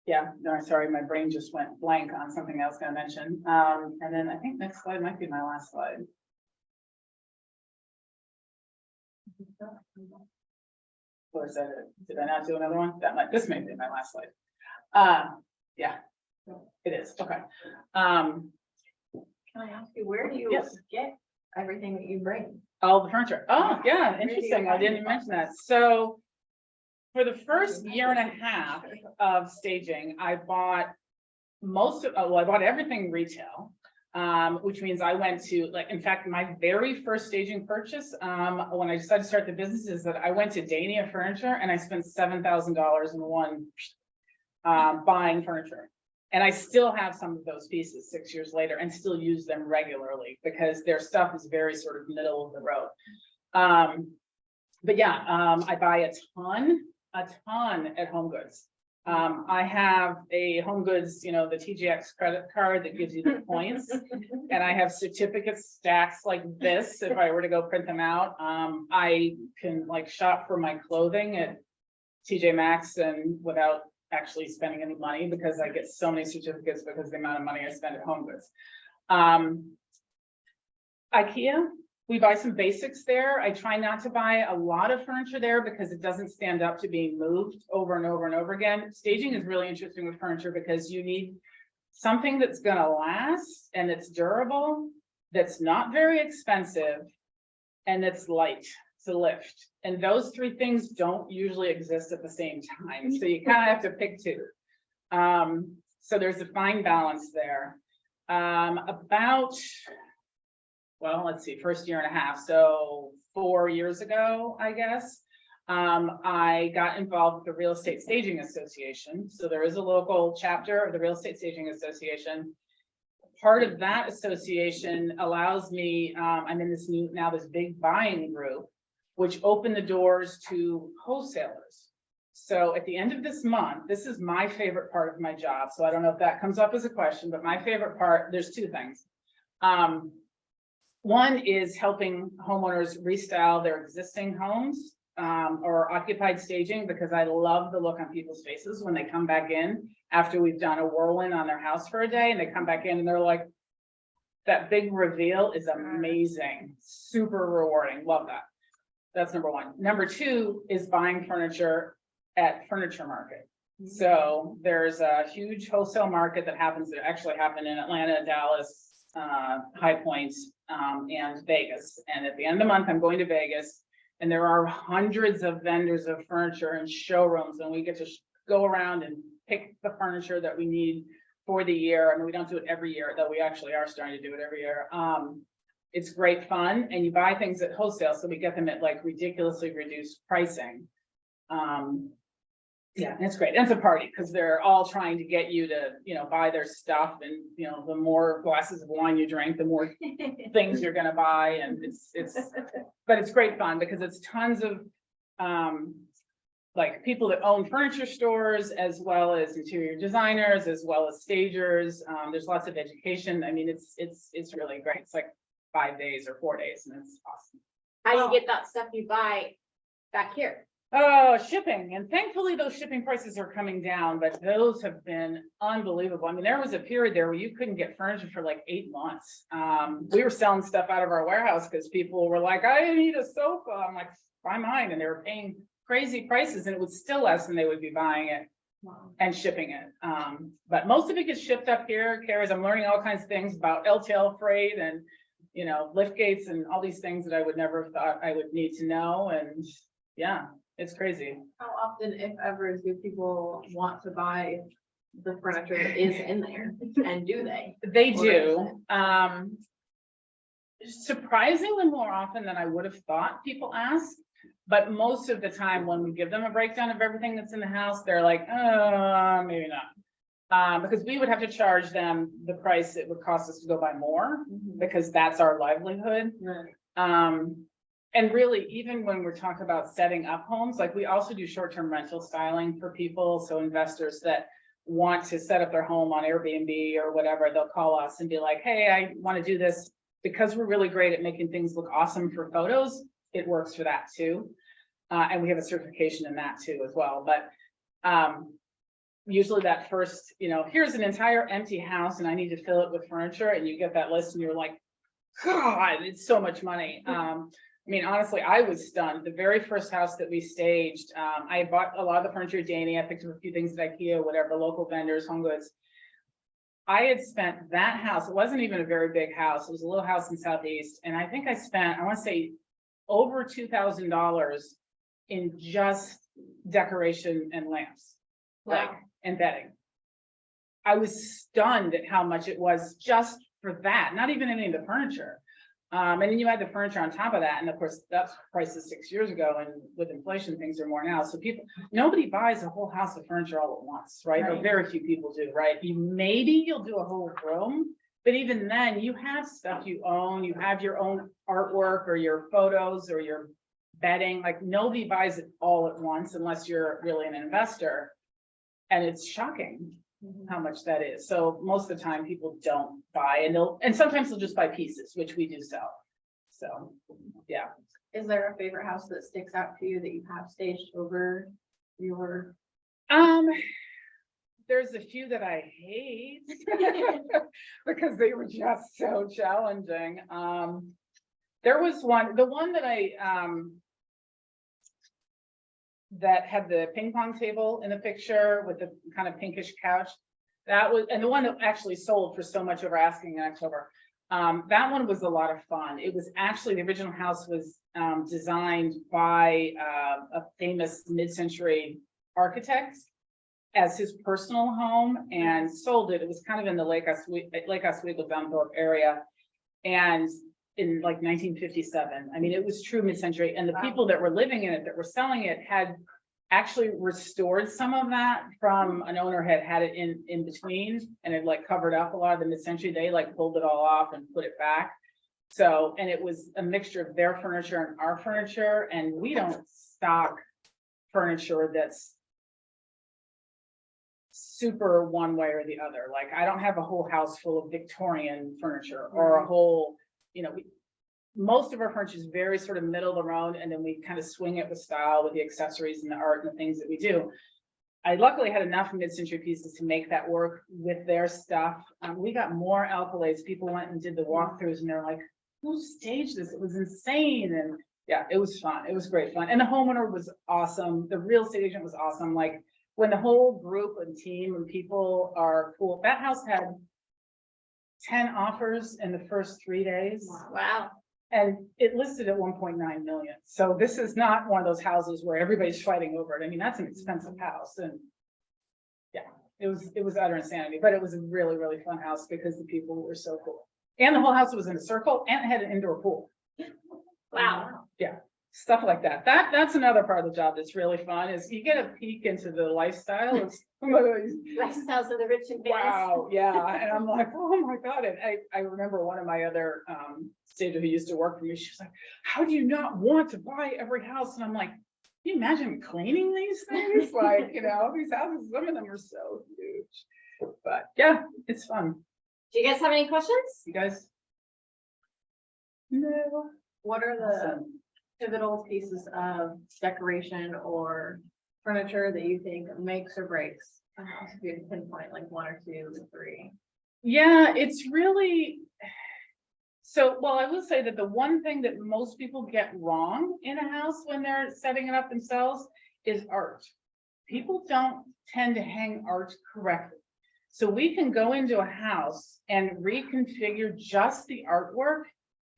Speaker 8: Yeah, no, sorry, my brain just went blank on something I was going to mention. And then I think next slide might be my last slide. Or is that it? Did I not do another one? This may be my last slide. Yeah, it is. Okay.
Speaker 2: Can I ask you, where do you
Speaker 8: Yes.
Speaker 2: get everything that you bring?
Speaker 8: All the furniture. Oh, yeah,
Speaker 2: Where do you
Speaker 8: interesting. I
Speaker 2: find
Speaker 8: didn't
Speaker 2: it?
Speaker 8: mention that. So for the first year and a half of staging, I bought I bought everything retail. Which means I went to, like, in fact, my very first staging purchase, when I decided to start the business, is that I went to Dania Furniture and I spent $7,000 in one buying furniture. And I still have some of those pieces 6 years later and still use them regularly because their stuff is very sort of middle of the road. But yeah, I buy a ton at Home Goods. I have a Home Goods, you know, the TJX credit card that gives you the points. And I have certificate stacks like this. If I were to go print them out, I can like shop for my clothing at TJ Maxx and without actually spending any money because I get so many certificates because of the amount of money I spend at Home Goods. IKEA. We buy some basics there. I try not to buy a lot of furniture there because it doesn't stand up to being moved over and over and over again. Staging is really interesting with furniture because you need something that's going to last and it's durable, that's not very expensive, and that's light to lift. And those three things don't usually exist at the same time. So you kind of have to pick two. So there's a fine balance there. Well, let's see, first year and a half. So 4 years ago, I guess, I got involved with the Real Estate Staging Association. So there is a local chapter of the Real Estate Staging Association. Part of that association allows me, I'm in this big buying group, which opened the doors to wholesalers. So at the end of this month, this is my favorite part of my job. So I don't know if that comes up as a question, but my favorite part, there's two things. One is helping homeowners restyle their existing homes or occupied staging, because I love the look on people's faces when they come back in after we've done a whirlwind on their house for a day and they come back in and they're like, that big reveal is amazing, super rewarding, love that. That's number one. Number two is buying furniture at Furniture Market. So there's a huge wholesale market that actually happened in Atlanta, Dallas, High Point, and Vegas. And at the end of the month, I'm going to Vegas, and there are hundreds of vendors of furniture and showrooms, and we get to go around and pick the furniture that we need for the year. I mean, we don't do it every year, though we actually are starting to do it every year. It's great fun, and you buy things at wholesale, so we get them at like ridiculously reduced pricing. Yeah, it's great. And it's a party because they're all trying to get you to, you know, buy their stuff, and you know, the more glasses of wine you drink, the more things you're gonna buy, and but it's great fun because it's tons of like people that own furniture stores, as well as interior designers, as well as stagers. There's lots of education. I mean, it's really great. It's like 5 days or 4 days, and it's awesome.
Speaker 1: How you get that stuff you buy back here?
Speaker 8: Oh, shipping, and thankfully those shipping prices are coming down, but those have been unbelievable. I mean, there was a period there where you couldn't get furniture for like 8 months. We were selling stuff out of our warehouse because people were like, I need a sofa. I'm like, buy mine, and they were paying crazy prices, and it was still less than they would be buying it and shipping it. But most of it gets shipped up here, carries. I'm learning all kinds of things about LTL freight and, you know, lift gates and all these things that I would never have thought I would need to know. And yeah, it's crazy.
Speaker 2: How often, if ever, do people want to buy the furniture that is in there, and do they?
Speaker 8: They
Speaker 2: Or
Speaker 8: do. Surprisingly more often than I would have thought people ask. But most of the time when we give them a breakdown of everything that's in the house, they're like, maybe not. Because we would have to charge them the price it would cost us to go buy more, because that's our livelihood.
Speaker 2: Right.
Speaker 8: And really, even when we're talking about setting up homes, like we also do short-term rental styling for people. So investors that want to set up their home on Airbnb or whatever, they'll call us and be like, hey, I want to do this. Because we're really great at making things look awesome for photos, it works for that too. And we have a certification in that too as well. But usually that first, you know, here's an entire empty house and I need to fill it with furniture, and you get that list and you're like, God, it's so much money. I mean, honestly, I was stunned. The very first house that we staged, I had bought a lot of the furniture at Danny. I picked up a few things at IKEA, whatever, local vendors, home goods. I had spent that house, it wasn't even a very big house. It was a little house in Southeast. And I think I spent, I want to say over $2,000 in just decoration and lamps, like, and bedding. I was stunned at how much it was just for that, not even any of the furniture. And then you add the furniture on top of that. And of course, that's prices 6 years ago. And with inflation, things are more now. So nobody buys a whole house of furniture all at once, right? Or very few people do, right? You'll do a whole room, but even then you have stuff you own, you have your own artwork or your photos or your bedding. Like nobody buys it all at once unless you're really an investor. And it's shocking how much that is. So most of the time people don't buy, and sometimes they'll just buy pieces, which we do sell. So, yeah.
Speaker 2: Is there a favorite house that sticks out to you that you have staged over your?
Speaker 8: There's a few that I hate because they were just so challenging. There was the one that that had the ping pong table in the picture with the kind of pinkish couch. That was, and the one that actually sold for so much over asking in October. That one was a lot of fun. It was actually, the original house was designed by a famous mid-century architect as his personal home, and sold it. It was kind of in the Lake Oswego Dunthorpe area. And in like 1957. I mean, it was true mid-century, and the people that were living in it, that were selling it, had actually restored some of that from an owner had it in between, and it like covered up a lot of the mid-century. They like pulled it all off and put it back. So, and it was a mixture of their furniture and our furniture, and we don't stock furniture that's super one way or the other. Like I don't have a whole house full of Victorian furniture or a whole, you know, most of our furniture is very sort of middle of the road, and then we kind of swing it with style with the accessories and the art and the things that we do. I luckily had enough mid-century pieces to make that work with their stuff. We got more accolades. People went and did the walkthroughs and they're like, who staged this? It was insane. And yeah, it was fun. It was great fun. And the homeowner was awesome. The real estate agent was awesome. Like when the whole group and team and people are cool. That house had 10 offers in the first 3 days.
Speaker 1: Wow.
Speaker 8: And it listed at 1.9 million. So this is not one of those houses where everybody's fighting over it. I mean, that's an expensive house. And yeah, it was utter insanity, but it was a really, really fun house because the people were so cool. And the whole house was in a circle and it had an indoor pool.
Speaker 1: Wow.
Speaker 8: Yeah, stuff like that. That's another part of the job that's really fun, is you get a peek into the lifestyle of some of these.
Speaker 1: Lifestyles of the rich and famous.
Speaker 8: Wow, yeah. And I'm like, oh my God. And I remember one of my other stager who used to work for me, she was like, how do you not want to buy every house? And I'm like, can you imagine cleaning these things? Like, you know, these houses, some of them are so huge. But yeah, it's fun.
Speaker 1: Do you guys have any questions?
Speaker 8: You guys? No.
Speaker 2: What are the pivotal pieces of decoration or furniture that you think makes or breaks a house? If you had to pinpoint like one or two or three.
Speaker 8: Yeah, it's really. So, well, I will say that the one thing that most people get wrong in a house when they're setting it up themselves is art. People don't tend to hang art correctly. So we can go into a house and reconfigure just the artwork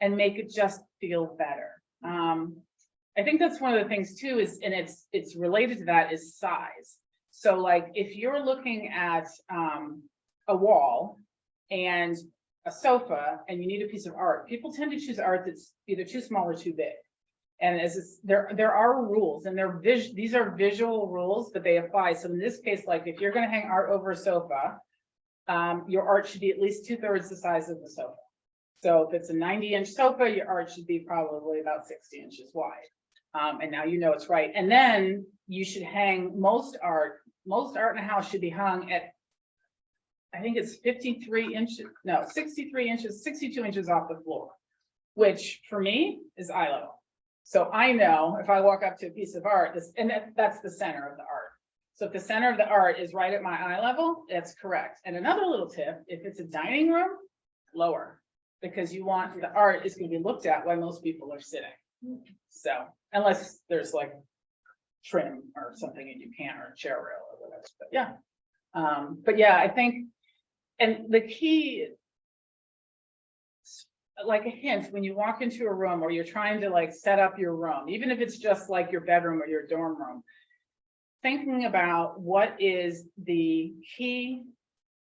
Speaker 8: and make it just feel better. I think that's one of the things too is, and it's related to that, is size. So like if you're looking at a wall and a sofa and you need a piece of art, people tend to choose art that's either too small or too big. And there are rules, and these are visual rules, but they apply. So in this case, like if you're going to hang art over a sofa, your art should be at least 2/3 the size of the sofa. So if it's a 90-inch sofa, your art should be probably about 60 inches wide. And now you know it's right. And then you should hang most art in a house should be hung at, I think it's 53 inches, no, 63 inches, 62 inches off the floor, which for me is eye level. So I know if I walk up to a piece of art, that's the center of the art. So if the center of the art is right at my eye level, that's correct. And another little tip, if it's a dining room, lower, because you want the art is going to be looked at while most people are sitting. So unless there's like trim or something and you can't, or a chair rail or whatever, but yeah, I think, and the key, like a hint, when you walk into a room or you're trying to like set up your room, even if it's just like your bedroom or your dorm room, thinking about what is the key,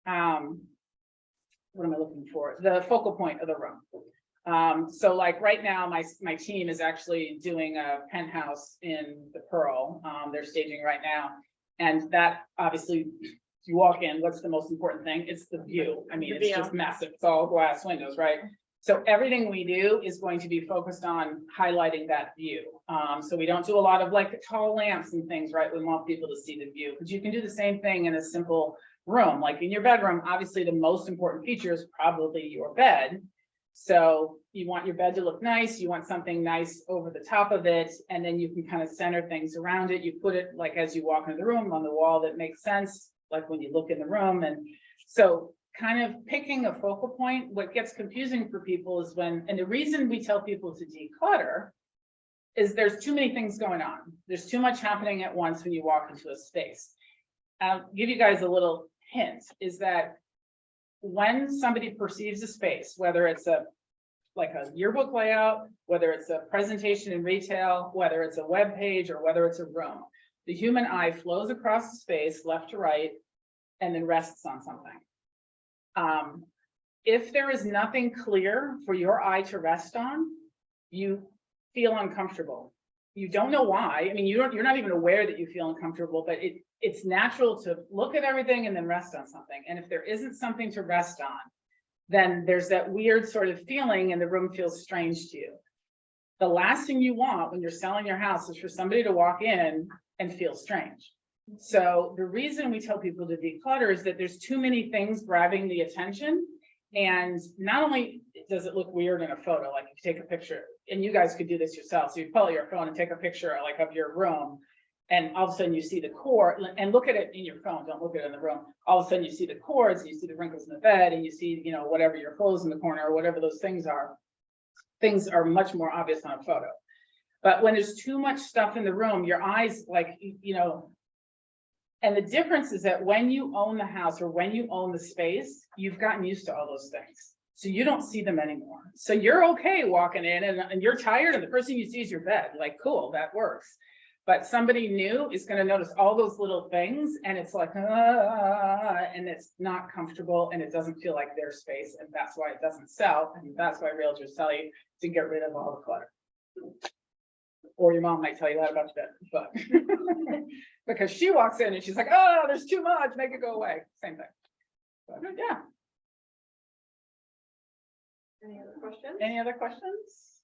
Speaker 8: what am I looking for? The focal point of the room. So like right now, my team is actually doing a penthouse in the Pearl. They're staging right now. And that obviously, if you walk in, what's the most important thing? It's the view. I mean, it's just massive. It's all glass windows, right? So everything we do is going to be focused on highlighting that view. So we don't do a lot of like tall lamps and things, right? We want people to see the view, because you can do the same thing in a simple room. Like in your bedroom, obviously the most important feature is probably your bed. So you want your bed to look nice. You want something nice over the top of it. And then you can kind of center things around it. You put it like as you walk into the room on the wall that makes sense, like when you look in the room. And so kind of picking a focal point. What gets confusing for people is when, and the reason we tell people to declutter is there's too many things going on. There's too much happening at once when you walk into a space. I'll give you guys a little hint, is that when somebody perceives a space, whether it's like a yearbook layout, whether it's a presentation in retail, whether it's a web page, or whether it's a room, the human eye flows across the space left to right and then rests on something. If there is nothing clear for your eye to rest on, you feel uncomfortable. You don't know why. I mean, you're not even aware that you feel uncomfortable, but it's natural to look at everything and then rest on something. And if there isn't something to rest on, then there's that weird sort of feeling and the room feels strange to you. The last thing you want when you're selling your house is for somebody to walk in and feel strange. So the reason we tell people to declutter is that there's too many things grabbing the attention. And not only does it look weird in a photo, like if you take a picture, and you guys could do this yourself. So you pull out your phone and take a picture like of your room, and all of a sudden you see the cord, and look at it in your phone, don't look at it in the room. All of a sudden you see the cords, and you see the wrinkles in the bed, and you see, you know, whatever your clothes in the corner or whatever those things are. Things are much more obvious on a photo. But when there's too much stuff in the room, your eyes, like, you know, and the difference is that when you own the house or when you own the space, you've gotten used to all those things. So you don't see them anymore. So you're okay walking in and you're tired and the first thing you see is your bed. Like, cool, that works. But somebody new is going to notice all those little things and it's like, and it's not comfortable and it doesn't feel like their space. And that's why it doesn't sell. And that's why realtors tell you to get rid of all the clutter. Or your mom might tell you that about your bed, but because she walks in and she's like, oh, there's too much, make it go away. Same thing. But, yeah.
Speaker 2: Any other questions?
Speaker 8: Any other questions?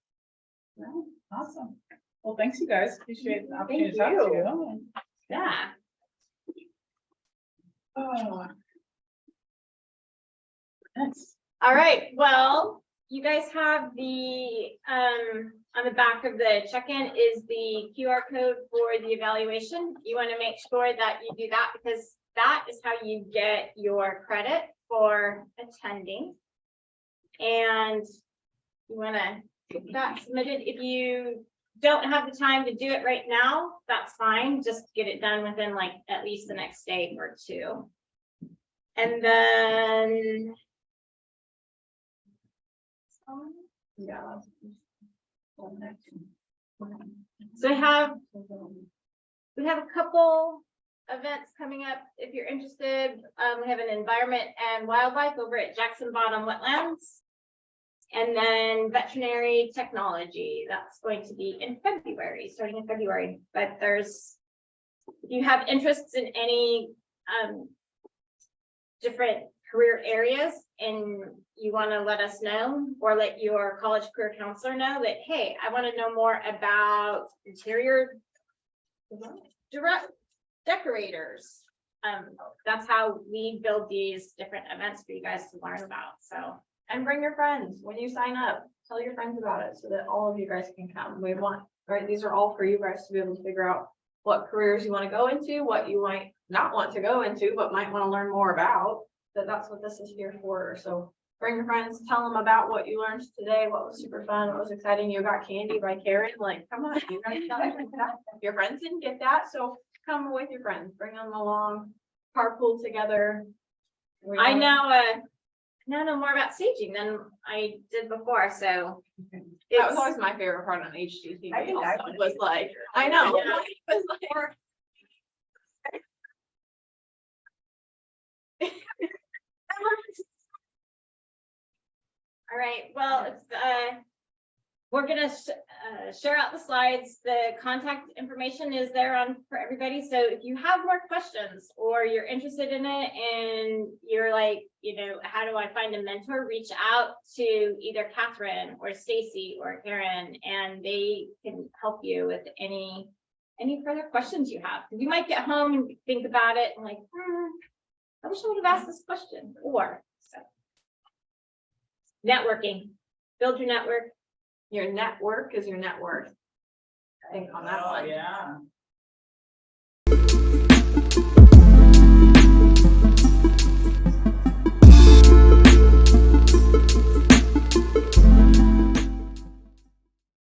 Speaker 8: No? Awesome. Well, thanks, you guys. Appreciate the opportunity to talk to you.
Speaker 1: Yeah.
Speaker 8: Oh. Thanks.
Speaker 1: All right, well, you guys have the, on the back of the check-in is the QR code for the evaluation. You want to make sure that you do that because that is how you get your credit for attending. And you want to get that submitted. If you don't have the time to do it right now, that's fine. Just get it done within like at least the next day or two. And then.
Speaker 2: Yeah.
Speaker 1: So we have a couple events coming up. If you're interested, we have an environment and wildlife over at Jackson Bottom Wetlands. And then veterinary technology, that's going to be in February, starting in February. But if you have interests in any different career areas and you want to let us know or let your college career counselor know that, hey, I want to know more about interior decorators. That's how we build these different events for you guys to learn about. So,
Speaker 2: And bring your friends. When you sign up, tell your friends about it so that all of you guys can come. We want, right? These are all for you guys to be able to figure out what careers you want to go into, what you might not want to go into, but might want to learn more about. That's what this is here for. So bring your friends, tell them about what you learned today, what was super fun, what was exciting. You got candy by Karen, like, come on, you guys tell them that. Your friends didn't get that, so come with your friends, bring them along, carpool together.
Speaker 1: I now know more about staging than I did before, so.
Speaker 2: That was
Speaker 1: it's-
Speaker 2: always my favorite part on HGTV.
Speaker 4: I think
Speaker 2: Also,
Speaker 4: I
Speaker 2: was like, I know.
Speaker 1: Yeah.
Speaker 2: It was like-
Speaker 1: All right, well, it's, we're gonna share out the slides. The contact information is there on for everybody. So if you have more questions or you're interested in it and you're like, you know, how do I find a mentor? Reach out to either Catherine or Stacy or Karen, and they can help you with any further questions you have. You might get home and think about it and like, I wish I would have asked this question. Or so. Networking, build your network.
Speaker 2: Your network is your net worth. I think on that one.
Speaker 8: Yeah.